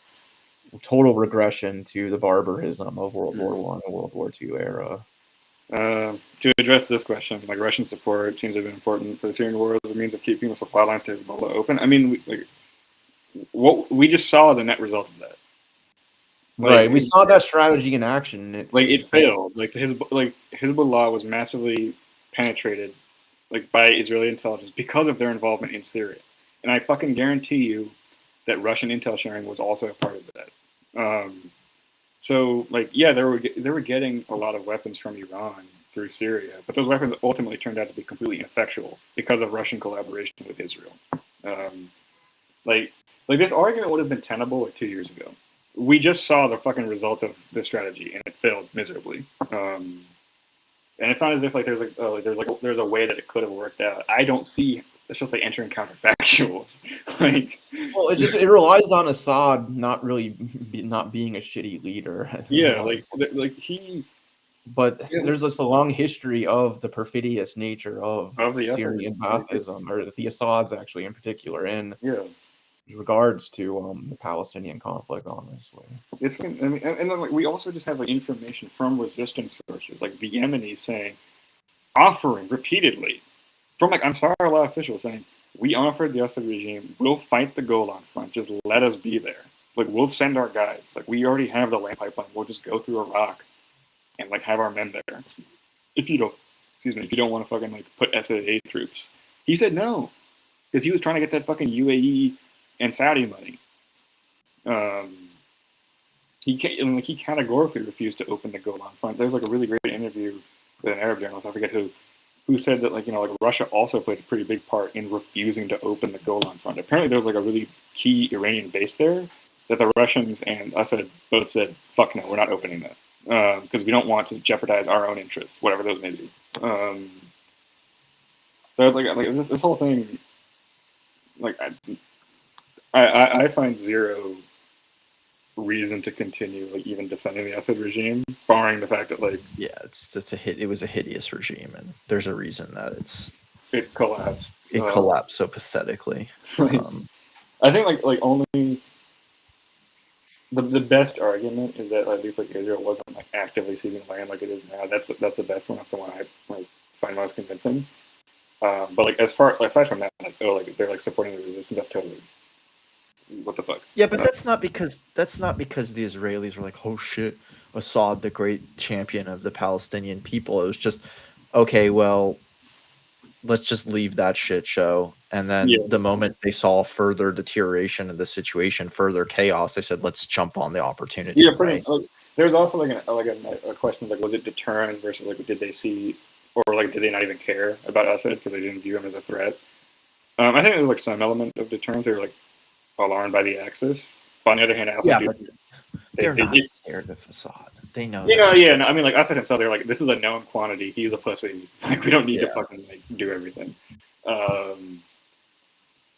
total regression to the barbarism of World War I and World War II era. To address this question, like Russian support seems to have been important for the Syrian war as a means of keeping the supply lines to Hezbollah open. I mean, we just saw the net result of that. Like, right, we saw that strategy in action. It failed. Like Hezbollah was massively penetrated, like by Israeli intelligence because of their involvement in Syria, and I fucking guarantee you that Russian intel sharing was also a part of that. So, like, yeah, they were getting a lot of weapons from Iran through Syria, but those weapons ultimately turned out to be completely ineffectual because of Russian collaboration with Israel. Like this argument would have been tenable like 2 years ago. We just saw the fucking result of this strategy, and it failed miserably. And it's not as if like there's a way that it could have worked out. I don't see. It's just like entering counterfactuals. Like, well, it relies on Assad not being a shitty leader. Yeah, like he. But there's just a long history of the perfidious nature of the Syrian Baathism, or the Assads actually in particular, in regards to the Palestinian conflict. Honestly, it's been. I mean, and then like we also just have like information from resistance sources, like the Yemenis saying, offering repeatedly. From like Ansar Allah officials saying, we offered the Assad regime, we'll fight the Golan front, just let us be there. Like, we'll send our guys. Like, we already have the land pipeline, we'll just go through Iraq and like have our men there. If you don't want to fucking like put SAA troops. He said no, because he was trying to get that fucking UAE and Saudi money. He categorically refused to open the Golan front. There's like a really great interview with an Arab journalist, I forget who said that, like, you know, like Russia also played a pretty big part in refusing to open the Golan Front. Apparently there was like a really key Iranian base there that the Russians and Assad both said, fuck no, we're not opening that. Because we don't want to jeopardize our own interests, whatever those may be. So it's like this whole thing, like I find zero reason to continue like even defending the Assad regime, barring the fact that like it was a hideous regime, and there's a reason that it collapsed. It collapsed so pathetically. I think like only the best argument is that at least like Israel wasn't like actively seizing land like it is now. That's the best one. That's the one I like find most convincing. But like aside from that, like they're like supporting the resistance. That's totally what the fuck. Yeah, but that's not because the Israelis were like, oh shit, Assad, the great champion of the Palestinian people. It was just okay. Well, let's just leave that shit show. And then the moment they saw further deterioration of the situation, further chaos, they said, let's jump on the opportunity. Yeah, pretty. Right? There's also like a question of like, was it deterrence versus like did they see or like did they not even care about Assad because they didn't view him as a threat? I think there was like some element of deterrence. They were like alarmed by the Axis. But on the other hand, I also they're not scared of Assad. They know. No, I mean, like Assad himself, they're like, this is a known quantity. He's a pussy. Like, we don't need to fucking like do everything.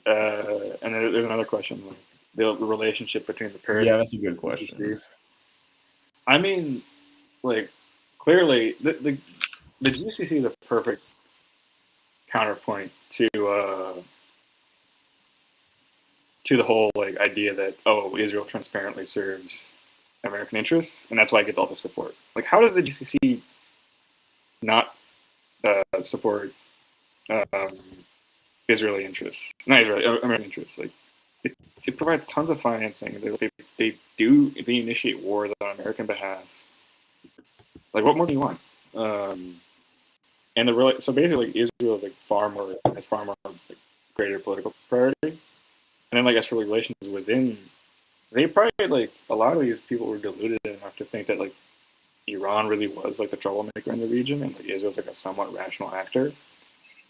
And then there's another question, like the relationship between the parastate. Yeah, that's a good question. I mean, like clearly, the GCC is a perfect counterpoint to the whole like idea that Israel transparently serves American interests, and that's why it gets all the support. Like, how does the GCC not support Israeli interests? Not Israeli, American interests. Like, it provides tons of financing. They initiate wars on American behalf. Like, what more do you want? And so basically, like, Israel is like has far more like, greater political priority. And then, like, as for relations within, they probably, like, a lot of these people were deluded enough to think that, like, Iran really was, like, the troublemaker in the region, and, like, Israel's, like, a somewhat rational actor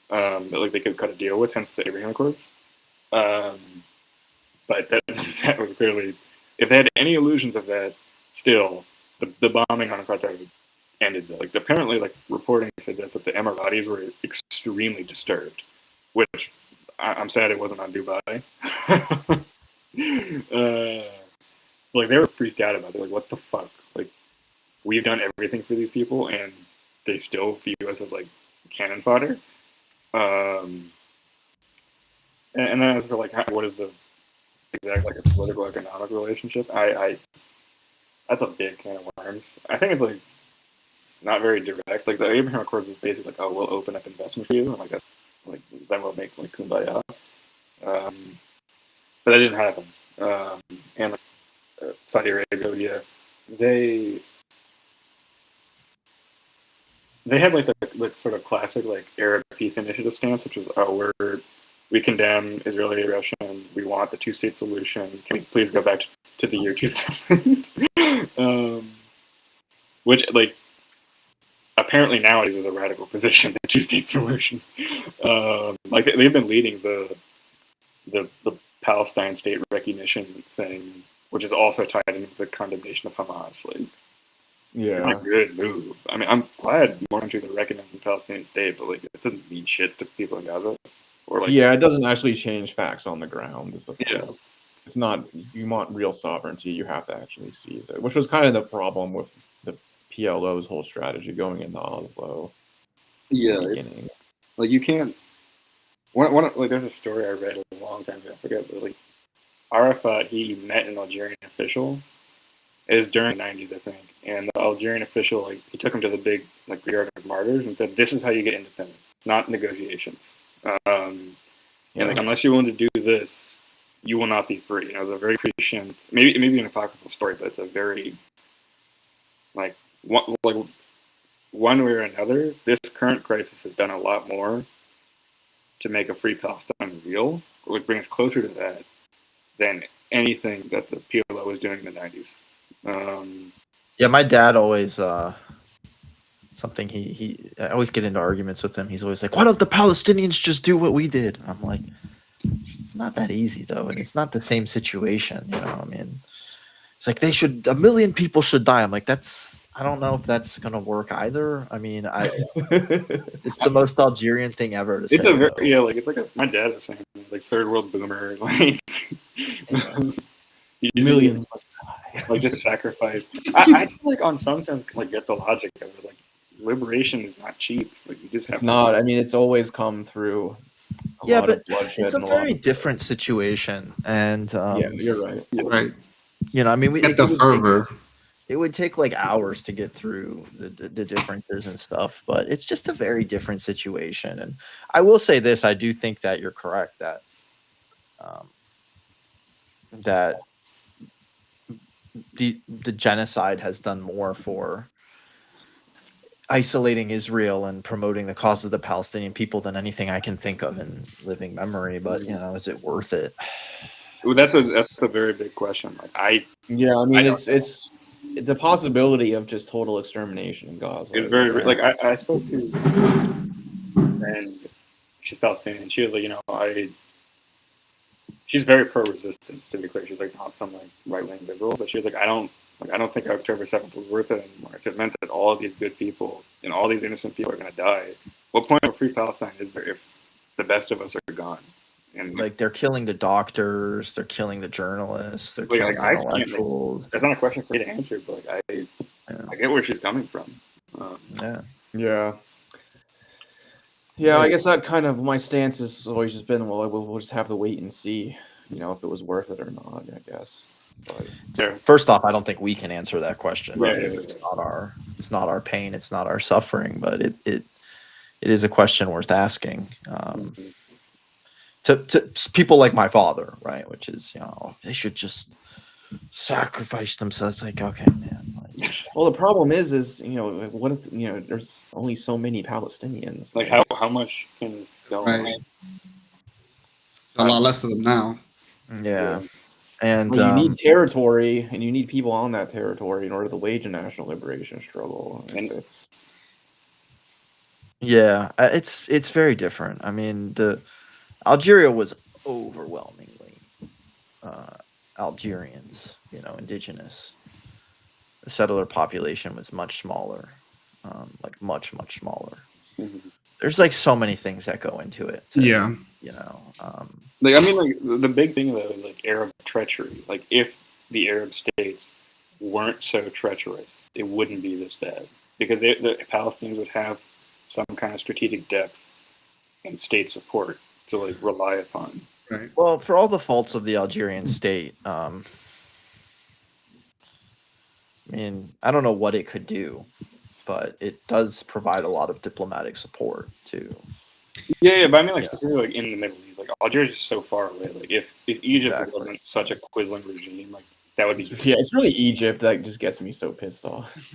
that, like, they could cut a deal with, hence the Abraham Accords. But that was clearly, if they had any illusions of that, still, the bombing on Qatar ended. Like, apparently, like, reporting suggests that the Emiratis were extremely disturbed, which I'm sad it wasn't on Dubai. Like, they were freaked out about it. Like, what the fuck? Like, we've done everything for these people, and they still view us as, like, cannon fodder. And then as for, like, what is the exact, like, a political economic relationship? That's a big can of worms. I think it's, like, not very direct. Like, the Abraham Accords is basically like, we'll open up investment for you, and, like, that's, like, then we'll make, like, kumbaya. But that didn't happen. And Saudi Arabia, they had like the sort of classic like Arab peace initiative stance, which was we condemn Israeli aggression, we want the two-state solution. Can we please go back to the year 2000? Which like apparently nowadays is a radical position, the two-state solution. Like they've been leading the Palestine state recognition thing, which is also tied into the condemnation of Hamas. Like, a good move. I mean, I'm glad more countries are recognizing the Palestinian state, but like, it doesn't mean shit to people in Gaza. Or like, it doesn't actually change facts on the ground. It's not. You want real sovereignty, you have to actually seize it, which was kind of the problem with the PLO's whole strategy going into Oslo. Like you can't. Like there's a story I read a long time ago, I forget, but like Arafat, he met an Algerian official. It was during the 90s, I think, and the Algerian official, like, he took him to the big like graveyard of martyrs and said, "This is how you get independence, not negotiations. And like, unless you're willing to do this, you will not be free." And it was a very prescient, maybe an apocryphal story, but it's a very like one way or another. This current crisis has done a lot more to make a free Palestine real, or like bring us closer to that, than anything that the PLO was doing in the 90s. My dad always I always get into arguments with him. He's always like, "Why don't the Palestinians just do what we did?" I'm like, it's not that easy though, and it's not the same situation. You know, I mean, it's like 1 million people should die. I'm like, I don't know if that's gonna work either. I mean, it's the most Algerian thing ever to say. It's like my dad was saying, like third world boomer, like millions must die. like just sacrifice. I feel like on some sense, like get the logic of it. Like liberation is not cheap. Like you just have It's to not. I mean, it's always come through a Yeah, lot but of bloodshed it's a and a lot very of. different situation, and Yeah, you're right. Right. you know, I mean, Get the fervor. it would take like hours to get through the differences and stuff, but it's just a very different situation. And I will say this: I do think that you're correct that that the genocide has done more for isolating Israel and promoting the cause of the Palestinian people than anything I can think of in living memory. But you know, is it worth it? Well, that's a very big question. Like Yeah, I mean, don't it's the possibility of just total extermination in Gaza. it's is very like- like I spoke to and she's Palestinian. She was like, she's very pro-resistance, to be clear. She's like not some like right-wing liberal, but she was like, I don't think October 7th was worth it anymore. If it meant that all of these good people and all these innocent people are going to die, what point of free Palestine is there if the best of us are gone? And Like they're killing the doctors, they're killing the journalists, they're like, killing I the can't, like, intellectuals. that's not a question for me to answer, but like I get where she's coming from. Yeah. Yeah. Yeah, I guess that kind of my stance has always just been, well, we'll just have to wait and see, if it was worth it or not, I guess. But Yeah. First off, I don't think we can answer that question. Right. It's not our pain, it's not our suffering, but it is a question worth asking. To people like my father, right? Which is, they should just sacrifice themselves. Like, okay, man. Like, well, the problem is, what if, there's only so many Palestinians. Like how much can this go on? Right. A lot less of them now. yeah. And Well, you need territory, and you need people on that territory in order to wage a national liberation struggle. it's very different. I mean, Algeria was overwhelmingly Algerians, indigenous. The settler population was much smaller, like much smaller. Mm-hmm. There's like so many things that go into it. Yeah. Like I mean, like the big thing though is like Arab treachery. Like if the Arab states weren't so treacherous, it wouldn't be this bad because the Palestinians would have some kind of strategic depth and state support to like rely upon. Right. Well, for all the faults of the Algerian state, I mean, I don't know what it could do, but it does provide a lot of diplomatic support too. Yeah, but I mean, like specifically like in the Middle East, like Algeria is just so far away. Like if Egypt wasn't such a quisling regime, like that would be. Yeah, it's really Egypt that just gets me so pissed off.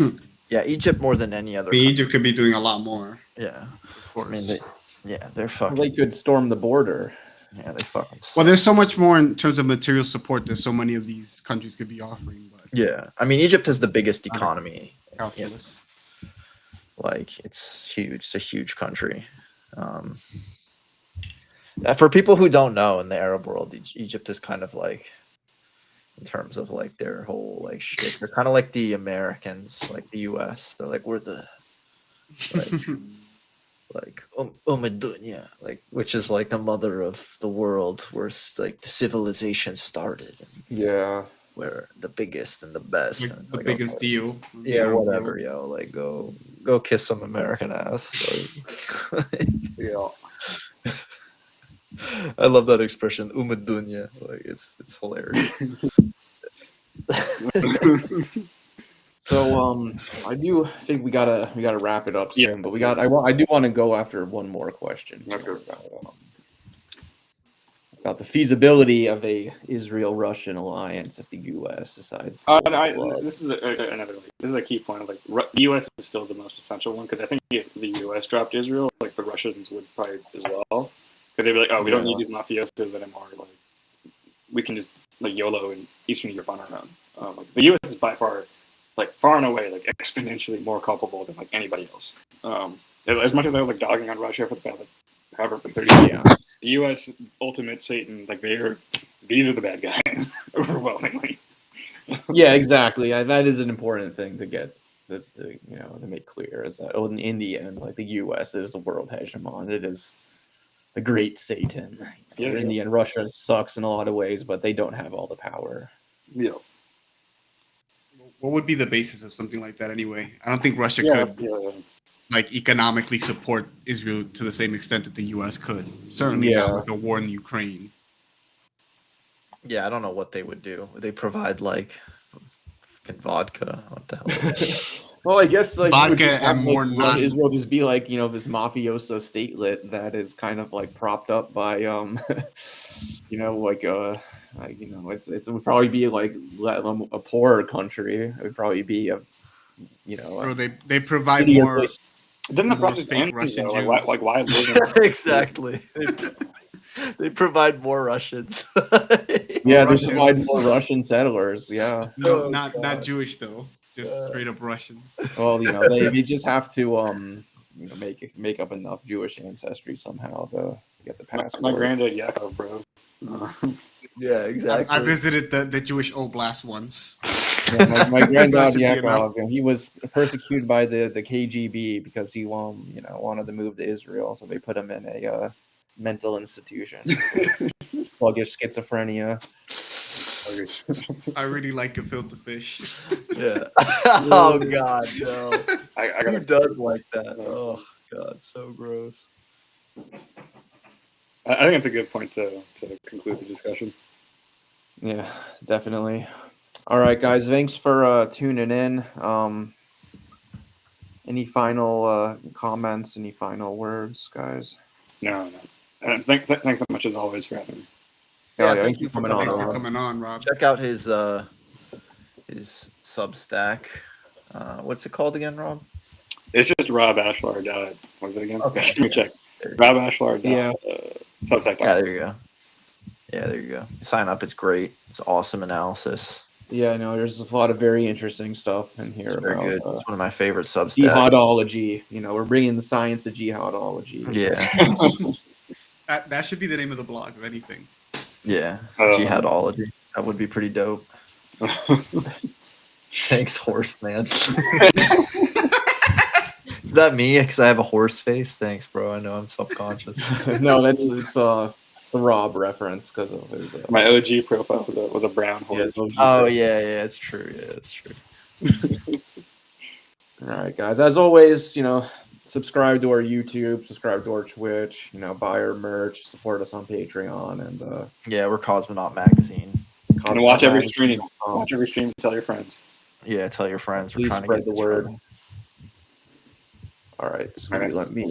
Yeah, Egypt more than any other. Egypt could be doing a lot more. Yeah, of course. I mean, they're fucking. They could storm the border. Yeah, they fucking. Well, there's so much more in terms of material support that so many of these countries could be offering. But yeah, I mean, Egypt has the biggest economy. Calculus. Like it's huge. It's a huge country. For people who don't know, in the Arab world, Egypt is kind of like, in terms of like their whole like shit, they're kind of like the Americans, like the U.S. They're like, we're the like Dunya, like, which is like the mother of the world, where like the civilization started. Yeah. Where the biggest and the best, Like and the like, biggest deal. Yeah, whatever, yo. Like, go kiss some American ass. Like, Yeah. I love that expression, dunya. Like, it's hilarious. So I do think we gotta wrap it up soon, but I do want to go after one more question about the feasibility of a Israel-Russian alliance if the U.S. decides to pull the plug. This is a key point. Of, like the U.S. is still the most essential one because I think if the U.S. dropped Israel, like the Russians would probably as well, because they'd be like, oh, we don't need these mafiosos anymore. Like we can just like YOLO in Eastern Europe on our own. Like, the U.S. is by far, like far and away, like exponentially more culpable than like anybody else. As much as they're like dogging on Russia for the past, like, however, for 30 years. The U.S. ultimate Satan, like these are the bad guys overwhelmingly. Yeah, exactly. That is an important thing to get to make clear is that in the end, like the U.S. is the world hegemon. It is the great Satan. In the end, Russia sucks in a lot of ways, but they don't have all the power. Yeah. What would be the basis of something like that anyway? I don't think Russia Yeah, could like economically support Israel to the same extent that the U.S. could. Certainly not with the war in Ukraine. Yeah, I don't know what they would do. They provide like fucking vodka. What the hell? Well, I guess like Vodka you would just have, and more like, non- Israel just be like, you know, this mafiosa statelet that is kind of like propped up by you know, like you know, it would probably be like a poorer country. It would probably be a, you know, Or they provide shittier more. place. Then the More problem is fake end, Russian though. Jews. Why live in Exactly. They provide more Russians. Yeah, Russians. they provide more Russian settlers. Yeah. No, Oh, not God. Jewish though. Just straight up Russians. Well, you know, they just have to you know, make up enough Jewish ancestry somehow to get the passport. my granddad Yakov, bro. Yeah, exactly. I visited the Jewish Oblast once. Yeah, my granddad That should be Yakov, and he was persecuted by the KGB because he you know, wanted to move to Israel, so they put him in a mental institution. Sluggish schizophrenia. I really like gefilte fish. Yeah. Oh God, no. I Who gotta, does like that? Oh God, so gross. I think it's a good point to conclude the discussion. Yeah, definitely. All right, guys. Thanks for tuning in. Any final comments? Any final words, guys? No. And thanks so much as always for having me. Yeah, Thanks for coming on. Thanks for Rob. coming on, Rob. Check out his Substack. What's it called again, Rob? It's just Rob Ashlar. What was it again? Okay. Let me check. Rob Ashlar. Yeah. Substack. Yeah, there you go. Yeah, there you go. Sign up. It's great. It's awesome analysis. Yeah, no, there's a lot of very interesting stuff in here It's very about good. It's one of my favorite Substacks. jihadology. You know, we're bringing the science of jihadology. Yeah, That should be the name of the blog, if anything. yeah. Jihadology. That would be pretty dope. Thanks, horse man. Is that me? Because I have a horse face. Thanks, bro. I know I'm subconscious. No, it's the Rob reference because of his. My OG profile was a brown horse. Yes, Oh yeah, it's true. Yeah, it's true. All right, guys. As always, you know, subscribe to our YouTube, subscribe to our Twitch. You know, buy our merch, support us on Patreon, and Yeah, we're Cosmonaut Magazine. And watch every stream. Watch every stream. Tell your friends. Yeah, tell your friends. We're Please trying to spread get the this word. running. All right, so All right. let me